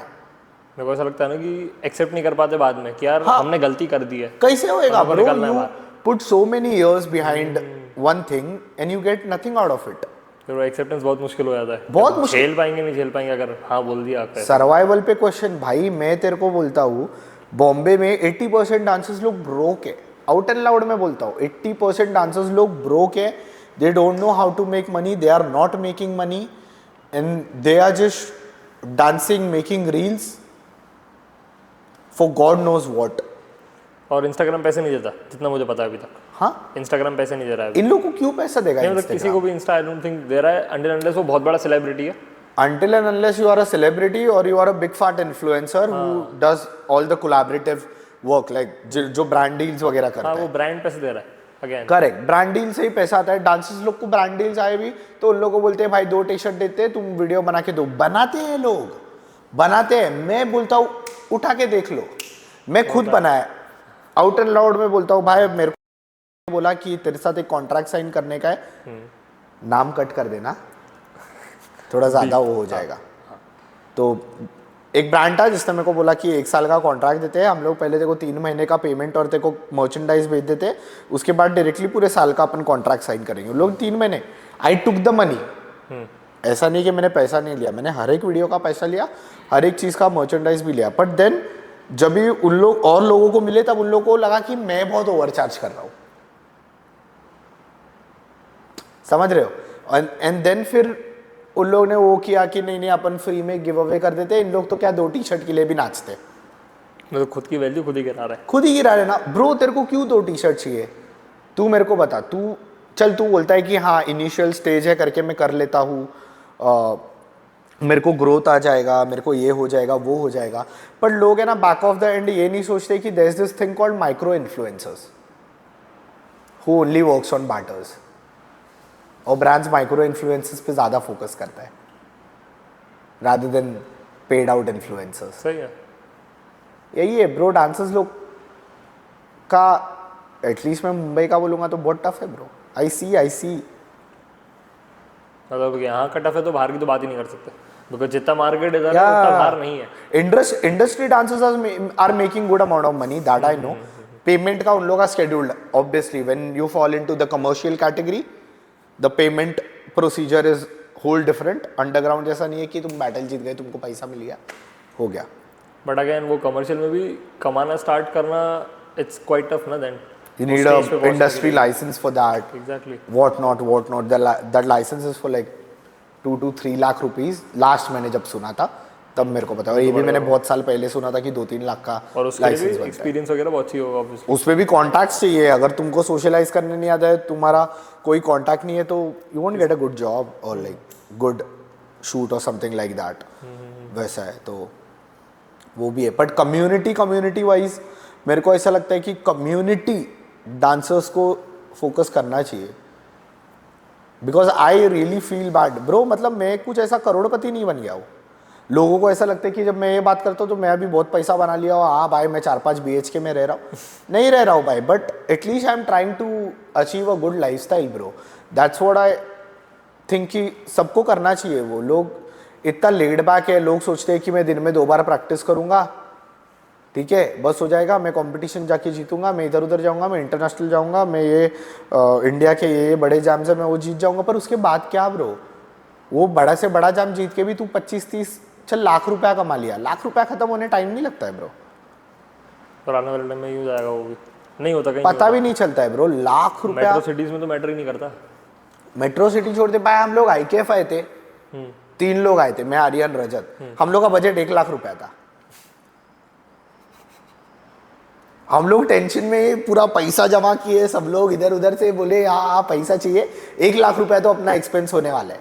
मेरे को ऐसा लगता है ना कि एक्सेप्ट नहीं कर पाते बाद में कि यार हमने गलती कर दी है। कैसे होएगा bro, you put so many years behind one thing and you get nothing out of it. फिर एक्सेप्टेंस बहुत मुश्किल हो जाता है, बहुत मुश्किल। झेल पाएंगे नहीं झेल पाएंगे अगर हाँ बोल दिया आपने। सर्वाइवल पे क्वेश्चन भाई, मैं तेरे को बोलता हूँ, बॉम्बे में 80% डांसर्स लोग ब्रोक है। आउट एंड लाउड में बोलता हूँ, 80% डांसर्स लोग ब्रोक है। They don't know how to make money, they are not making money and they are just dancing, making reels for God knows what. और इंस्टाग्राम पैसे नहीं देता जितना मुझे पता है अभी तक। हाँ, इंस्टाग्राम पैसे नहीं दे रहा है। इन लोगों को क्यों पैसा देगा? मतलब किसी को भी Insta I don't think they रहा है until unless वो बहुत बड़ा सेलिब्रिटी है। Until and unless you are a celebrity or you are a big fat influencer who does all the collaborative work, like जो ब्रांड डील्स वगैरह करता है। वो ब्रांड पैसे दे रहा है। Again. करेक्ट, ब्रांड डील से ही पैसा आता है। डांसर्स लोग को ब्रांड डील्स आए भी तो उन लोगों को बोलते हैं भाई 2 टी-शर्ट देते हैं, तुम वीडियो बना के दो। बनाते हैं लोग, बनाते हैं। मैं बोलता हूँ उठा के देख लो, मैं खुद बनाया। आउट एंड लाउड में बोलता हूँ भाई, मेरे को बोला कि तेरे साथ एक कॉन्ट्रैक्ट साइन करने का है, नाम कट कर देना, थोड़ा ज़्यादा वो हो जाएगा। तो एक ब्रांड था जिसने मेरे को बोला कि 1 साल का कॉन्ट्रैक्ट देते हैं हम लोग, पहले तेरे को 3 महीने का पेमेंट और तेरे को मर्चेंडाइज भेज देते हैं, उसके बाद डायरेक्टली पूरे साल का अपन कॉन्ट्रैक्ट साइन करेंगे। लोग 3 महीने, आई टुक द मनी। ऐसा नहीं कि मैंने पैसा नहीं लिया, मैंने हर एक वीडियो का पैसा लिया, हर एक चीज़ का मर्चेंडाइज भी लिया। बट देन जब भी उन लोग और लोगों को मिले, तब उन लोगों को लगा कि मैं बहुत ओवरचार्ज कर रहा हूँ, समझ रहे हो। एंड देन फिर उन लोगों ने वो किया कि नहीं नहीं अपन फ्री में गिव अवे कर देते। इन लोग तो क्या 2 टी-शर्ट के लिए भी नाचते। मतलब खुद की वैल्यू खुद ही गिरा रहा है। खुद ही गिरा रहे ना ब्रो। तेरे को क्यों 2 टी-शर्ट चाहिए? तू मेरे को बता। तू चल, तू बोलता है कि हाँ इनिशियल स्टेज है करके मैं कर लेता हूँ, मेरे को ग्रोथ आ जाएगा, मेरे को ये हो जाएगा, वो हो जाएगा। पर लोग है ना बैक ऑफ द एंड ये नहीं सोचते कि there is this thing called micro influencers who only works on barters, और ब्रांड्स माइक्रो इन्फ्लुएंसर्स पे ज़्यादा फोकस करता है rather than paid out influencers। सही है। यही है ब्रो, डांसर्स लोग का एटलीस्ट मैं मुंबई का बोलूँगा तो बहुत टफ है ब्रो। आई सी मतलब यहाँ का टफ है तो बाहर की तो बात ही नहीं कर सकते, बिकॉज जितना मार्केट इधर है उतना बाहर नहीं है। Industry dancers are making good amount of money, that I know. Payment का उन लोगों का scheduled, obviously when you fall into the commercial category the payment procedure is whole different. Underground जैसा नहीं है कि तुम बैटल जीत गए तुमको पैसा मिल गया हो गया। बट अगेन वो कमर्शियल में भी कमाना स्टार्ट करना इट्स क्वाइट टफ ना, then you need a industry license for that, exactly what not that license is for like 2 to 3 lakh rupees last मैंने जब सुना था तब मेरे को पता, और ये भी मैंने बहुत साल पहले सुना था कि 2-3 लाख का और उसके लिए भी एक्सपीरियंस वगैरह बहुत ही होगा ऑब्वियसली। उसमें भी कॉन्टैक्ट्स चाहिए, अगर तुमको सोशलाइज करने नहीं आता है, तुम्हारा कोई कॉन्टैक्ट नहीं है तो you won't get a good job और लाइक गुड शूट और समथिंग लाइक दैट। वैसा है तो वो भी है। बट कम्युनिटी वाइज मेरे को ऐसा लगता है कि कम्युनिटी डांसर्स को फोकस करना चाहिए, because I really feel bad bro. मतलब मैं कुछ ऐसा करोड़पति नहीं बन गया हूँ। लोगों को ऐसा लगता है कि जब मैं ये बात करता हूँ तो मैं अभी बहुत पैसा बना लिया हूँ, हाँ भाई मैं 4-5 BHK में रह रहा हूँ, नहीं रह रहा हूँ भाई, but at least I am trying to achieve a good lifestyle bro. That's what I think कि सबको करना चाहिए। वो लोग इतना लेड बैक है, लोग सोचते हैं कि मैं दिन में 2 बार प्रैक्टिस करूँगा, ठीक है बस हो जाएगा, मैं कंपटीशन जाके जीतूंगा, मैं इधर उधर जाऊंगा, मैं इंटरनेशनल जाऊंगा, मैं ये इंडिया के ये बड़े जाम्स है मैं वो जीत जाऊंगा। पर उसके बाद क्या ब्रो, वो बड़ा से बड़ा जाम जीत के भी तू 25-30 चल लाख रुपया कमा लिया, लाख रुपया खत्म होने टाइम नहीं लगता है ब्रो। पर आने वाले टाइम में यूँ जाएगा, वो भी नहीं होता, कहीं पता भी नहीं चलता है ब्रो। लाख रुपया मेट्रो सिटीज में तो मैटर ही नहीं करता। मेट्रो सिटी छोड़ दे भाई, हम लोग IKF आए थे, 3 लोग आए थे, मैं आर्यन रजत, हम लोग का बजट 1 लाख रुपया था। हम लोग टेंशन में पूरा पैसा जमा किए, सब लोग इधर उधर से बोले हाँ पैसा चाहिए, 1 लाख रुपया तो अपना एक्सपेंस होने वाला है।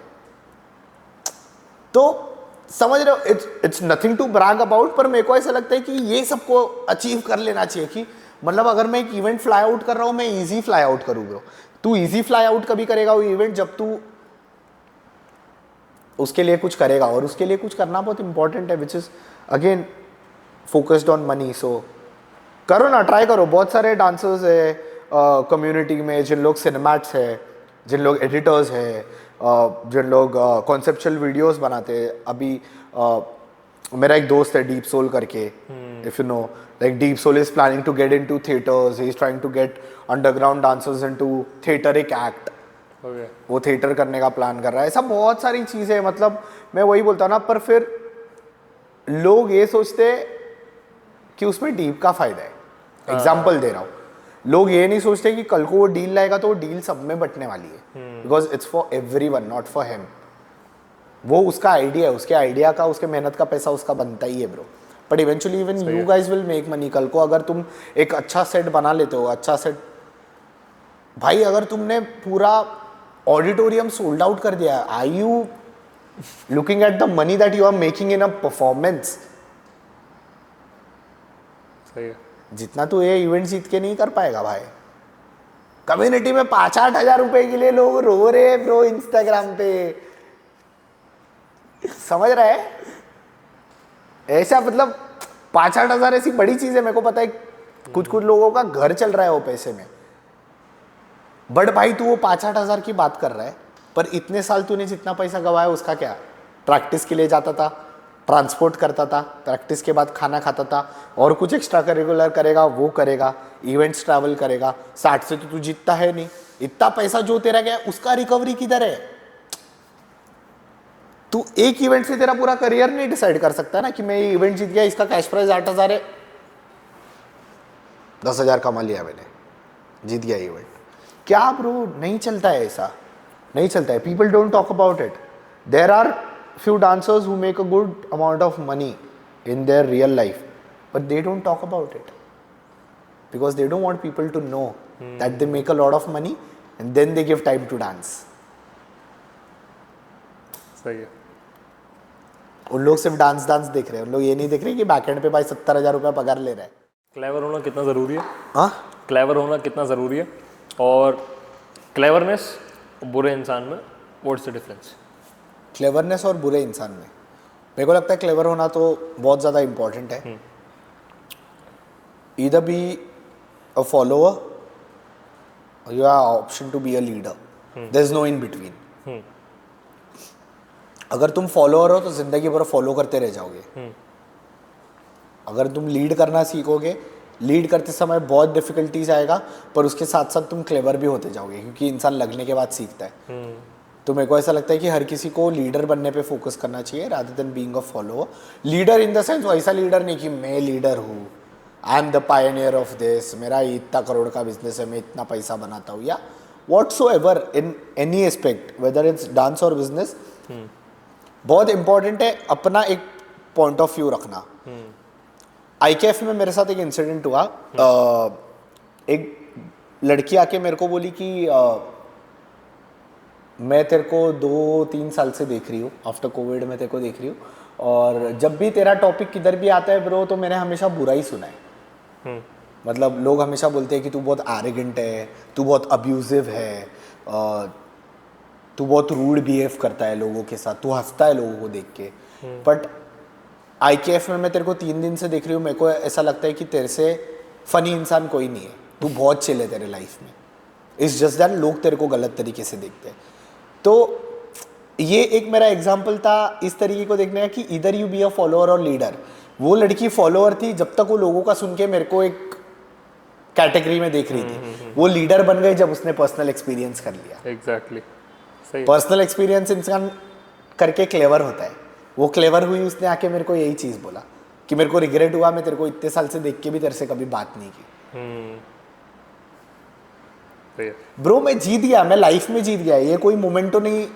तो समझ रहे हो, it's nothing to brag about, पर मेरे को ऐसा लगता है कि ये सबको अचीव कर लेना चाहिए कि मतलब अगर मैं एक इवेंट फ्लाई आउट कर रहा हूँ, मैं इजी फ्लाई आउट करूँ ब्रो। तू इजी फ्लाई आउट कभी करेगा वो इवेंट जब तू उसके लिए कुछ करेगा, और उसके लिए कुछ करना बहुत इंपॉर्टेंट है, which is again focused on money. So करो ना, ट्राई करो। बहुत सारे डांसर्स है कम्युनिटी में, जिन लोग सिनेमैट्स है, जिन लोग एडिटर्स है, जिन लोग कॉन्सेप्चुअल वीडियोस बनाते हैं। अभी मेरा एक दोस्त है डीप सोल करके, if you know, like Deep Soul is planning to get into theatres, he is trying to get underground dancers into theatre, एक एक्ट वो थिएटर करने का प्लान कर रहा है। ऐसा बहुत सारी चीज़ें, मतलब मैं वही बोलता हूँ ना, पर फिर लोग ये सोचते कि उसमें डीप का फायदा है। एग्जाम्पल दे रहा हूँ, लोग ये नहीं सोचते कि कल को वो डील लाएगा तो वो डील सब में बंटने वाली है, because it's for everyone, not for him. वो उसका आइडिया है, उसके आइडिया का, उसके मेहनत का पैसा उसका बनता ही है bro. But eventually even you guys will make money. कल को अगर तुम एक अच्छा सेट बना लेते हो, अच्छा सेट भाई, अगर तुमने पूरा ऑडिटोरियम सोल्ड आउट कर दिया, are you looking at the money that you are making in a performance? जितना तू ये इवेंट जीत के नहीं कर पाएगा भाई। कम्युनिटी में 5-8 हज़ार रुपए के लिए लोग रो रहे हैं ब्रो इंस्टाग्राम पे, समझ रहा है? ऐसा मतलब 5-8 हज़ार ऐसी बड़ी चीज है। मेरे को पता है कुछ लोगों का घर चल रहा है वो पैसे में, बट भाई तू वो 5-8 हज़ार की बात कर रहा है, पर इतने साल तूने जितना पैसा गवाया उसका क्या? प्रैक्टिस के लिए जाता था, ट्रांसपोर्ट करता था, प्रैक्टिस के बाद खाना खाता था, और कुछ एक्स्ट्रा करिकुलर करेगा, वो करेगा, इवेंट्स ट्रैवल करेगा। 60 से तो तू जीतता है नहीं। इतना पैसा जो तेरा गया उसका रिकवरी किधर है? तू एक इवेंट से तेरा पूरा करियर नहीं डिसाइड कर सकता ना कि मैं ये इवेंट जीत गया, इसका कैश प्राइस 8 हज़ार है, 10 हज़ार कमा लिया मैंने, जीत गया इवेंट। क्या ब्रो, नहीं चलता है, ऐसा नहीं चलता है। People don't talk about it. There are few dancers who make a good amount of money in their real life, but they don't talk about it because they don't want people to know that they make a lot of money and then they give time to dance. सही है। उन लोग सिर्फ डांस देख रहे हैं, उन लोग ये नहीं देख रहे कि बैकएंड पे भाई 70,000 रुपया पगार ले रहा है। क्लेवर होना कितना ज़रूरी है? हाँ, क्लेवर होना कितना ज़रूरी है, और क्लेवरनेस बुरे इंसान में व्हाट्स द डिफरेंस? क्लेवरनेस और बुरे इंसान में मेरे को लगता है क्लेवर होना तो बहुत ज़्यादा इम्पोर्टेंट है। Either be a follower, you are option to be a leader, there is no in between. अगर तुम फॉलोअर हो तो जिंदगी भर फॉलो करते रह जाओगे। अगर तुम लीड करना सीखोगे, लीड करते समय बहुत डिफिकल्टीज आएगा, पर उसके साथ साथ तुम क्लेवर भी होते जाओगे, क्योंकि इंसान लगने के बाद सीखता है। तो मेरे को ऐसा लगता है कि हर किसी को लीडर बनने पे फोकस करना चाहिए rather than being a follower. Leader in the sense वैसा लीडर नहीं कि मैं लीडर हूँ, आई am the Pioneer of this, मेरा इतना करोड़ का बिजनेस है, मैं इतना पैसा बनाता हूँ, या whatsoever in any aspect, whether it's dance और बिजनेस। बहुत इंपॉर्टेंट है अपना एक पॉइंट ऑफ व्यू रखना। IKF में मेरे साथ एक इंसिडेंट हुआ। एक लड़की आके मेरे को बोली कि मैं तेरे को 2-3 साल से देख रही हूँ, आफ्टर कोविड में तेरे को देख रही हूँ, और जब भी तेरा टॉपिक किधर भी आता है ब्रो तो मैंने हमेशा बुरा ही सुना है। मतलब लोग हमेशा बोलते हैं कि तू बहुत एरोगेंट है, तू बहुत अब्यूजिव है, तू बहुत रूड बिहेव करता है लोगों के साथ, तू हंसता है लोगों को देख के। बट IKF में मैं तेरे को 3 दिन से देख रही हूँ, मेरे को ऐसा लगता है कि तेरे से फनी इंसान कोई नहीं है, तू बहुत चिल है तेरे लाइफ में। इट्स जस्ट दैट लोग तेरे को गलत तरीके से देखते हैं। तो ये एक मेरा एग्जाम्पल था इस तरीके को देखने का कि इधर यू बी अ फॉलोअर और लीडर। वो लड़की फॉलोअर थी जब तक वो लोगों का सुन के मेरे को एक कैटेगरी में देख रही थी। वो लीडर बन गई जब उसने पर्सनल एक्सपीरियंस कर लिया। एग्जैक्टली, सही। पर्सनल एक्सपीरियंस इंसान करके क्लेवर होता है। वो क्लेवर हुई, उसने आके मेरे को यही चीज़ बोला कि मेरे को रिग्रेट हुआ, मैं तेरे को इतने साल से देख के भी तेरे से कभी बात नहीं की। ब्रो मैं जीत गया, मैं लाइफ में जीत गया, ये कोई मोमेंटो नहीं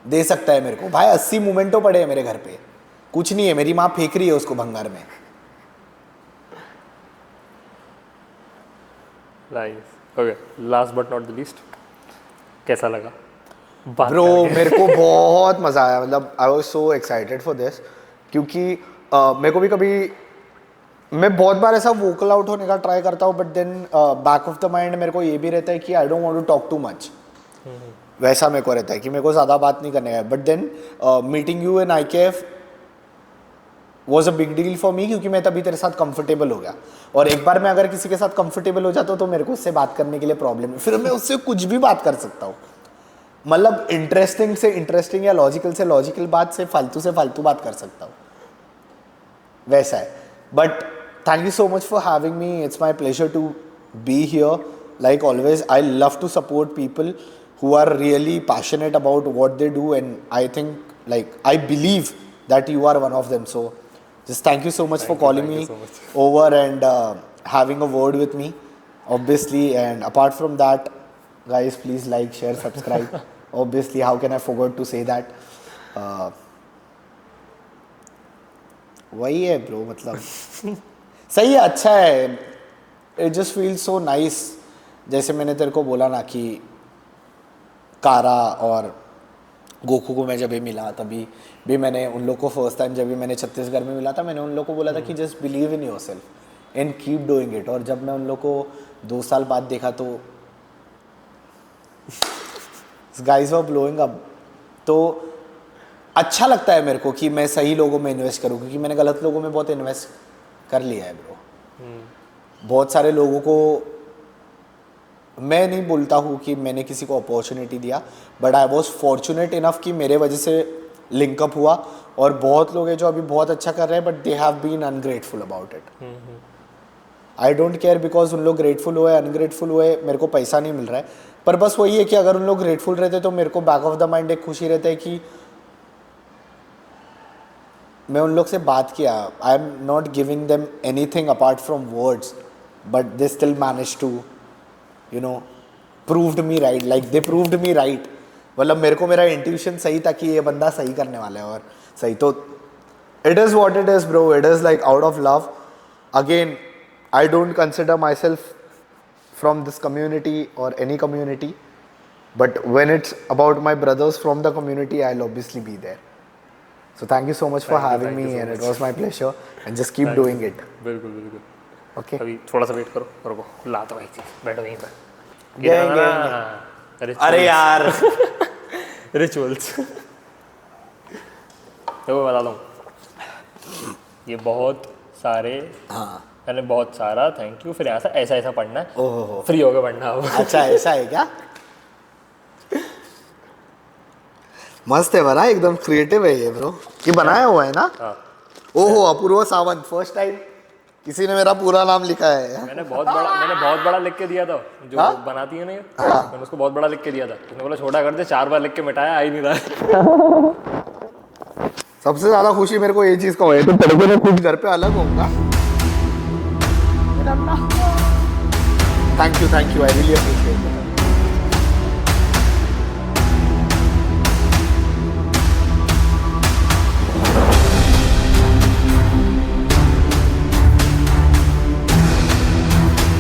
दे सकता है मेरे को। भाई 80 मोमेंटो पड़े हैं मेरे घर पे, कुछ नहीं है, मेरी माँ फेंक रही है उसको भंगार में। Nice. Okay, last but not the least, कैसा लगा ब्रो? मेरे को बहुत मज़ा आया, मतलब I was so excited for this, क्योंकि मेरे को भी कभी, मैं बहुत बार ऐसा वोकल आउट होने का ट्राई करता हूँ, but then back of the mind मेरे को ये भी रहता है कि I don't want to talk too much. वैसा मेरे को रहता है कि मेरे को ज़्यादा बात नहीं करने का। But then meeting you in IKF was a big deal for me, क्योंकि मैं तभी तेरे साथ कंफर्टेबल हो गया। और एक बार मैं अगर किसी के साथ कंफर्टेबल हो जाता हूँ तो मेरे को उससे बात करने के लिए प्रॉब्लम है, फिर मैं उससे कुछ भी बात कर सकता हूँ। मतलब इंटरेस्टिंग से इंटरेस्टिंग या लॉजिकल से लॉजिकल बात से फालतू बात कर सकता हूँ, वैसा है। But thank you so much for having me. It's my pleasure to be here. Like always, I love to support people who are really passionate about what they do, and I think, like, I believe that you are one of them. So just thank you so much for calling me over and having a word with me, obviously. And apart from that, guys, please like, share, subscribe. Obviously, how can I forget to say that? वही है ब्रो, मतलब सही है, अच्छा है। It just feel so nice. जैसे मैंने तेरे को बोला ना कि कारा और गोकू को मैं जब भी मिला, तभी भी मैंने उन लोग को फर्स्ट टाइम जब भी मैंने छत्तीसगढ़ में मिला था, मैंने उन लोग को बोला था कि just believe in your self and keep doing it. और जब मैं उन लोग को 2 साल बाद देखा तो गाइज वर ब्लोइंग अप। तो अच्छा लगता है मेरे को कि मैं सही लोगों में इन्वेस्ट करूँ, क्योंकि मैंने गलत लोगों में बहुत इन्वेस्ट कर लिया है ब्रो। बहुत सारे लोगों को मैं नहीं बोलता हूँ कि मैंने किसी को अपॉर्चुनिटी दिया, but I was fortunate enough कि मेरे वजह से लिंकअप हुआ। और बहुत लोग हैं जो अभी बहुत अच्छा कर रहे हैं, but they have been ungrateful about it. I don't care, because उन लोग ग्रेटफुल हुए अनग्रेटफुल हुए, मेरे को पैसा नहीं मिल रहा है। पर बस वही है कि अगर उन लोग ग्रेटफुल रहते तो मेरे को बैक ऑफ द माइंड एक खुशी रहता है कि मैं उन लोग से बात किया। I am not giving them anything apart from words, but they still manage to proved me right, like they proved me right. मतलब मेरे को मेरा इंट्यूशन सही था कि ये बंदा सही करने वाला है, और सही तो it is what it is bro. It is like out of love. Again, I don't consider myself from this community और any community, But when it's about my brothers from the community, I'll obviously be there. So thank you so much for having me, and it was my pleasure. And just keep doing it. बिल्कुल बिल्कुल. Okay. अभी थोड़ा सा वेट करो, रुको, लाता भाई चीज, बैठो यहीं पर. अरे यार. रिचुअल्स. तो मैं बताता हूँ. ये बहुत सारे. हाँ. मैंने बहुत सारा थैंक यू, फिर यहाँ से ऐसा ऐसा पढ़ना है. ओहो. फ्री हो गया पढ़ना अब. अच्छा ऐसा है क्या? मस्त है बना, एकदम क्रिएटिव है ये ब्रो. ये बनाया हुआ है ना? हाँ. ओहो, अपूर्व सावंत. फर्स्ट टाइम किसी ने मेरा पूरा नाम लिखा है. मैंने बहुत बड़ा लिख के दिया था, जो बनाती है ना ये. मैंने उसको बहुत बड़ा लिख के दिया था. उसने बोला छोटा कर दे, 4 बार लिख के मिटाया, आ ही नहीं रहा. सबसे ज्यादा खुशी मेरे को ये चीज का हुई, तो तेरे को मैं खुद घर पे अलग होऊंगा. Thank you, I really appreciate it.